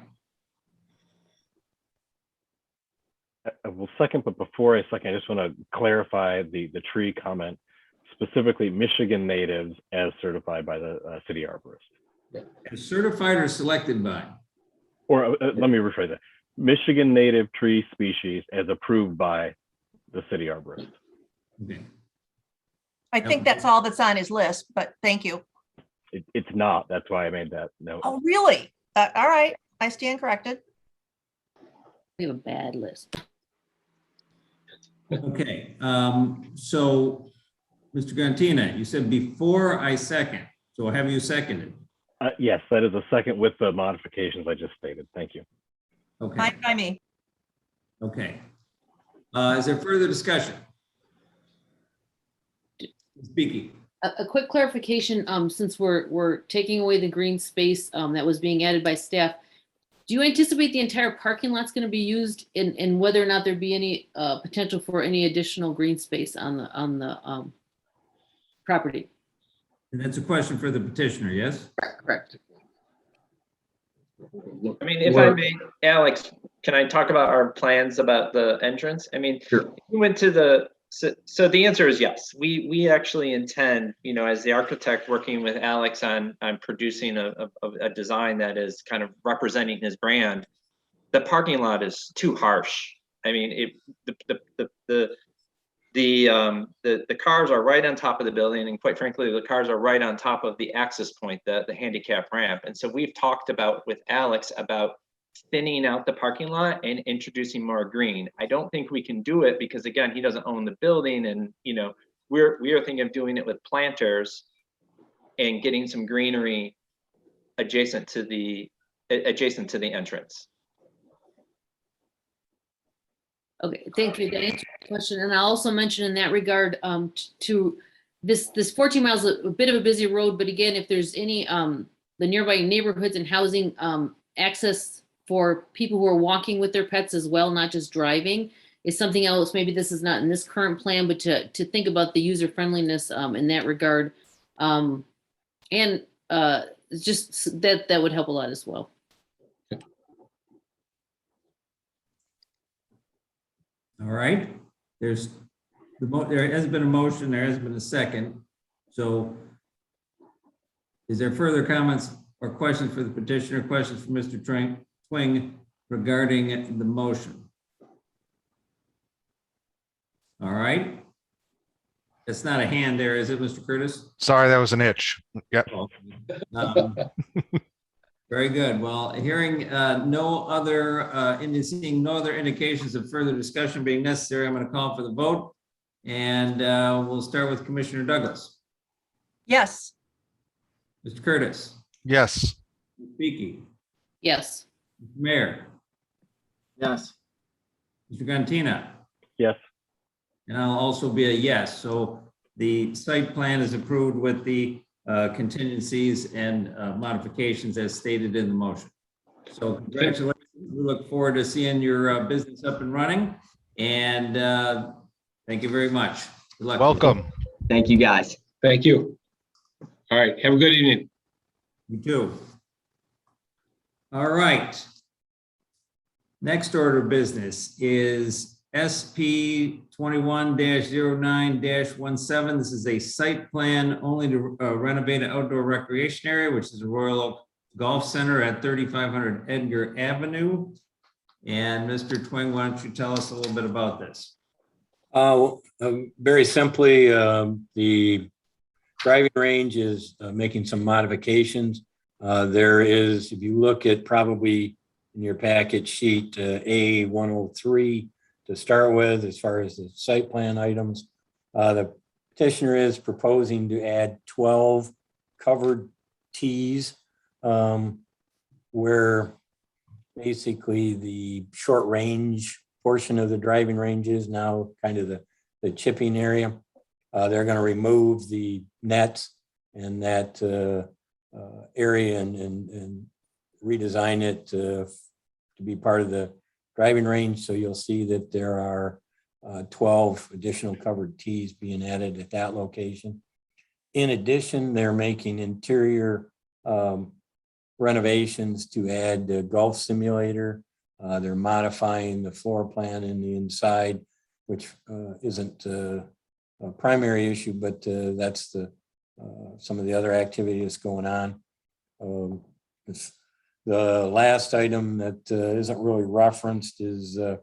I will second, but before I second, I just want to clarify the tree comment, specifically Michigan natives as certified by the city arborist. Certified or selected by? Or let me rephrase that. Michigan native tree species as approved by the city arborist. Okay. I think that's all that's on his list, but thank you. It's not. That's why I made that note. Oh, really? All right. I stand corrected. We have a bad list. Okay. So, Mr. Gantina, you said before I second. So have you seconded? Yes, that is a second with the modifications I just stated. Thank you. Okay. Fine by me. Okay. Is there further discussion? Speaking. A quick clarification, since we're taking away the green space that was being added by staff, do you anticipate the entire parking lot's going to be used and whether or not there'd be any potential for any additional green space on the property? And that's a question for the petitioner, yes? Correct. I mean, if I may, Alex, can I talk about our plans about the entrance? I mean, Sure. we went to so the answer is yes. We actually intend, as the architect working with Alex on producing a design that is kind of representing his brand. The parking lot is too harsh. I mean, the cars are right on top of the building, and quite frankly, the cars are right on top of the access point, the handicap ramp. And so we've talked with Alex about thinning out the parking lot and introducing more green. I don't think we can do it because, again, he doesn't own the building, and we are thinking of doing it with planters and getting some greenery adjacent to the entrance. Okay, thank you. That answers the question. And I'll also mention in that regard to this 14 miles, a bit of a busy road, but again, if there's any the nearby neighborhoods and housing access for people who are walking with their pets as well, not just driving, is something else. Maybe this is not in this current plan, but to think about the user friendliness in that regard. And it's just that would help a lot as well. All right, there has been a motion, there has been a second. So is there further comments or questions for the petitioner, questions for Mr. Twing regarding the motion? All right. It's not a hand there, is it, Mr. Curtis? Sorry, that was an itch. Yep. Um, Very good. Well, hearing seeing no other indications of further discussion being necessary, I'm going to call for the vote. And we'll start with Commissioner Douglas. Yes. Mr. Curtis. Yes. Ms. Beakey. Yes. Mr. Mayor. Yes. Mr. Gantina. Yes. And I'll also be a yes. So the site plan is approved with the contingencies and modifications as stated in the motion. So congratulations. We look forward to seeing your business up and running. And thank you very much. Good luck. Welcome. Thank you, guys. Thank you. All right. Have a good evening. You too. All right. Next order of business is SP 21-09-17. This is a site plan only to renovate an outdoor recreation area, which is a Royal Oak Golf Center at 3500 Edgar Avenue. And Mr. Twing, why don't you tell us a little bit about this? Very simply, the driving range is making some modifications. There is, if you look at probably in your packet sheet, A103 to start with, as far as the site plan items, the petitioner is proposing to add 12 covered tees, where basically the short range portion of the driving range is now kind of the chipping area. They're going to remove the nets and that area and redesign it to be part of the driving range. So you'll see that there are 12 additional covered tees being added at that location. In addition, they're making interior renovations to add the golf simulator. They're modifying the floor plan in the inside, which isn't a primary issue, but that's some of the other activity that's going on. The last item that isn't really referenced is an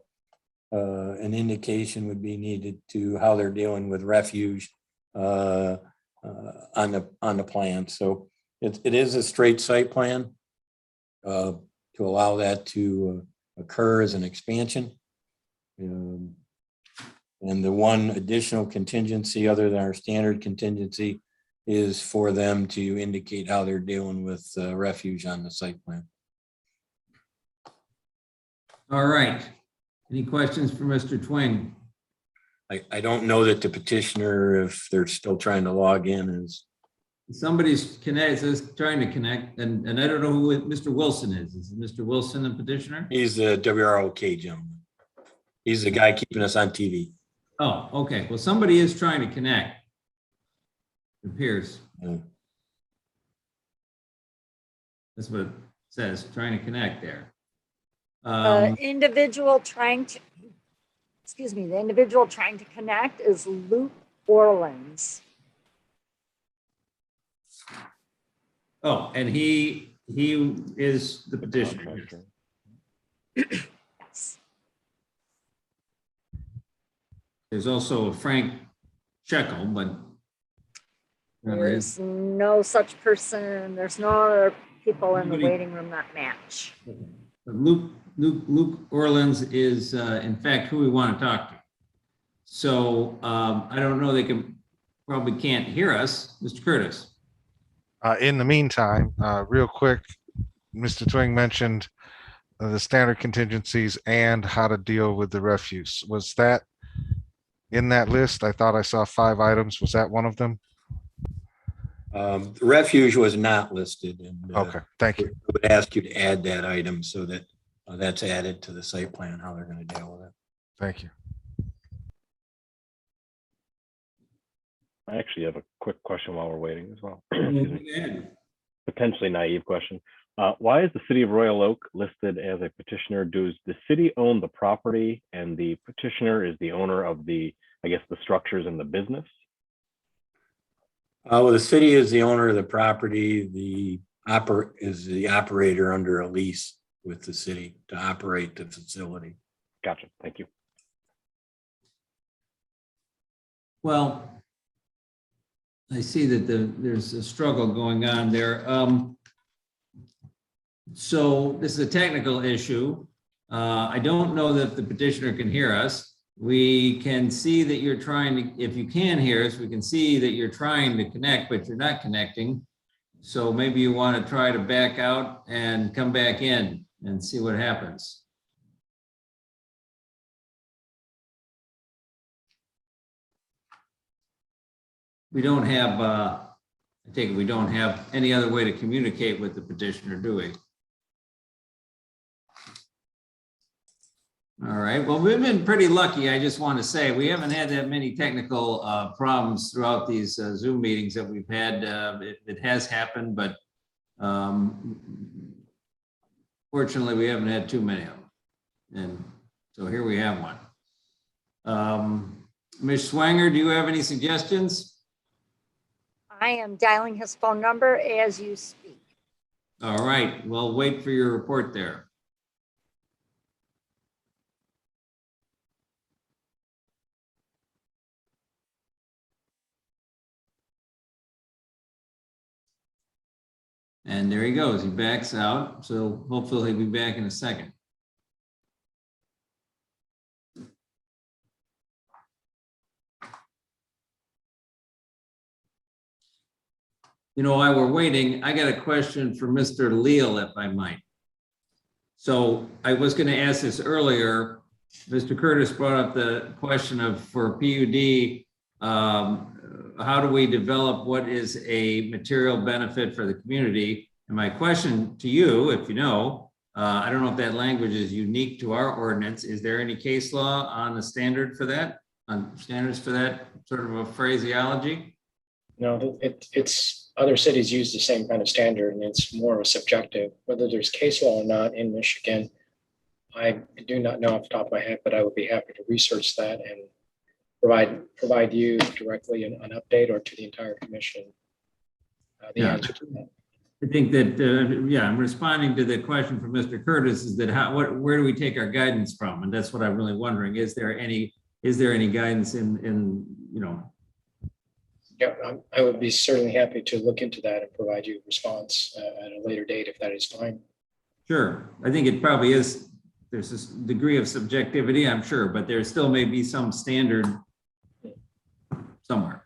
indication would be needed to how they're dealing with refuge on the plan. So it is a straight site plan to allow that to occur as an expansion. And the one additional contingency other than our standard contingency is for them to indicate how they're dealing with refuge on the site plan. All right. Any questions for Mr. Twing? I don't know that the petitioner, if they're still trying to log in, is. Somebody's trying to connect, and I don't know who Mr. Wilson is. Is Mr. Wilson the petitioner? He's the WROK gentleman. He's the guy keeping us on TV. Oh, okay. Well, somebody is trying to connect. It appears. Yeah. That's what it says, trying to connect there. The individual trying to connect is Luke Orleans. Oh, and he is the petitioner. Yes. There's also Frank Shekel, but There's no such person. There's no other people in the Nobody- waiting room that match. Luke Orleans is in fact who we want to talk to. So I don't know, they probably can't hear us. Mr. Curtis. In the meantime, real quick, Mr. Twing mentioned the standard contingencies and how to deal with the refuse. Was that in that list? I thought I saw 5 items. Was that one of them? The refuge was not listed. And, okay, thank you. I would ask you to add that item so that that's added to the site plan, how they're going to deal with it. Thank you. I actually have a quick question while we're waiting as well. Yeah, potentially naive question. Why is the city of Royal Oak listed as a petitioner? Does the city own the property and the petitioner is the owner of the, I guess, the structures and the business? Well, the city is the owner of the property. The is the operator under a lease with the city to operate the facility. Gotcha. Thank you. Well, I see that there's a struggle going on there. So this is a technical issue. I don't know that the petitioner can hear us. We can see that you're trying to, if you can hear us, we can see that you're trying to connect, but you're not connecting. So maybe you want to try to back out and come back in and see what happens. We don't have, I take it we don't have any other way to communicate with the petitioner, do we? All right, well, we've been pretty lucky, I just want to say. We haven't had that many technical problems throughout these Zoom meetings that we've had. It has happened, but fortunately, we haven't had too many of them. And so here we have one. Ms. Swanger, do you have any suggestions? I am dialing his phone number as you speak. All right, well, wait for your report there. And there he goes, he backs out. So hopefully he'll be back in a second. You know, while we're waiting, I got a question for Mr. Leal, if I might. So I was going to ask this earlier. Mr. Curtis brought up the question of, for PUD, how do we develop what is a material benefit for the community? And my question to you, if you know, I don't know if that language is unique to our ordinance. Is there any case law on the standard for that, on standards for that sort of a phraseology? No, it's other cities use the same kind of standard, and it's more of a subjective. Whether there's case law or not in Michigan, I do not know off the top of my head, but I would be happy to research that and provide you directly an update or to the entire commission the answer to that. I think that, yeah, I'm responding to the question from Mr. Curtis is that where do we take our guidance from? And that's what I'm really wondering. Is there any guidance in you know? Yeah, I would be certainly happy to look into that and provide you a response at a later date if that is fine. Sure, I think it probably is. There's this degree of subjectivity, I'm sure, but there still may be some standard somewhere.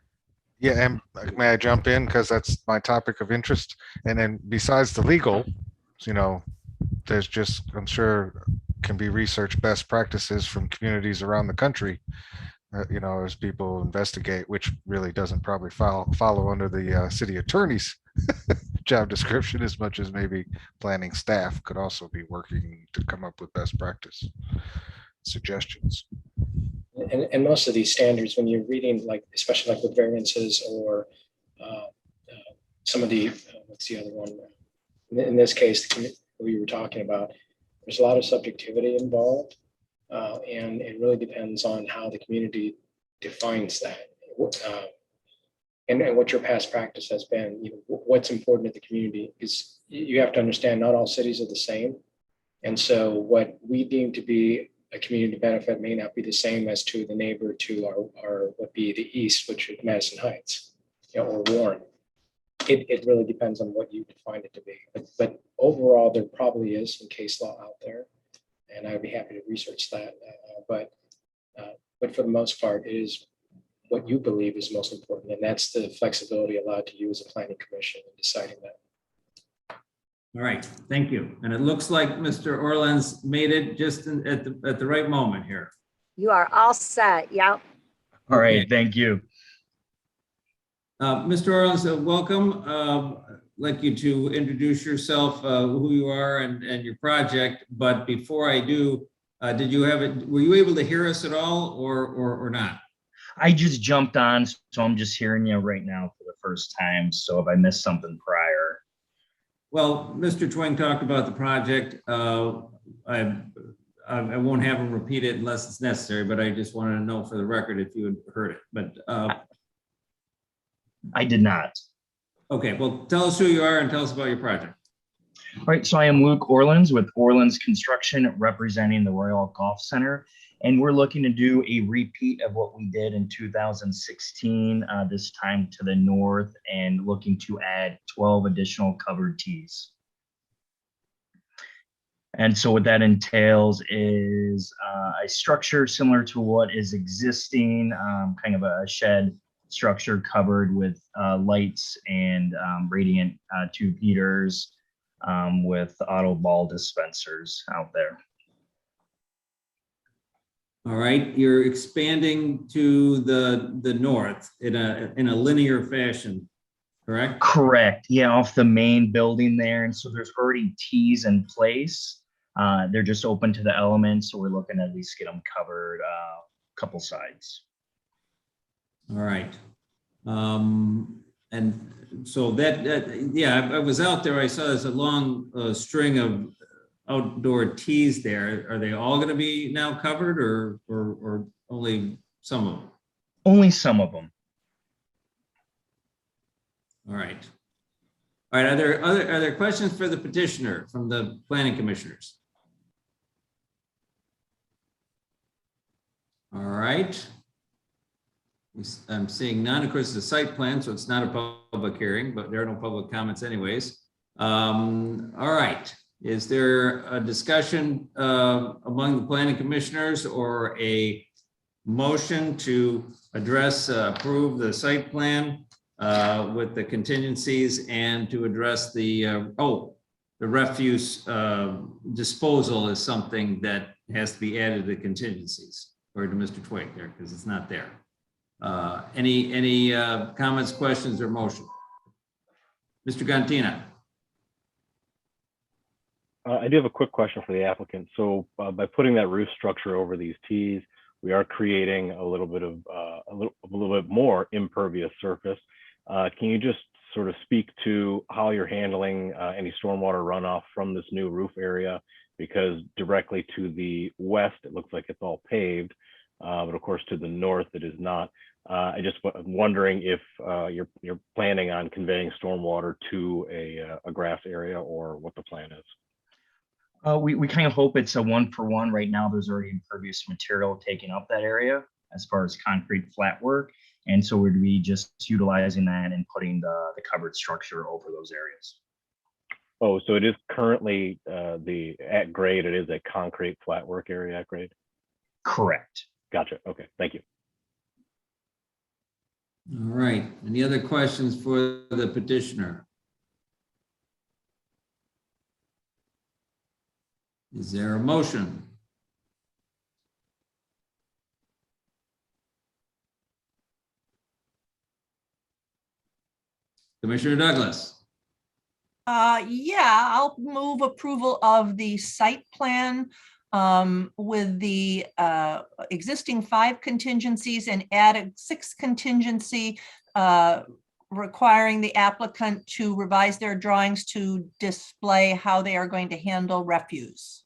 Yeah, and may I jump in, because that's my topic of interest? And then besides the legal, you know, there's just, I'm sure, can be research best practices from communities around the country, you know, as people investigate, which really doesn't probably follow under the city attorney's job description as much as maybe planning staff could also be working to come up with best practice suggestions. And most of these standards, when you're reading, like, especially like with variances or some of the, what's the other one? In this case, we were talking about, there's a lot of subjectivity involved. And it really depends on how the community defines that. And what your past practice has been. You know, what's important to the community is, you have to understand not all cities are the same. And so what we deem to be a community benefit may not be the same as to the neighbor to our would be the east, which is Madison Heights, you know, or Warren. It really depends on what you define it to be. But overall, there probably is some case law out there, and I'd be happy to research that. But for the most part, it is what you believe is most important, and that's the flexibility allowed to you as a planning commission in deciding that. All right, thank you. And it looks like Mr. Orland's made it just at the right moment here. You are all set. Yep. All right, thank you. Mr. Orland, welcome. I'd like you to introduce yourself, who you are and your project. But before I do, did you have it? Were you able to hear us at all or not? I just jumped on, so I'm just hearing you right now for the first time. So if I missed something prior, Well, Mr. Twing talked about the project. I won't have him repeat it unless it's necessary, but I just wanted to know for the record if you had heard it, but. I did not. Okay, well, tell us who you are and tell us about your project. All right, so I am Luke Orleans with Orleans Construction, representing the Royal Oak Golf Center. And we're looking to do a repeat of what we did in 2016, this time to the north, and looking to add 12 additional covered tees. And so what that entails is a structure similar to what is existing, kind of a shed structure covered with lights and radiant tube heaters with auto ball dispensers out there. All right, you're expanding to the north in a linear fashion, correct? Correct. Yeah, off the main building there. And so there's already tees in place. They're just open to the elements. So we're looking to at least get them covered a couple sides. All right. And so yeah, I was out there. I saw there's a long string of outdoor tees there. Are they all going to be now covered or only some of them? Only some of them. All right. All right. Are there questions for the petitioner from the planning commissioners? All right. I'm seeing none. Of course, it's a site plan, so it's not a public hearing, but there are no public comments anyways. All right. Is there a discussion among the planning commissioners or a motion to approve the site plan with the contingencies and to address the refuse disposal is something that has to be added to contingencies, according to Mr. Twig there, because it's not there. Any comments, questions, or motion? Mr. Gantina. I do have a quick question for the applicant. So by putting that roof structure over these tees, we are creating a little bit more impervious surface. Can you just sort of speak to how you're handling any stormwater runoff from this new roof area? Because directly to the west, it looks like it's all paved, but of course to the north, it is not. I just wondering if you're planning on conveying stormwater to a grass area or what the plan is. We kind of hope it's a 1-for-1. Right now, there's already impervious material taking up that area as far as concrete flat work. And so we'd be just utilizing that and putting the covered structure over those areas. Oh, so it is currently at grade, it is a concrete flat work area at grade? Correct. Gotcha. Okay, thank you. All right. Any other questions for the petitioner? Is there a motion? Commissioner Douglas. Yeah, I'll move approval of the site plan with the existing 5 contingencies and add a 6th contingency requiring the applicant to revise their drawings to display how they are going to handle refuse.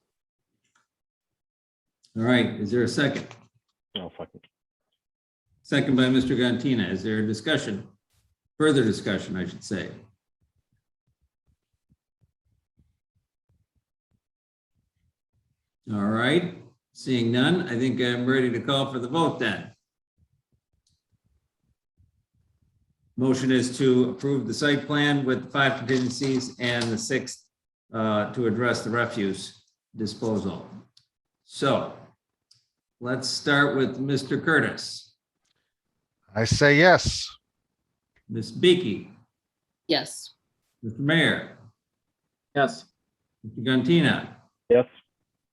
All right, is there a second? No, second. Second by Mr. Gantina. Is there a discussion? Further discussion, I should say. All right, seeing none, I think I'm ready to call for the vote then. Motion is to approve the site plan with 5 contingencies and the 6th to address the refuse disposal. So let's start with Mr. Curtis. I say yes. Ms. Beakey. Yes. Mr. Mayor. Yes. Mr. Gantina. Yes.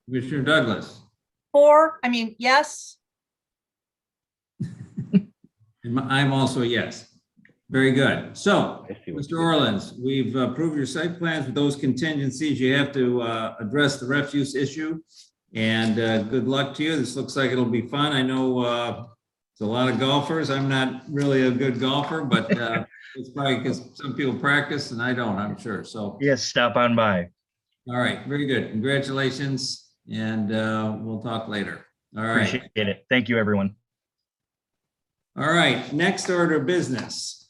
Commissioner Douglas. Yes. And I'm also a yes. Very good. So, Mr. Orleans, we've approved your site plans with those contingencies. You have to address the refuse issue. And good luck to you. This looks like it'll be fun. I know it's a lot of golfers. I'm not really a good golfer, but It's probably because some people practice and I don't, I'm sure. So, Yes, stop on by. all right, very good. Congratulations. And we'll talk later. All right. Appreciate it. Thank you, everyone. All right, next order of business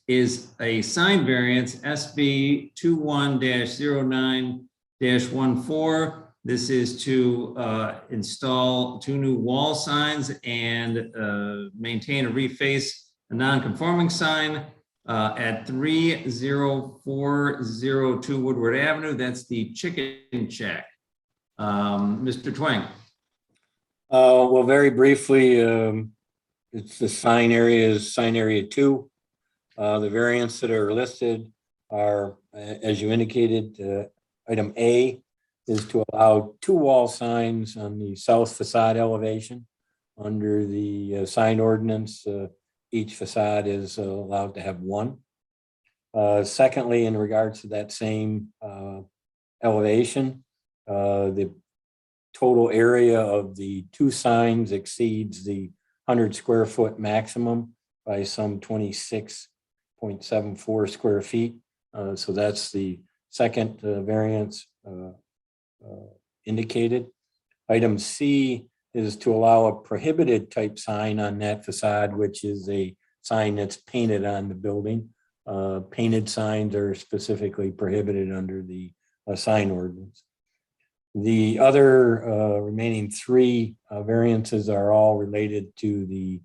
is a sign variance SB 21-09-14. This is to install 2 new wall signs and maintain or reface a non-conforming sign at 30402 Woodward Avenue. That's the Chicken Shack. Mr. Twang. Well, very briefly, it's the sign area is sign area 2. The variants that are listed are, as you indicated, item A is to allow 2 wall signs on the south facade elevation. Under the sign ordinance, each facade is allowed to have 1. Secondly, in regards to that same elevation, the total area of the 2 signs exceeds the 100 square foot maximum by some 26.74 square feet. So that's the second variance indicated. Item C is to allow a prohibited type sign on that facade, which is a sign that's painted on the building. Painted signs are specifically prohibited under the sign ordinance. The other remaining 3 variances are all related to the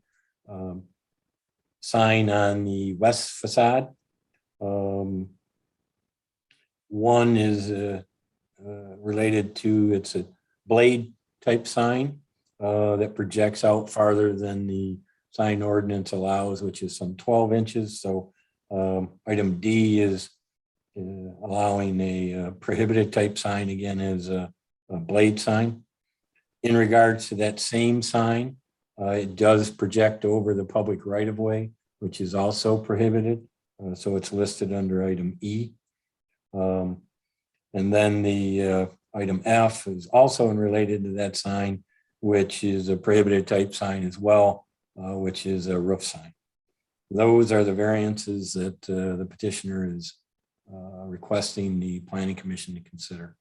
sign on the west facade. One is related to, it's a blade type sign that projects out farther than the sign ordinance allows, which is some 12 inches. So item D is allowing a prohibited type sign, again, as a blade sign. In regards to that same sign, it does project over the public right of way, which is also prohibited. So it's listed under item E. And then the item F is also related to that sign, which is a prohibited type sign as well, which is a roof sign. Those are the variances that the petitioner is requesting the Planning Commission to consider.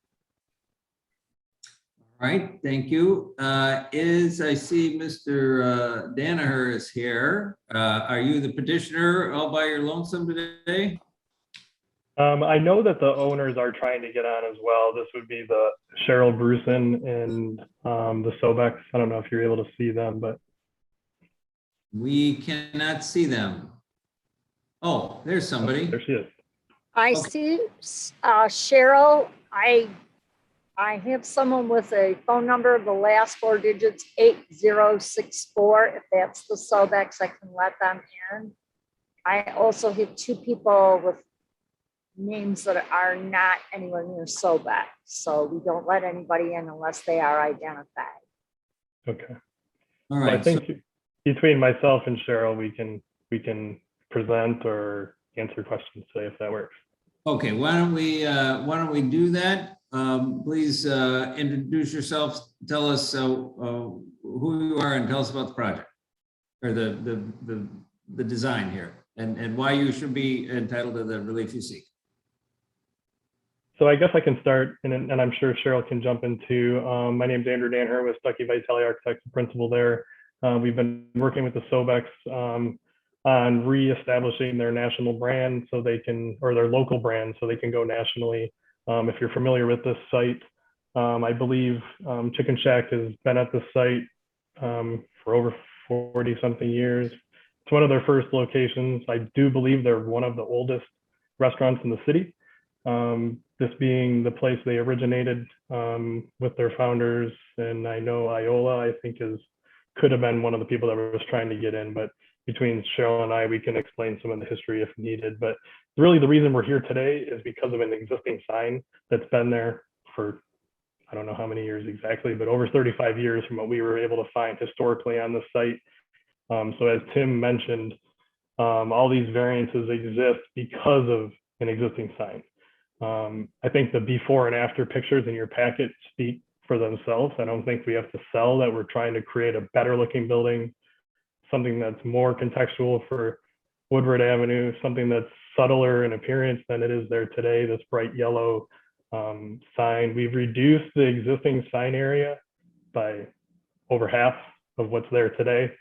All right, thank you. I see Mr. Danaher is here. Are you the petitioner all by your lonesome today? I know that the owners are trying to get on as well. This would be the Cheryl Bruson and the Sobex. I don't know if you're able to see them, but. We cannot see them. Oh, there's somebody. There she is. I see Cheryl. I have someone with a phone number, the last 4 digits, 8064. If that's the Sobex, I can let them in. I also have 2 people with names that are not anywhere near Sobex. So we don't let anybody in unless they are identified. Okay. All right. Well, I think between myself and Cheryl, we can present or answer questions today if that works. Okay, why don't we do that? Please introduce yourself. Tell us who you are and tell us about the project or the design here and why you should be entitled to the relief you seek. So I guess I can start, and I'm sure Cheryl can jump into. My name is Andrew Danher with Stuckey Vitale Architects, the principal there. We've been working with the Sobex on reestablishing their national brand so they can, or their local brand so they can go nationally. If you're familiar with this site, I believe Chicken Shack has been at this site for over 40 something years. It's one of their first locations. I do believe they're one of the oldest restaurants in the city. This being the place they originated with their founders. And I know Iola, I think could have been one of the people that was trying to get in, but between Cheryl and I, we can explain some of the history if needed. But really the reason we're here today is because of an existing sign that's been there for, I don't know how many years exactly, but over 35 years from what we were able to find historically on the site. So as Tim mentioned, all these variances exist because of an existing sign. I think the before and after pictures in your packet speak for themselves. I don't think we have to sell that we're trying to create a better looking building, something that's more contextual for Woodward Avenue, something that's subtler in appearance than it is there today, this bright yellow sign. We've reduced the existing sign area by over half of what's there today.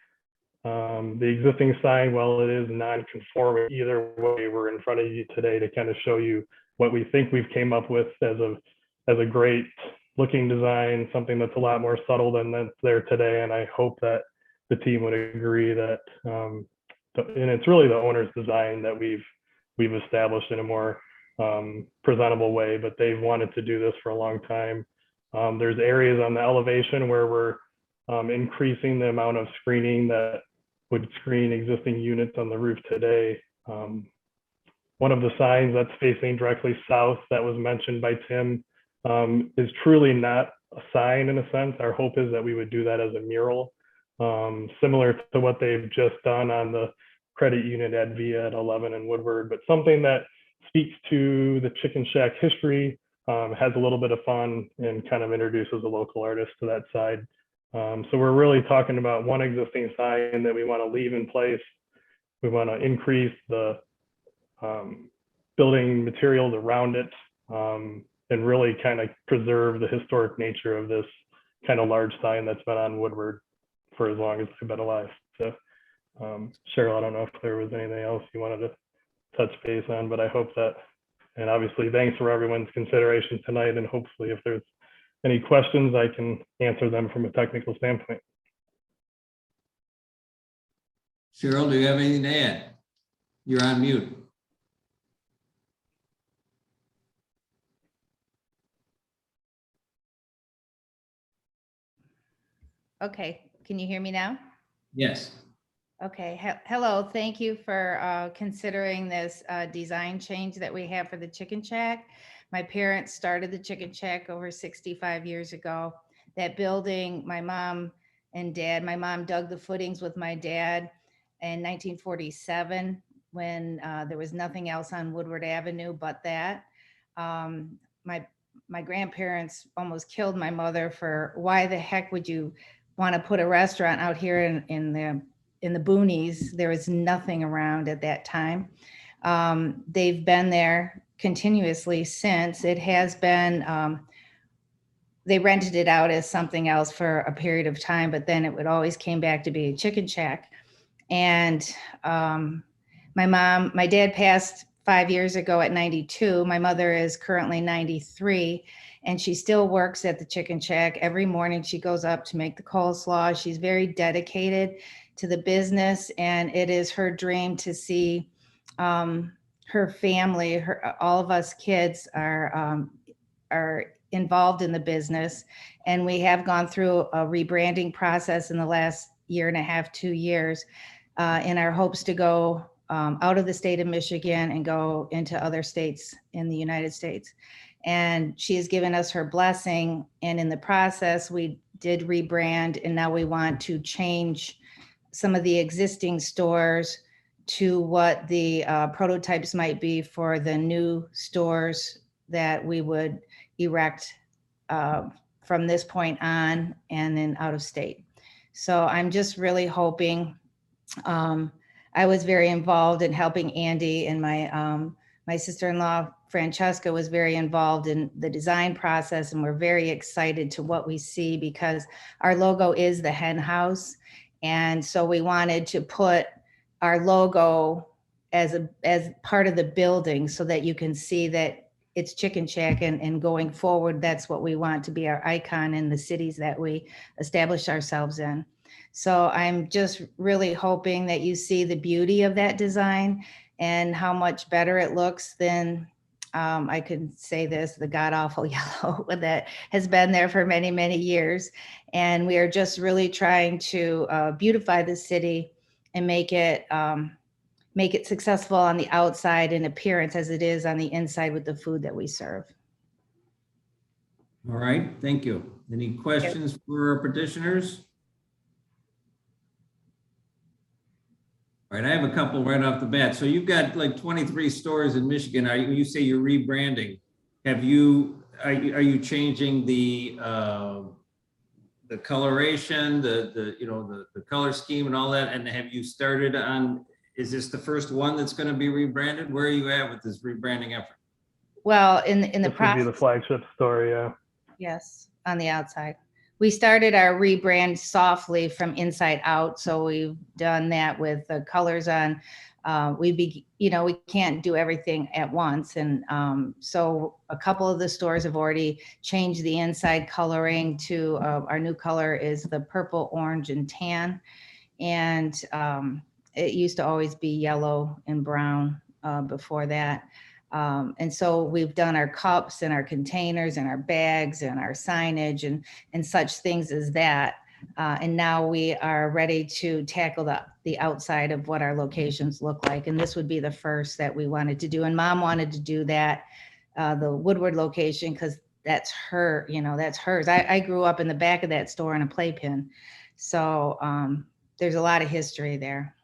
The existing sign, while it is non-conforming, either way, we're in front of you today to kind of show you what we think we've came up with as a great looking design, something that's a lot more subtle than that's there today. And I hope that the team would agree that, and it's really the owner's design that we've established in a more presentable way, but they've wanted to do this for a long time. There's areas on the elevation where we're increasing the amount of screening that would screen existing units on the roof today. One of the signs that's facing directly south that was mentioned by Tim is truly not a sign in a sense. Our hope is that we would do that as a mural, similar to what they've just done on the credit unit at Via at 11 and Woodward, but something that speaks to the Chicken Shack history, has a little bit of fun, and kind of introduces a local artist to that side. So we're really talking about one existing sign that we want to leave in place. We want to increase the building materials around it, and really kind of preserve the historic nature of this kind of large sign that's been on Woodward for as long as I've been alive. So Cheryl, I don't know if there was anything else you wanted to touch base on, but I hope that, and obviously thanks for everyone's consideration tonight, and hopefully if there's any questions, I can answer them from a technical standpoint. Cheryl, do you have anything to add? You're on mute. Okay, can you hear me now? Yes. Okay, hello, thank you for considering this design change that we have for the Chicken Shack. My parents started the Chicken Shack over 65 years ago. That building, my mom dug the footings with my dad in 1947 when there was nothing else on Woodward Avenue but that. My grandparents almost killed my mother for, why the heck would you want to put a restaurant out here in the boonies? There was nothing around at that time. They've been there continuously since. It has been, they rented it out as something else for a period of time, but then it would always came back to be a Chicken Shack. And my dad passed 5 years ago at 92. My mother is currently 93, and she still works at the Chicken Shack. Every morning she goes up to make the coleslaw. She's very dedicated to the business, and it is her dream to see her family, all of us kids are involved in the business. And we have gone through a rebranding process in the last year and a half, 2 years, in our hopes to go out of the state of Michigan and go into other states in the United States. And she has given us her blessing. And in the process, we did rebrand, and now we want to change some of the existing stores to what the prototypes might be for the new stores that we would erect from this point on and then out of state. So I'm just really hoping, I was very involved in helping Andy, and my sister-in-law Francesca was very involved in the design process, and we're very excited to what we see because our logo is the hen house. And so we wanted to put our logo as part of the building so that you can see that it's Chicken Shack, and going forward, that's what we want to be our icon in the cities that we establish ourselves in. So I'm just really hoping that you see the beauty of that design and how much better it looks than, I could say this, the god-awful yellow that has been there for many, many years. And we are just really trying to beautify the city and make it successful on the outside in appearance as it is on the inside with the food that we serve. All right, thank you. Any questions for our petitioners? All right, I have a couple right off the bat. So you've got like 23 stores in Michigan. You say you're rebranding. Are you changing the coloration, the color scheme and all that? And have you started on is this the first one that's going to be rebranded? Where are you at with this rebranding effort? Well, in the This would be the process, flagship store, yeah. yes, on the outside. We started our rebrand softly from inside out. So we've done that with the colors on. We can't do everything at once. And so a couple of the stores have already changed the inside coloring to our new color is the purple, orange, and tan. And it used to always be yellow and brown before that. And so we've done our cups and our containers and our bags and our signage and such things as that. And now we are ready to tackle the outside of what our locations look like. And this would be the first that we wanted to do. And Mom wanted to do that, the Woodward location, because that's her, that's hers. I grew up in the back of that store in a playpen. So there's a lot of history there.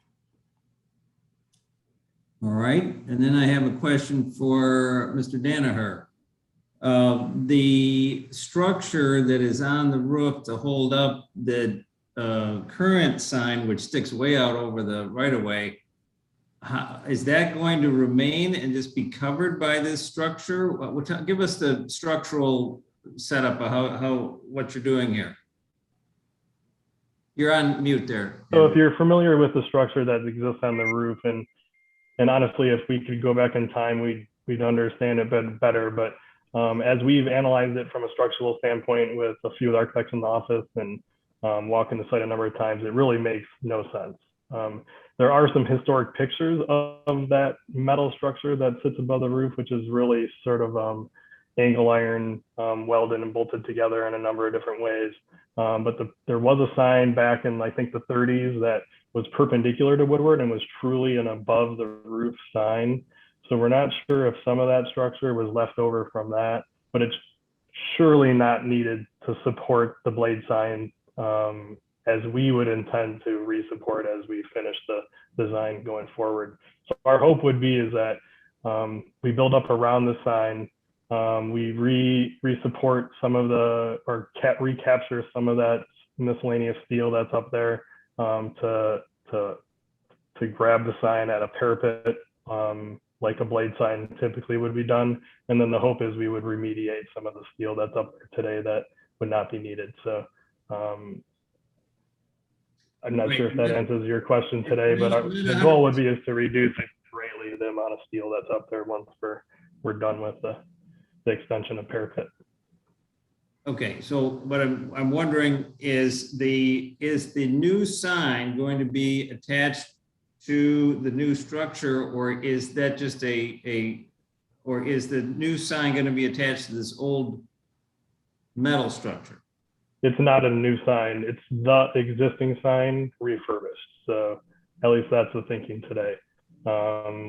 All right, and then I have a question for Mr. Danaher. The structure that is on the roof to hold up the current sign, which sticks way out over the right-of-way, is that going to remain and just be covered by this structure? Give us the structural setup of what you're doing here. You're on mute there. So if you're familiar with the structure that exists on the roof, and honestly, if we could go back in time, we'd understand it better. But as we've analyzed it from a structural standpoint with a few of the architects in the office and walking the site a number of times, it really makes no sense. There are some historic pictures of that metal structure that sits above the roof, which is really sort of angle iron welded and bolted together in a number of different ways. But there was a sign back in, I think, the 30s that was perpendicular to Woodward and was truly an above the roof sign. So we're not sure if some of that structure was left over from that, but it's surely not needed to support the blade sign as we would intend to re-support as we finish the design going forward. So our hope would be is that we build up around the sign, we re-support some of the, or recapture some of that miscellaneous steel that's up there to grab the sign at a parapet, like a blade sign typically would be done. And then the hope is we would remediate some of the steel that's up there today that would not be needed. So I'm not sure if that answers your question today, but the goal would be is to reduce greatly the amount of steel that's up there once we're done with the extension of parapet. Okay, so what I'm wondering is the new sign going to be attached to the new structure, or is that just or is the new sign going to be attached to this old metal structure? It's not a new sign, it's the existing sign refurbished. So at least that's the thinking today.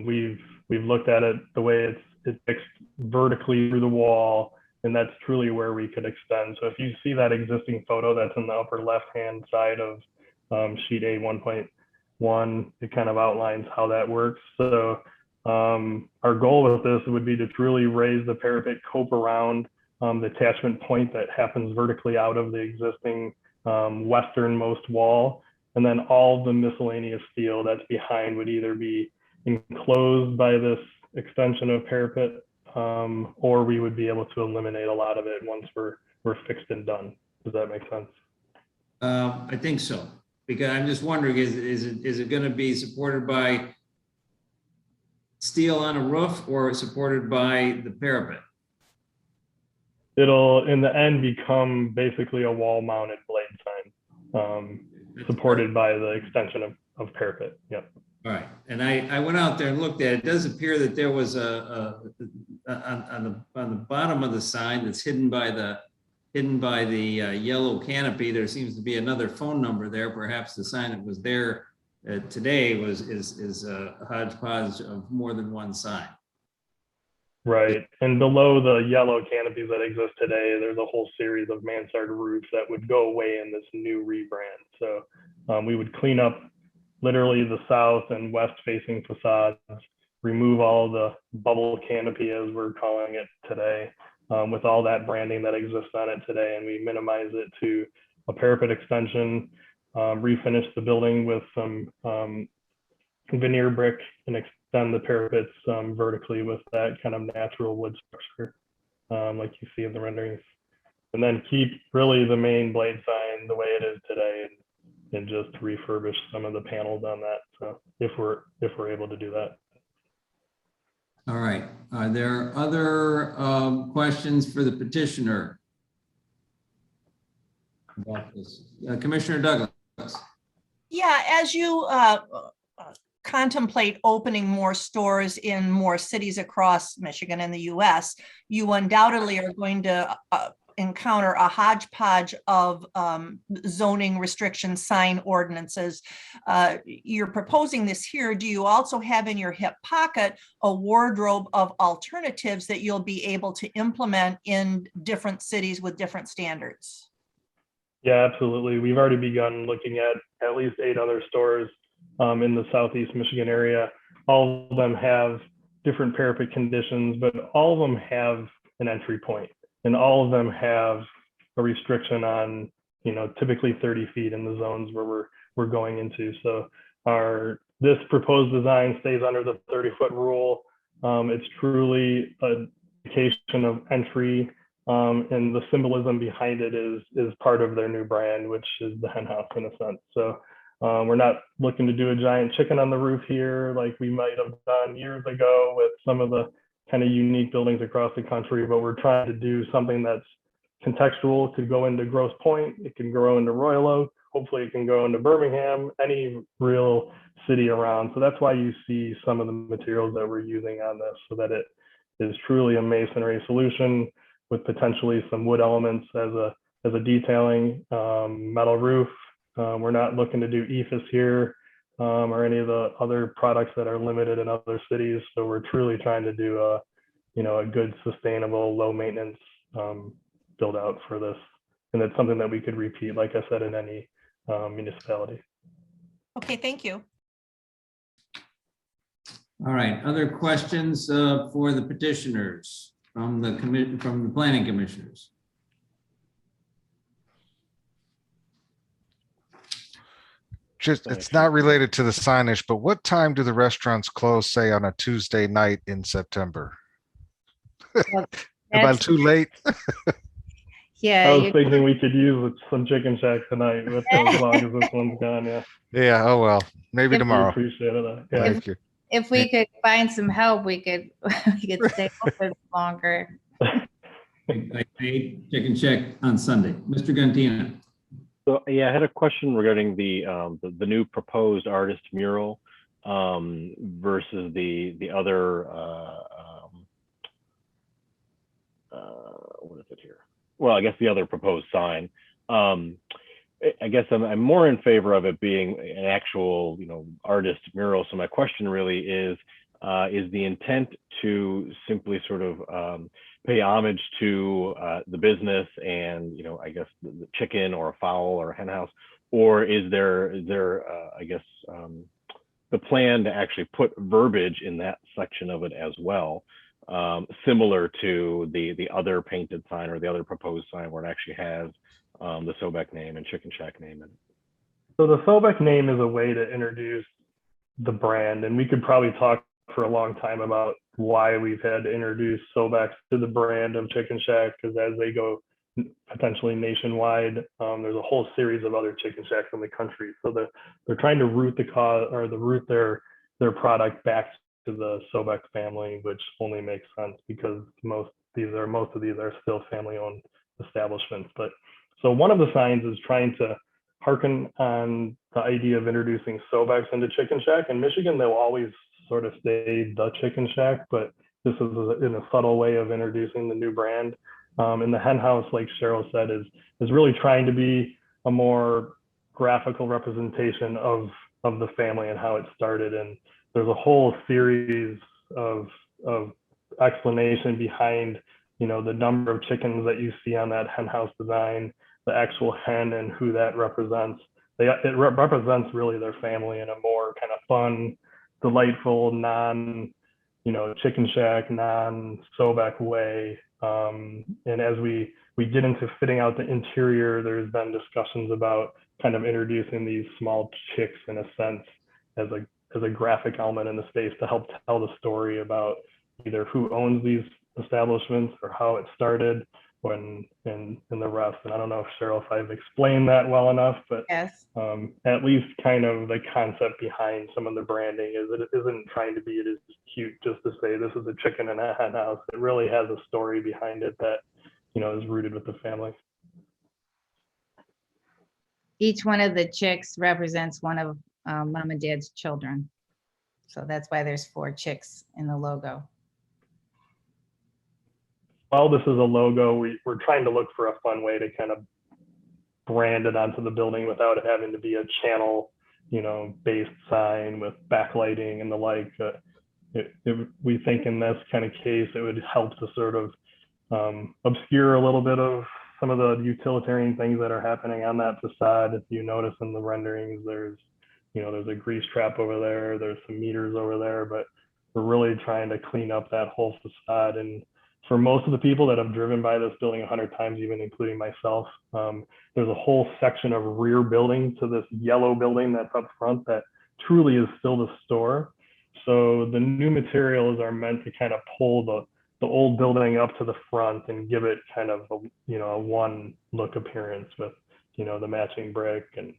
We've looked at it the way it's fixed vertically through the wall, and that's truly where we could extend. So if you see that existing photo that's in the upper left-hand side of sheet A 1.1, it kind of outlines how that works. So our goal with this would be to truly raise the parapet cope around the attachment point that happens vertically out of the existing westernmost wall. And then all the miscellaneous steel that's behind would either be enclosed by this extension of parapet, or we would be able to eliminate a lot of it once we're fixed and done. Does that make sense? I think so, because I'm just wondering, is it going to be supported by steel on a roof or supported by the parapet? It'll in the end become basically a wall mounted blade sign, supported by the extension of parapet. Yep. All right, and I went out there and looked at it. It does appear that there was on the bottom of the sign that's hidden by the yellow canopy. There seems to be another phone number there. Perhaps the sign that was there today is a hodgepodge of more than one sign. Right, and below the yellow canopies that exist today, there's a whole series of mansard roofs that would go away in this new rebrand. So we would clean up literally the south and west facing facades, remove all the bubble canopy as we're calling it today, with all that branding that exists on it today, and we minimize it to a parapet extension, refinish the building with some veneer brick and extend the parapets vertically with that kind of natural wood structure, like you see in the renderings. And then keep really the main blade sign the way it is today, and just refurbish some of the panels on that. So if we're able to do that. All right. Are there other questions for the petitioner about this? Commissioner Douglas. Yeah, as you contemplate opening more stores in more cities across Michigan and the US, you undoubtedly are going to encounter a hodgepodge of zoning restriction sign ordinances. You're proposing this here. Do you also have in your hip pocket a wardrobe of alternatives that you'll be able to implement in different cities with different standards? Yeah, absolutely. We've already begun looking at least 8 other stores in the Southeast Michigan area. All of them have different parapet conditions, but all of them have an entry point, and all of them have a restriction on, typically 30 feet in the zones where we're going into. So this proposed design stays under the 30-foot rule. It's truly an indication of entry. And the symbolism behind it is part of their new brand, which is the hen house in a sense. So we're not looking to do a giant chicken on the roof here like we might have done years ago with some of the kind of unique buildings across the country, but we're trying to do something that's contextual. It could go into Grosse Pointe, it can grow into Royal Oak, hopefully it can go into Birmingham, any real city around. So that's why you see some of the materials that we're using on this, so that it is truly a masonry solution with potentially some wood elements as a detailing, metal roof. We're not looking to do EFIS here or any of the other products that are limited in other cities. So we're truly trying to do a good, sustainable, low maintenance build out for this. And it's something that we could repeat, like I said, in any municipality. Okay, thank you. All right, other questions for the petitioners from the planning commissioners? It's not related to the signage, but what time do the restaurants close, say, on a Tuesday night in September? Am I too late? Yeah. I was thinking we could use some Chicken Shack tonight, but as long as this one's gone, yeah. Yeah, oh well, maybe tomorrow. Appreciate it. Yeah. Thank you. If we could find some help, we could stay open longer. I ate Chicken Shack on Sunday. Mr. Gantina. So yeah, I had a question regarding the new proposed artist mural versus the other what is it here? Well, I guess the other proposed sign. I guess I'm more in favor of it being an actual, artist mural. So my question really is the intent to simply sort of pay homage to the business and, I guess the chicken or a fowl or a hen house, or is there I guess the plan to actually put verbiage in that section of it as well, similar to the other painted sign or the other proposed sign where it actually has the Sobek name and Chicken Shack name in it? So the Sobek name is a way to introduce the brand, and we could probably talk for a long time about why we've had to introduce Sobek to the brand of Chicken Shack, because as they go potentially nationwide, there's a whole series of other Chicken Shacks in the country. So they're trying to root their product back to the Sobek family, which only makes sense because most of these are still family-owned establishments. But so one of the signs is trying to hearken on the idea of introducing Sobeks into Chicken Shack. In Michigan, they'll always sort of stay the Chicken Shack, but this is in a subtle way of introducing the new brand. And the hen house, like Cheryl said, is really trying to be a more graphical representation of the family and how it started. And there's a whole series of explanation behind, the number of chickens that you see on that hen house design, the actual hen and who that represents. It represents really their family in a more kind of fun, delightful, Chicken Shack, non-Sobek way. And as we get into fitting out the interior, there's been discussions about kind of introducing these small chicks in a sense as a as a graphic element in the space to help tell the story about either who owns these establishments or how it started and the rest. And I don't know if Cheryl, if I've explained that well enough, but Yes. at least kind of the concept behind some of the branding is that it isn't trying to be it is cute just to say this is a chicken and a hen house. It really has a story behind it that, you know, is rooted with the family. Each one of the chicks represents one of mom and dad's children. So that's why there's 4 chicks in the logo. While this is a logo, we're trying to look for a fun way to kind of brand it onto the building without it having to be a channel, you know, based sign with backlighting and the like. We think in this kind of case, it would help to sort of obscure a little bit of some of the utilitarian things that are happening on that facade. If you notice in the renderings, there's a grease trap over there, there's some meters over there, but we're really trying to clean up that whole facade. And for most of the people that have driven by this building 100 times, even including myself, there's a whole section of rear building to this yellow building that's up front that truly is still the store. So the new materials are meant to kind of pull the old building up to the front and give it kind of a one look appearance with, you know, the matching brick and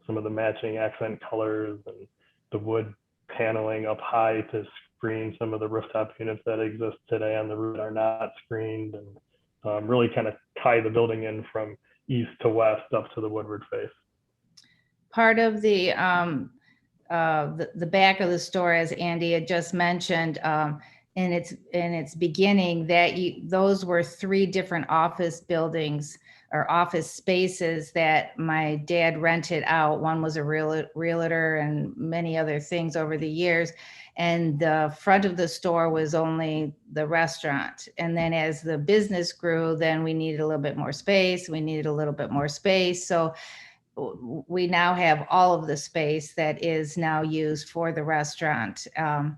some of the matching accent colors and the wood paneling up high to screen some of the rooftop units that exist today on the roof that are not screened, and really kind of tie the building in from east to west up to the woodward face. Part of the back of the store, as Andy had just mentioned, in its beginning, those were 3 different office buildings or office spaces that my dad rented out. One was a realtor and many other things over the years. And the front of the store was only the restaurant. And then as the business grew, then we needed a little bit more space. So we now have all of the space that is now used for the restaurant. And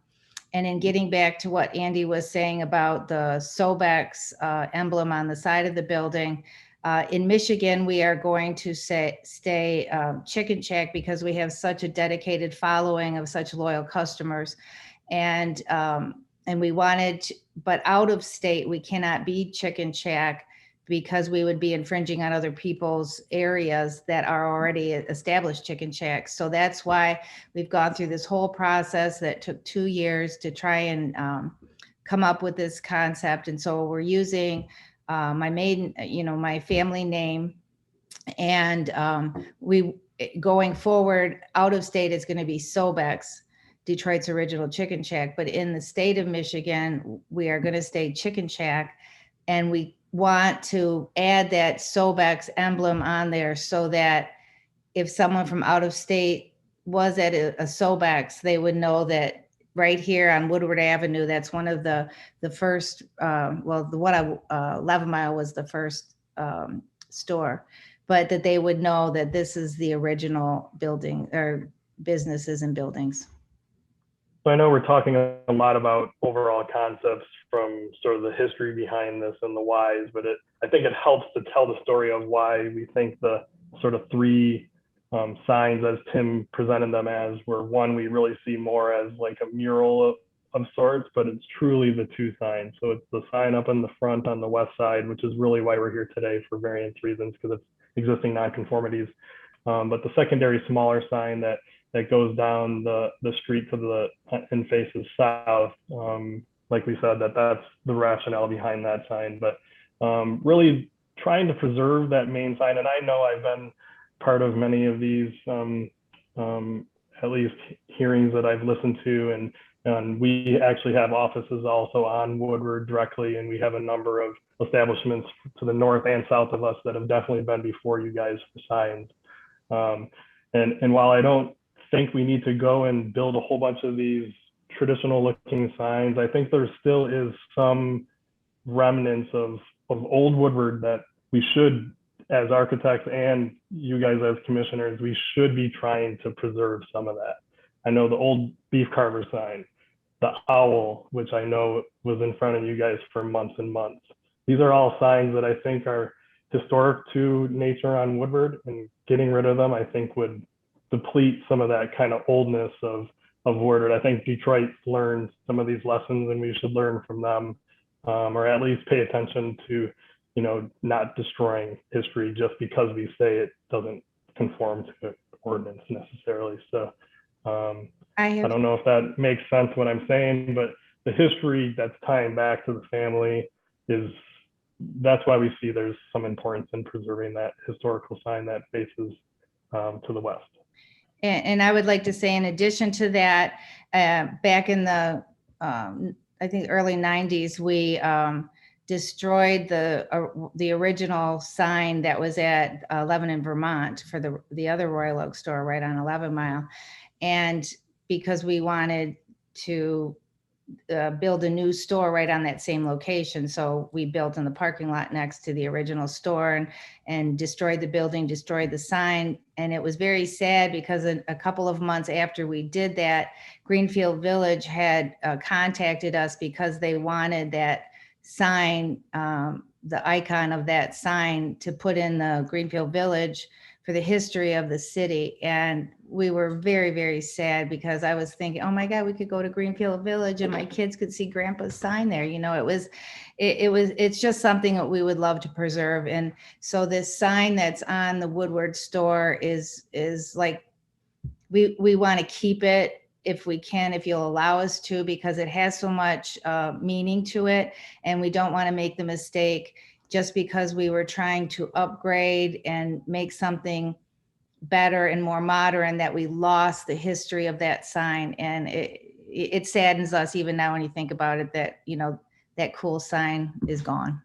in getting back to what Andy was saying about the Sobex emblem on the side of the building, in Michigan, we are going to stay Chicken Shack because we have such a dedicated following of such loyal customers. And we wanted to, but out of state, we cannot be Chicken Shack because we would be infringing on other people's areas that are already established Chicken Shacks. So that's why we've gone through this whole process that took 2 years to try and come up with this concept. And so we're using my family name, and going forward out of state is going to be Sobex, Detroit's original Chicken Shack. But in the state of Michigan, we are going to stay Chicken Shack, and we want to add that Sobex emblem on there so that if someone from out of state was at a Sobex, they would know that right here on Woodward Avenue, that's one of the first, the one on 11 Mile was the first store, but that they would know that this is the original building or businesses and buildings. So I know we're talking a lot about overall concepts from sort of the history behind this and the whys, but I think it helps to tell the story of why we think the sort of 3 signs as Tim presented them as were, one, we really see more as like a mural of sorts, but it's truly the 2 signs. So it's the sign up in the front on the west side, which is really why we're here today for variance reasons, because it's existing nonconformities. But the secondary smaller sign that goes down the street to the and faces south, like we said, that's the rationale behind that sign. But really trying to preserve that main sign. And I know I've been part of many of these, at least hearings that I've listened to, and we actually have offices also on Woodward directly, and we have a number of establishments to the north and south of us that have definitely been before you guys for signs. And while I don't think we need to go and build a whole bunch of these traditional looking signs, I think there still is some remnants of old Woodward that we should, as architects and you guys as commissioners, we should be trying to preserve some of that. I know the old beef carver sign, the owl, which I know was in front of you guys for months and months. These are all signs that I think are historic to nature on Woodward, and getting rid of them, I think, would deplete some of that kind of oldness of Woodward. I think Detroit learned some of these lessons, and we should learn from them, or at least pay attention to, not destroying history just because we say it doesn't conform to the ordinance necessarily. So I don't know if that makes sense what I'm saying, but the history that's tying back to the family that's why we see there's some importance in preserving that historical sign that faces to the west. And I would like to say, in addition to that, back in the, I think early 90s, we destroyed the original sign that was at Lebanon, Vermont for the other Royal Oak store right on 11 Mile. And because we wanted to build a new store right on that same location. So we built in the parking lot next to the original store and destroyed the building, destroyed the sign. And it was very sad because a couple of months after we did that, Greenfield Village had contacted us because they wanted that sign, the icon of that sign, to put in the Greenfield Village for the history of the city. And we were very, very sad because I was thinking, oh my God, we could go to Greenfield Village and my kids could see Grandpa's sign there. It's just something that we would love to preserve. And so this sign that's on the Woodward store is like, we want to keep it if we can, if you'll allow us to, because it has so much meaning to it. And we don't want to make the mistake just because we were trying to upgrade and make something better and more modern that we lost the history of that sign. And it saddens us even now when you think about it, that, that cool sign is gone.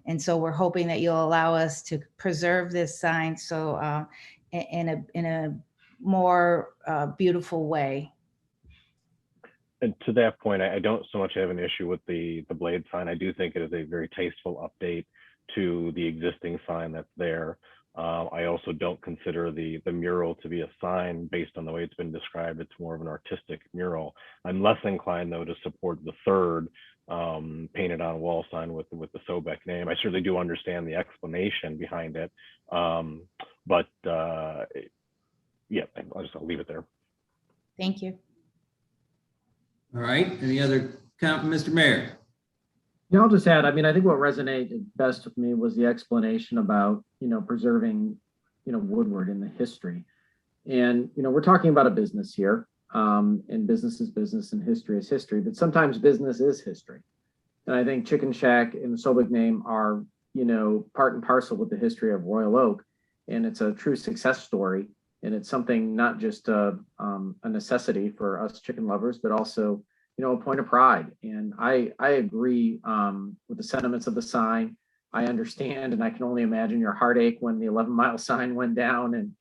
And so we're hoping that you'll allow us to preserve this sign so in a more beautiful way. And to that point, I don't so much have an issue with the blade sign. I do think it is a very tasteful update to the existing sign that's there. I also don't consider the mural to be a sign based on the way it's been described. It's more of an artistic mural. I'm less inclined though to support the third painted on wall sign with the Sobek name. I certainly do understand the explanation behind it, but yeah, I'll leave it there. Thank you. All right, any other comment, Mr. Mayor? Yeah, I'll just add, I think what resonated best with me was the explanation about, preserving, Woodward in the history. And, we're talking about a business here, and business is business and history is history, but sometimes business is history. And I think Chicken Shack and the Sobek name are, part and parcel with the history of Royal Oak. And it's a true success story. And it's something not just a necessity for us chicken lovers, but also, a point of pride. And I agree with the sentiments of the sign. I understand, and I can only imagine your heartache when the 11 Mile sign went down. And,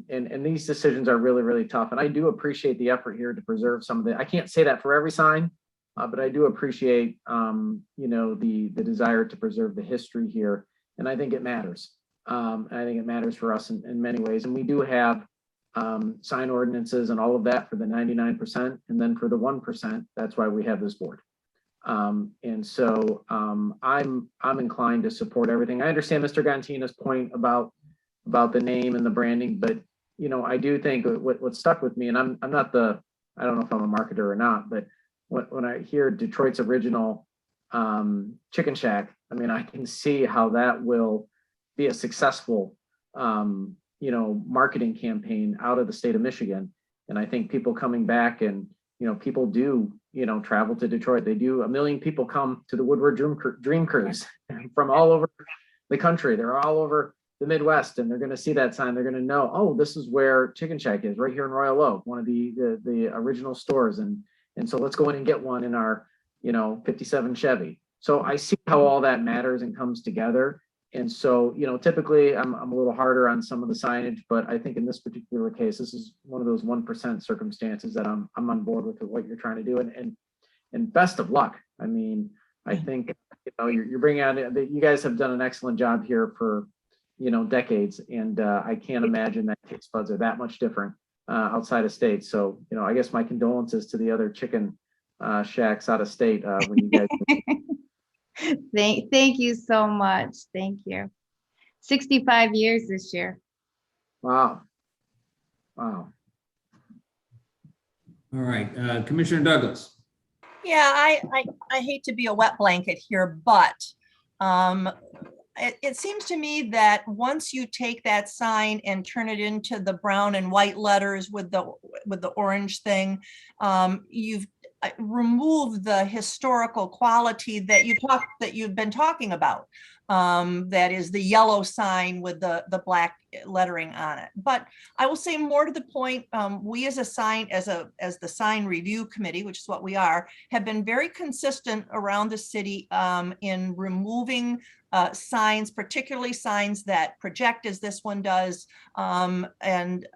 and these decisions are really, really tough. And I do appreciate the effort here to preserve some of the, I can't say that for every sign, but I do appreciate, the desire to preserve the history here. And I think it matters. I think it matters for us in many ways. And we do have sign ordinances and all of that for the 99%. And then for the 1%, that's why we have this board. And so I'm inclined to support everything. I understand Mr. Gantina's point about the name and the branding, but I do think what stuck with me, and I'm not I don't know if I'm a marketer or not, but when I hear Detroit's original Chicken Shack, I can see how that will be a successful marketing campaign out of the state of Michigan. And I think people coming back and, people do, travel to Detroit. They do. 1 million people come to the Woodward Dream Cruise from all over the country. They're all over the Midwest, and they're going to see that sign. They're going to know, oh, this is where Chicken Shack is, right here in Royal Oak, one of the original stores. And so let's go in and get one in our, 57 Chevy. So I see how all that matters and comes together. And so, typically I'm a little harder on some of the signage, but I think in this particular case, this is one of those 1% circumstances that I'm on board with what you're trying to do. And best of luck. I think, you're bringing out, you guys have done an excellent job here for, decades. And I can't imagine that taste buds are that much different outside of state. So, I guess my condolences to the other chicken shacks out of state when you guys. Thank you so much. Thank you. 65 years this year. Wow. All right, Commissioner Douglas. Yeah, I hate to be a wet blanket here, but it seems to me that once you take that sign and turn it into the brown and white letters with the orange thing, you've removed the historical quality that you've been talking about. That is the yellow sign with the black lettering on it. But I will say more to the point, we as the sign review committee, which is what we are, have been very consistent around the city in removing signs, particularly signs that project as this one does, and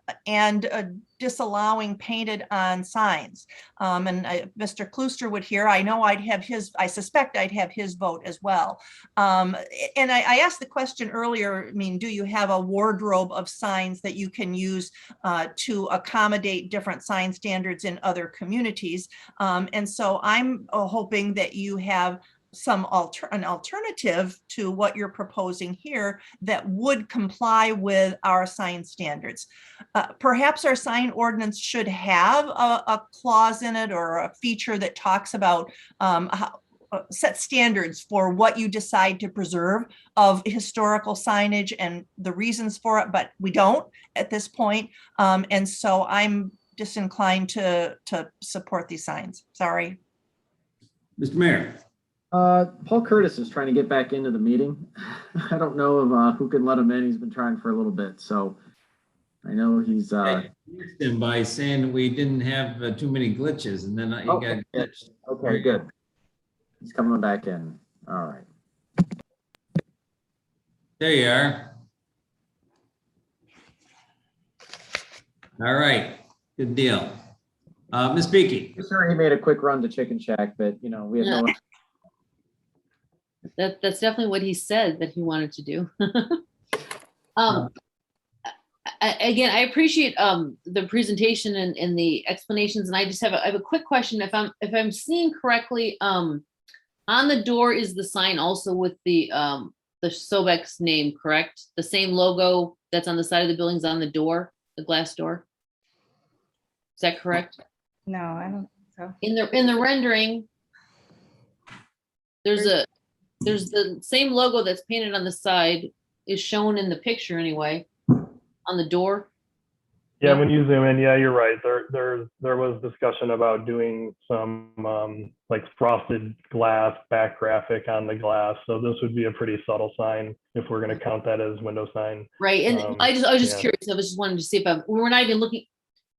disallowing painted on signs. Mr. Klooster would hear, I suspect I'd have his vote as well. And I asked the question earlier, I mean, do you have a wardrobe of signs that you can use to accommodate different sign standards in other communities? And so I'm hoping that you have an alternative to what you're proposing here that would comply with our sign standards. Perhaps our sign ordinance should have a clause in it or a feature that talks about set standards for what you decide to preserve of historical signage and the reasons for it, but we don't at this point. And so I'm disinclined to support these signs. Sorry. Mr. Mayor. Paul Curtis is trying to get back into the meeting. I don't know of who can let him in. He's been trying for a little bit, so I know he's. I missed him by saying we didn't have too many glitches, and then he got glitched. Okay, good. He's coming back in. All right. There you are. All right, good deal. Ms. Beakey. Sure, he made a quick run to Chicken Shack, but we have no. That's definitely what he said that he wanted to do. Again, I appreciate the presentation and the explanations, and I have a quick question. If I'm seeing correctly, on the door is the sign also with the Sobex name, correct? The same logo that's on the side of the building's on the door, the glass door. Is that correct? No, I don't think so. In the rendering, there's the same logo that's painted on the side is shown in the picture anyway, on the door. Yeah, when you zoom in, yeah, you're right. There was discussion about doing some like frosted glass back graphic on the glass. So this would be a pretty subtle sign if we're going to count that as window sign. Right, and I was just yeah. curious. I was just wanting to see if we're not even looking.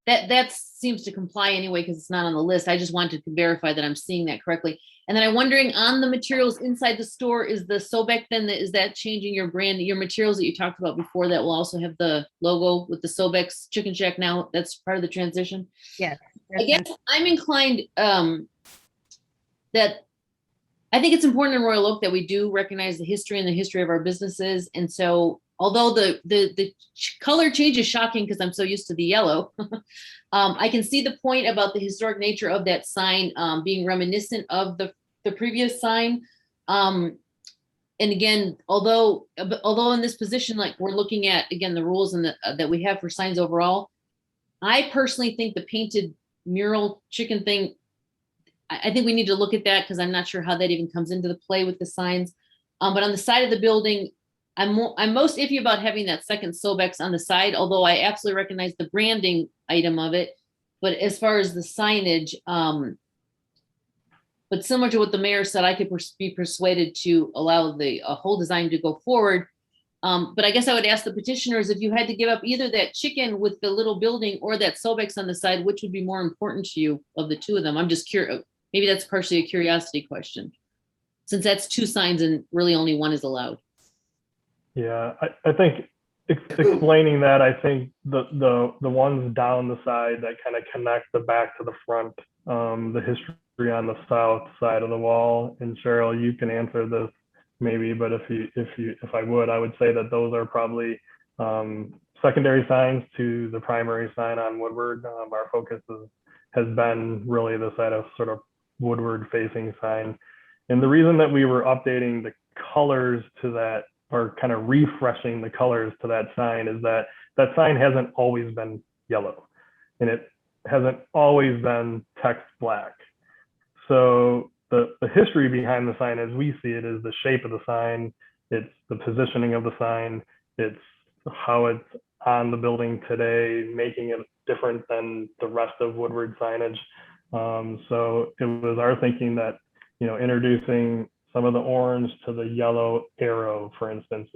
That seems to comply anyway because it's not on the list. I just wanted to verify that I'm seeing that correctly. And then I'm wondering on the materials inside the store, is the Sobeck then, is that changing your brand, your materials that you talked about before that will also have the logo with the Sobeck's Chicken Shack now? That's part of the transition? Yes. I guess I'm inclined that I think it's important in Royal Oak that we do recognize the history and the history of our businesses. And so although the color change is shocking because I'm so used to the yellow, I can see the point about the historic nature of that sign being reminiscent of the previous sign. And again, although in this position, like we're looking at, again, the rules and that we have for signs overall, I personally think the painted mural chicken thing, I think we need to look at that because I'm not sure how that even comes into the play with the signs. But on the side of the building, I'm most iffy about having that second Sobex on the side, although I absolutely recognize the branding item of it. But as far as the signage, but similar to what the mayor said, I could be persuaded to allow the whole design to go forward. But I guess I would ask the petitioners, if you had to give up either that chicken with the little building or that Sobex on the side, which would be more important to you of the two of them? I'm just curious. Maybe that's partially a curiosity question, since that's two signs and really only one is allowed. Yeah, I think explaining that, I think the ones down the side that kind of connect the back to the front, the history on the south side of the wall. And Cheryl, you can answer this maybe, but if I would say that those are probably secondary signs to the primary sign on Woodward. Our focus has been really the side of sort of Woodward facing sign. And the reason that we were updating the colors to that, or kind of refreshing the colors to that sign, is that that sign hasn't always been yellow. And hasn't always been text black. So the history behind the sign as we see it is the shape of the sign, it's the positioning of the sign, it's how it's on the building today, making it different than the rest of Woodward signage. So it was our thinking that, you know, introducing some of the orange to the yellow arrow, for instance,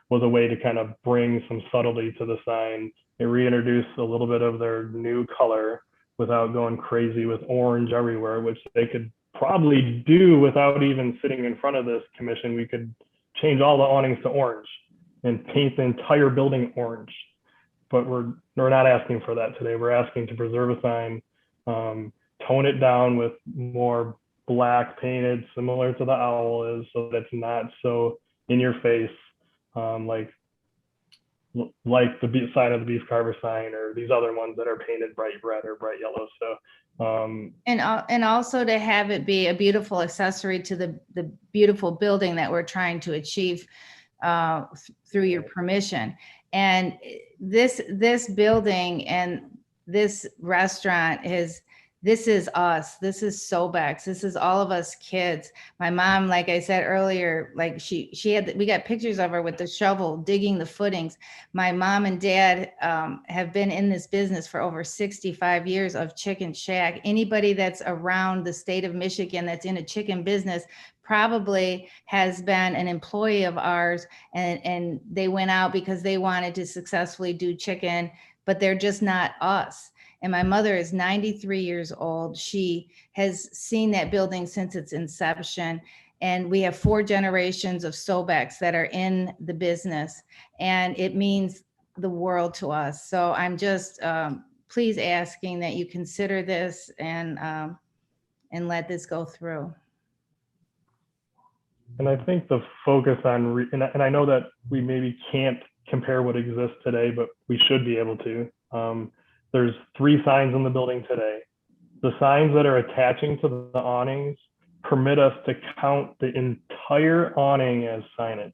was a way to kind of bring some subtlety to the sign. It reintroduced a little bit of their new color without going crazy with orange everywhere, which they could probably do without even sitting in front of this commission. We could change all the awnings to orange and paint the entire building orange. But we're not asking for that today. We're asking to preserve a sign, tone it down with more black painted, similar to the owl is, so that it's not so in your face, like the sign of the beef carver sign or these other ones that are painted bright red or bright yellow. So and also to have it be a beautiful accessory to the beautiful building that we're trying to achieve through your permission. And this building and this restaurant this is us. This is Sobex. This is all of us kids. My mom, like I said earlier, like we got pictures of her with the shovel digging the footings. My mom and dad have been in this business for over 65 years of Chicken Shack. Anybody that's around the state of Michigan that's in a chicken business probably has been an employee of ours, and they went out because they wanted to successfully do chicken, but they're just not us. And my mother is 93 years old. She has seen that building since its inception. And we have 4 generations of Sobex that are in the business. And it means the world to us. So I'm just please asking that you consider this and let this go through. And I think the focus on, and I know that we maybe can't compare what exists today, but we should be able to. There's 3 signs in the building today. The signs that are attaching to the awnings permit us to count the entire awning as signage.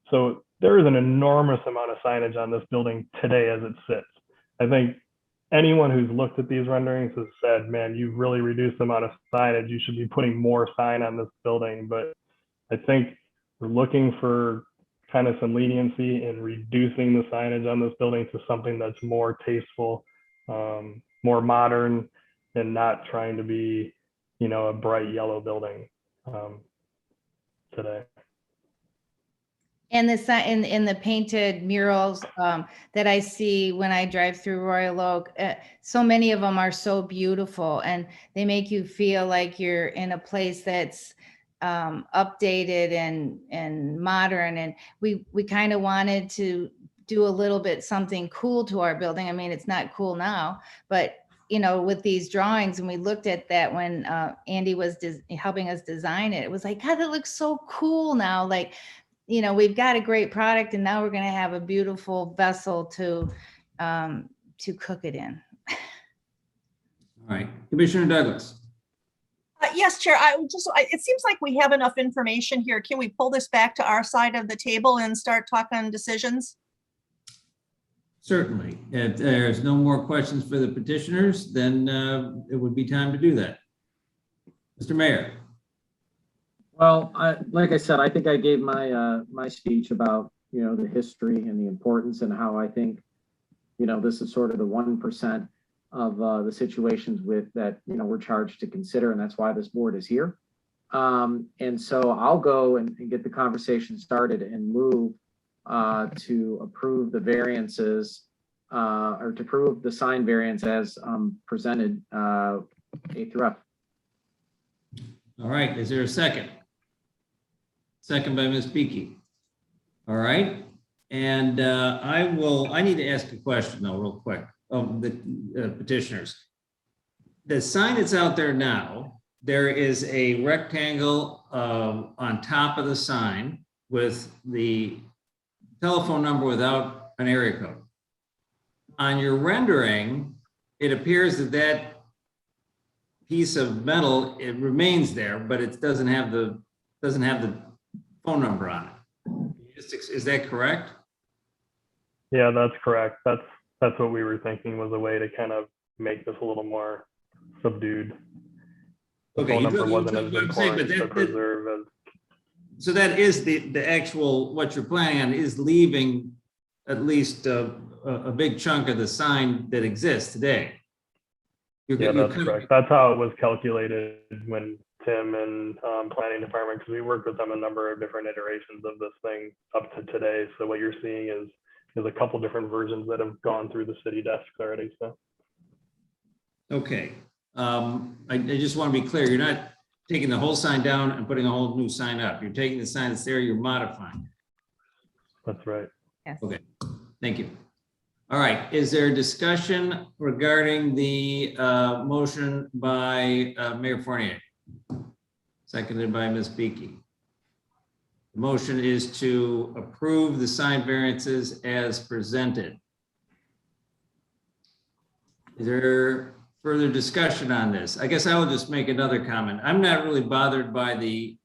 So there is an enormous amount of signage on this building today as it sits. I think anyone who's looked at these renderings has said, man, you've really reduced the amount of signage. You should be putting more sign on this building. But I think we're looking for kind of some leniency in reducing the signage on this building to something that's more tasteful, more modern, and not trying to be, you know, a bright yellow building today. And the sign in the painted murals that I see when I drive through Royal Oak, so many of them are so beautiful, and they make you feel like you're in a place that's updated and modern. And we kind of wanted to do a little bit something cool to our building. I mean, it's not cool now, but you know, with these drawings, and we looked at that when Andy was helping us design it, it was like, God, that looks so cool now. Like, you know, we've got a great product, and now we're going to have a beautiful vessel to cook it in. All right, Commissioner Douglas. Yes, Chair. It seems like we have enough information here. Can we pull this back to our side of the table and start talking decisions? Certainly. If there's no more questions for the petitioners, then it would be time to do that. Mr. Mayor. Well, like I said, I think I gave my my speech about, you know, the history and the importance, and how I think, you know, this is sort of the 1% of the situations with that, you know, we're charged to consider, and that's why this board is here. And so I'll go and get the conversation started and move to approve the variances or to approve the sign variance as presented, A through F. All right, is there a second? Second by Ms. Beakey. All right, and I need to ask a question though, real quick, of the petitioners. The sign that's out there now, there is a rectangle on top of the sign with the telephone number without an area code. On your rendering, it appears that that piece of metal, it remains there, but it doesn't have the phone number on it. Is that correct? Yeah, that's correct. That's what we were thinking was a way to kind of make this a little more subdued. The Okay, phone you number took- wasn't as what I'm saying, but important to that- preserve as. So that is the actual, what you're planning on is leaving at least a big chunk of the sign that exists today. Yeah, that's correct. That's how it was calculated when Tim and planning department, because we worked with them a number of different iterations of this thing up to today. So what you're seeing is a couple different versions that have gone through the city desks already. So. Okay, I just want to be clear. You're not taking the whole sign down and putting a whole new sign up. You're taking the sign that's there, you're modifying. That's right. Yes. Okay, thank you. All right, is there a discussion regarding the motion by Mayor Fournier? Seconded by Ms. Beaky. The motion is to approve the sign variances as presented. Is there further discussion on this? I guess I will just make another comment. I'm not really bothered by the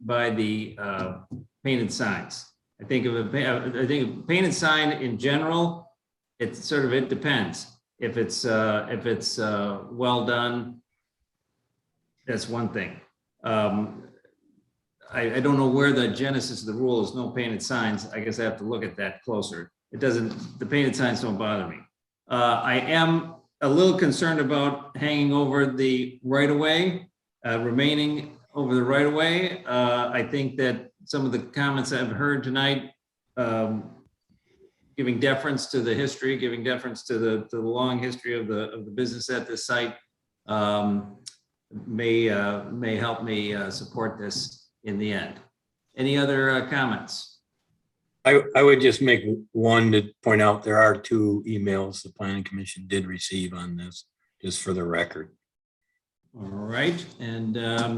painted signs. I think of a painted sign in general, it's sort of, it depends. If it's well done, that's one thing. I don't know where the genesis of the rule is no painted signs. I guess I have to look at that closer. The painted signs don't bother me. I am a little concerned about hanging over the right-of-way, remaining over the right-of-way. I think that some of the comments I've heard tonight, giving deference to the history, giving deference to the long history of the business at this site, may help me support this in the end. Any other comments? I would just make one to point out there are 2 emails the planning commission did receive on this, just for the record. All right, and I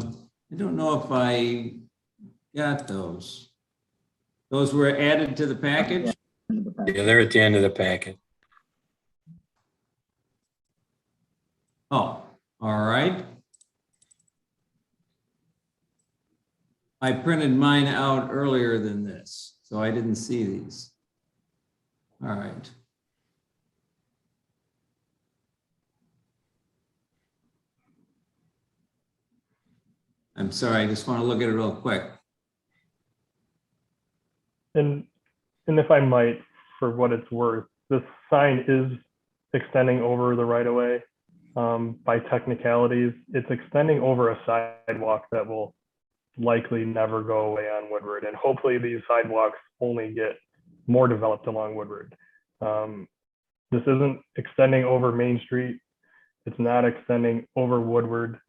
don't know if I got those. Those were added to the package? Yeah, they're at the end of the packet. Oh, all right. I printed mine out earlier than this, so I didn't see these. All right. I'm sorry, I just want to look at it real quick. And if I might, for what it's worth, this sign is extending over the right of way. By technicalities, it's extending over a sidewalk that will likely never go away on Woodward. And hopefully these sidewalks only get more developed along Woodward. This isn't extending over Main Street. It's not extending over Woodward.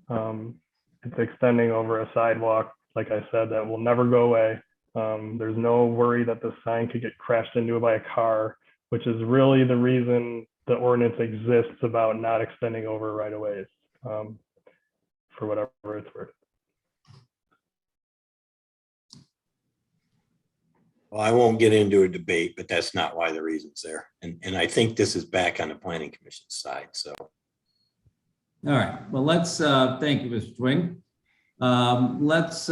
It's extending over a sidewalk, like I said, that will never go away. There's no worry that the sign could get crashed into by a car, which is really the reason the ordinance exists about not extending over right of ways, for whatever it's worth. Well, I won't get into a debate, but that's not why the reason's there. And I think this is back on the planning commission side, so. All right, well, let's, thank you, Mr. Twing. Let's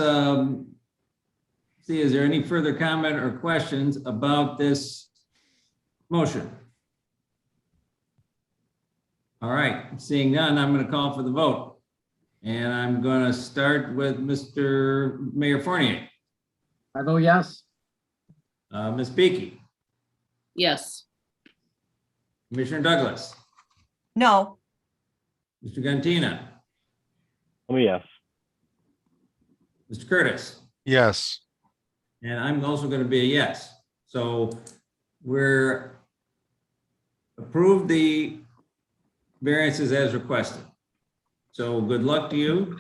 see, is there any further comment or questions about this motion? All right, seeing none, I'm going to call for the vote. And I'm going to start with Mr. Mayor Fournier. I vote yes. Ms. Beaky, Yes. Commissioner Douglas, No. Mr. Gantina, Oh, yes. Mr. Curtis, Yes. and I'm also going to be a yes. So we're approved the variances as requested. So good luck to you.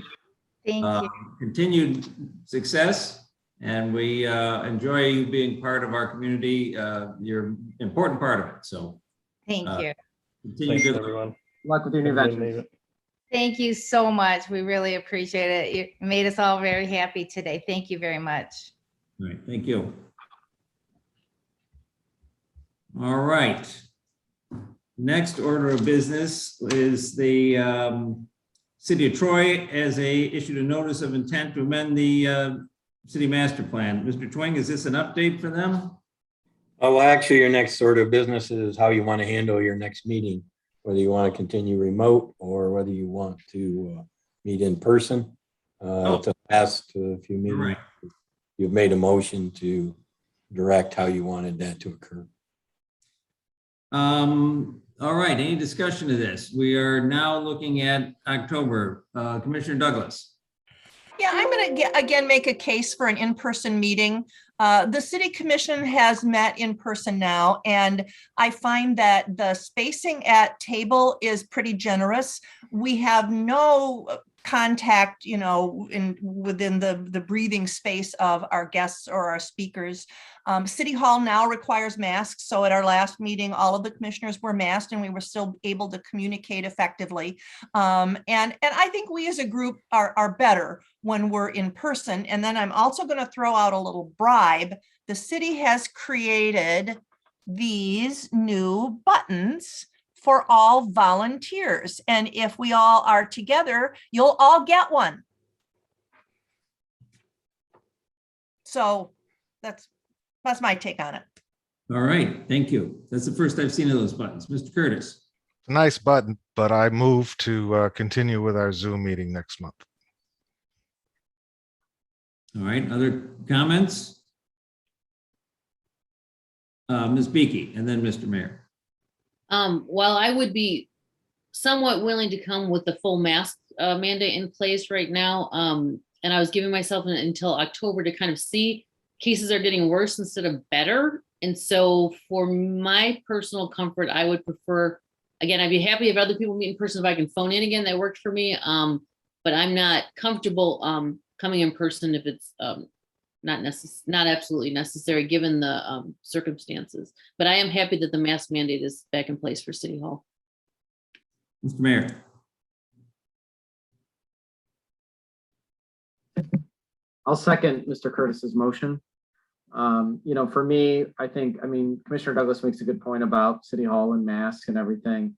Thank you. Continued success, and we enjoy you being part of our community. You're an important part of it. So Thank you. continue Thanks, good luck. everyone. Good luck with your new ventures. Thank you so much. We really appreciate it. You made us all very happy today. Thank you very much. All right, thank you. All right. Next order of business is the City of Troy as issued a notice of intent to amend the city master plan. Mr. Twing, is this an update for them? Oh, well, actually, your next order of business is how you want to handle your next meeting. whether you want to continue remote or whether you want to meet in person. The last few meetings, you've made a motion to direct how you wanted that to occur. All right, any discussion of this? We are now looking at October. Commissioner Douglas. Yeah, I'm going to again make a case for an in-person meeting. The city commission has met in person now, and I find that the spacing at table is pretty generous. We have no contact, within the breathing space of our guests or our speakers. City Hall now requires masks. So at our last meeting, all of the commissioners were masked and we were still able to communicate effectively. And I think we as a group are better when we're in person. And then I'm also going to throw out a little bribe. The city has created these new buttons for all volunteers. And if we all are together, you'll all get one. So that's my take on it. All right, thank you. That's the first I've seen of those buttons. Mr. Curtis. It's a nice button, but I move to continue with our Zoom meeting next month. All right, other comments? Ms. Beakey and then Mr. Mayor. While I would be somewhat willing to come with the full mask mandate in place right now, and I was giving myself until October to kind of see cases are getting worse instead of better. And so for my personal comfort, I would prefer, again, I'd be happy if other people meet in person, if I can phone in again, that worked for me. But I'm not comfortable coming in person if it's not absolutely necessary given the circumstances. But I am happy that the mask mandate is back in place for City Hall. Mr. Mayor. I'll second Mr. Curtis's motion. For me, Commissioner Douglas makes a good point about City Hall and masks and everything.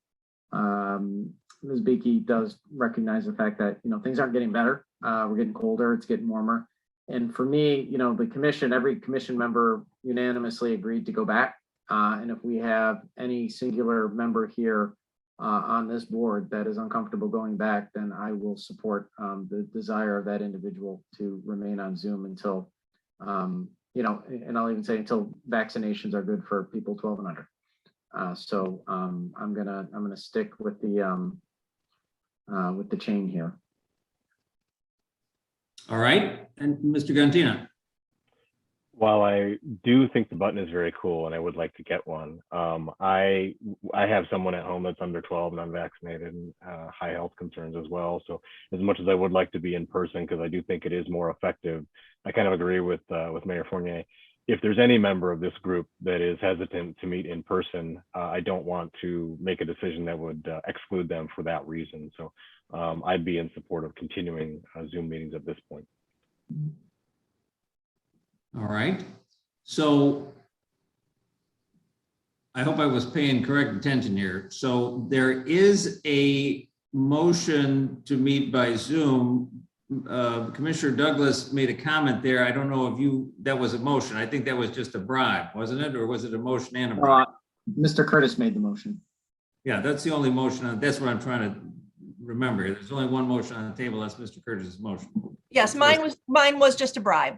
Ms. Beakey does recognize the fact that, things aren't getting better. We're getting colder, it's getting warmer. And for me, the commission, every commission member unanimously agreed to go back. And if we have any singular member here on this board that is uncomfortable going back, then I will support the desire of that individual to remain on Zoom until, and I'll even say until vaccinations are good for people 12 and under. I'm gonna stick with the chain here. All right, and Mr. Gantina. While I do think the button is very cool and I would like to get one, I have someone at home that's under 12 and unvaccinated and high health concerns as well. So as much as I would like to be in person, because I do think it is more effective, I kind of agree with Mayor Fournier. If there's any member of this group that is hesitant to meet in person, I don't want to make a decision that would exclude them for that reason. So I'd be in support of continuing Zoom meetings at this point. All right, so I hope I was paying correct attention here. So there is a motion to meet by Zoom. Commissioner Douglas made a comment there. I don't know if that was a motion. I think that was just a bribe, wasn't it? Or was it a motion and a bribe? Mr. Curtis made the motion. Yeah, that's the only motion. That's what I'm trying to remember. There's only one motion on the table. That's Mr. Curtis's motion. Yes, mine was just a bribe.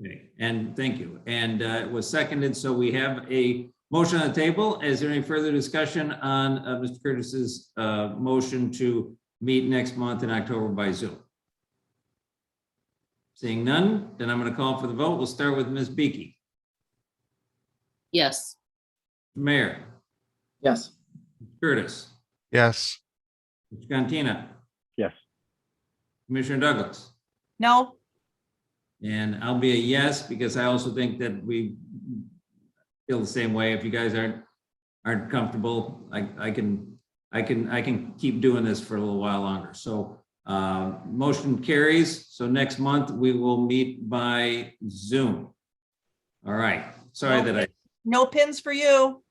Okay, and thank you. And it was seconded. So we have a motion on the table. Is there any further discussion on Mr. Curtis's motion to meet next month in October by Zoom? Seeing none, then I'm going to call for the vote. We'll start with Ms. Beakey. Yes. Mayor. Yes. Mr. Curtis. Yes. Mr. Cantina. Yes. Commissioner Douglas. No. And I'll be a yes, because I also think that we feel the same way. If you guys aren't comfortable, I can keep doing this for a little while longer. So motion carries. So next month we will meet by Zoom. All right. Sorry that I. No pins for you.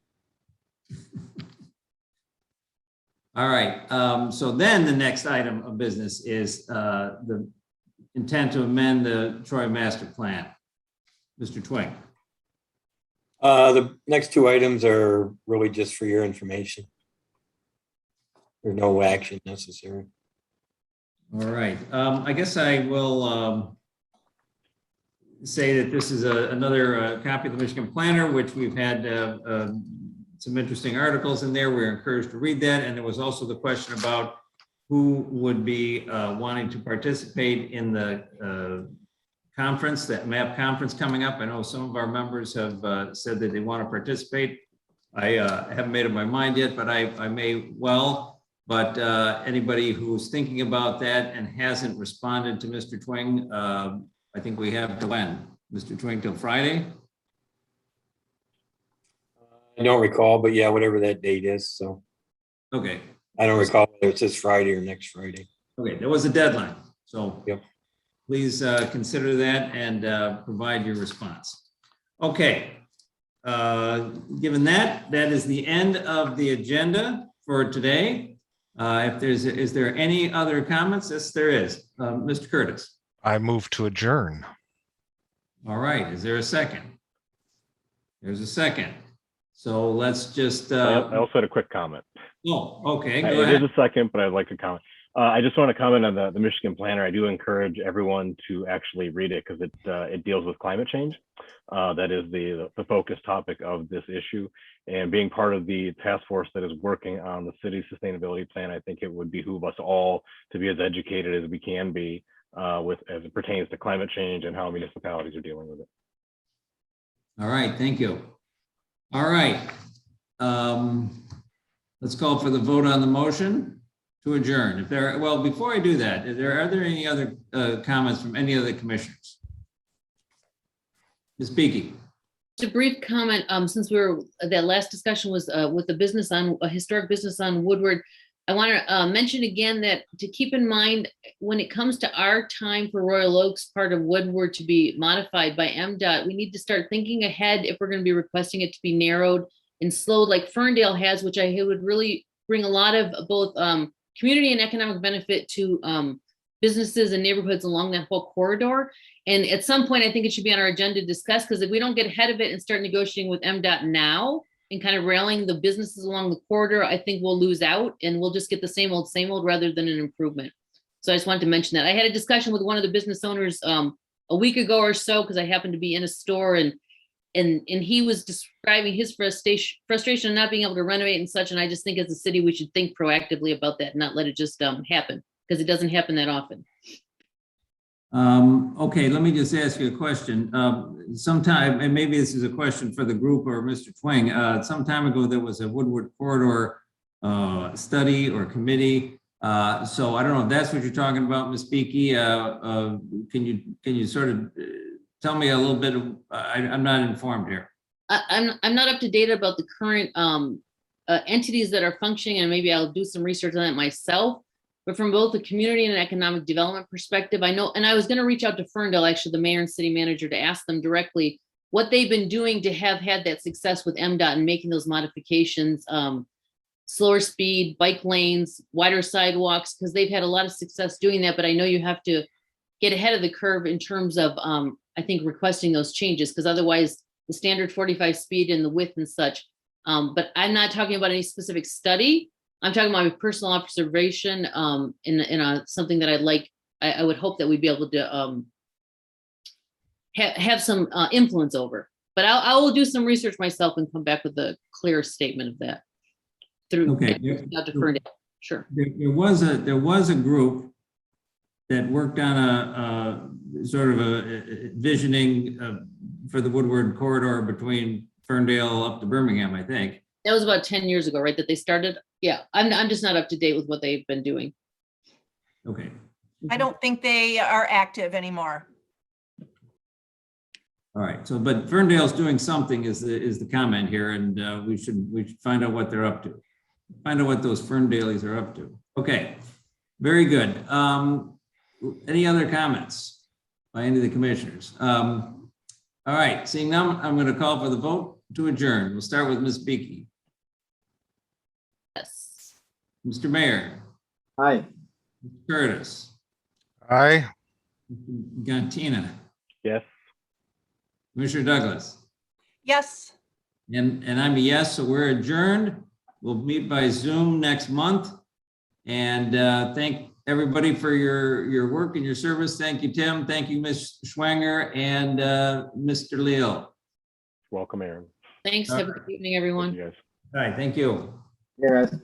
All right. So then the next item of business is the intent to amend the Troy Master Plan. Mr. Twing. The next two items are really just for your information. There's no action necessary. All right, I guess I will say that this is another copy of the Michigan Planner, which we've had some interesting articles in there. We're encouraged to read that. And there was also the question about who would be wanting to participate in the conference, that MAP conference coming up. I know some of our members have said that they want to participate. I haven't made up my mind yet, but I may well. But anybody who's thinking about that and hasn't responded to Mr. Twing, I think we have to when? Mr. Twing till Friday? I don't recall, but yeah, whatever that date is. So Okay. I don't recall whether it's this Friday or next Friday. Okay, there was a deadline. So yep. Please consider that and provide your response. Okay. Given that, that is the end of the agenda for today. If is there any other comments? Yes, there is. Mr. Curtis. I move to adjourn. All right. Is there a second? There's a second. So let's just. I also had a quick comment. Oh, okay. Go It ahead. is a second, but I'd like to comment. I just want to comment on the Michigan Planner. I do encourage everyone to actually read it because it deals with climate change. That is the focus topic of this issue. And being part of the task force that is working on the city's sustainability plan, I think it would behoove us all to be as educated as we can be as it pertains to climate change and how municipalities are dealing with it. All right. Thank you. All right. Let's call for the vote on the motion to adjourn. If there, well, before I do that, are there any other comments from any of the commissioners? Ms. Beaky. Just a brief comment, since that last discussion was with the business on a historic business on Woodward. I want to mention again that to keep in mind when it comes to our time for Royal Oaks, part of Woodward to be modified by MDOT, we need to start thinking ahead if we're going to be requesting it to be narrowed and slowed like Ferndale has, which I would really bring a lot of both community and economic benefit to businesses and neighborhoods along that whole corridor. And at some point, I think it should be on our agenda to discuss, because if we don't get ahead of it and start negotiating with MDOT now and kind of railing the businesses along the corridor, I think we'll lose out and we'll just get the same old rather than an improvement. So I just wanted to mention that. I had a discussion with one of the business owners a week ago or so, because I happened to be in a store and he was describing his frustration of not being able to renovate and such. And I just think as a city, we should think proactively about that and not let it just happen, because it doesn't happen that often. Okay, let me just ask you a question. Sometime, and maybe this is a question for the group or Mr. Twing, some time ago, there was a Woodward corridor study or committee. So I don't know if that's what you're talking about, Ms. Beaky. Can you sort of tell me a little bit of, I'm not informed here. I'm not up to date about the current entities that are functioning, and maybe I'll do some research on that myself. But from both the community and an economic development perspective, I know, and I was going to reach out to Ferndale, actually, the mayor and city manager, to ask them directly what they've been doing to have had that success with MDOT and making those modifications, slower speed, bike lanes, wider sidewalks, because they've had a lot of success doing that. But I know you have to get ahead of the curve in terms of, I think, requesting those changes, because otherwise the standard 45 speed and the width and such. But I'm not talking about any specific study. I'm talking about my personal observation in something that I'd like, I would hope that we'd be able to have some influence over. But I will do some research myself and come back with a clear statement of that through Dr. Ferndale. Sure. There was a group that worked on a sort of a visioning for the Woodward corridor between Ferndale up to Birmingham, I think. That was about 10 years ago, right, that they started? Yeah, I'm just not up to date with what they've been doing. Okay. I don't think they are active anymore. All right. So, but Ferndale's doing something is the comment here, and we should find out what they're up to. Find out what those Ferndales are up to. Okay. Very good. Any other comments by any of the commissioners? All right. Seeing none, I'm going to call for the vote to adjourn. We'll start with Ms. Beaky. Yes. Mr. Mayor. Aye. Mr. Curtis. Aye. Mr. Gantina. Yes. Commissioner Douglas. Yes. And I'm a yes, so we're adjourned. We'll meet by Zoom next month. And thank everybody for your work and your service. Thank you, Tim. Thank you, Ms. Schwanger and Mr. Leal. Welcome, Aaron. Thanks. Have a good evening, everyone. You guys. All right, thank you. Yeah, guys.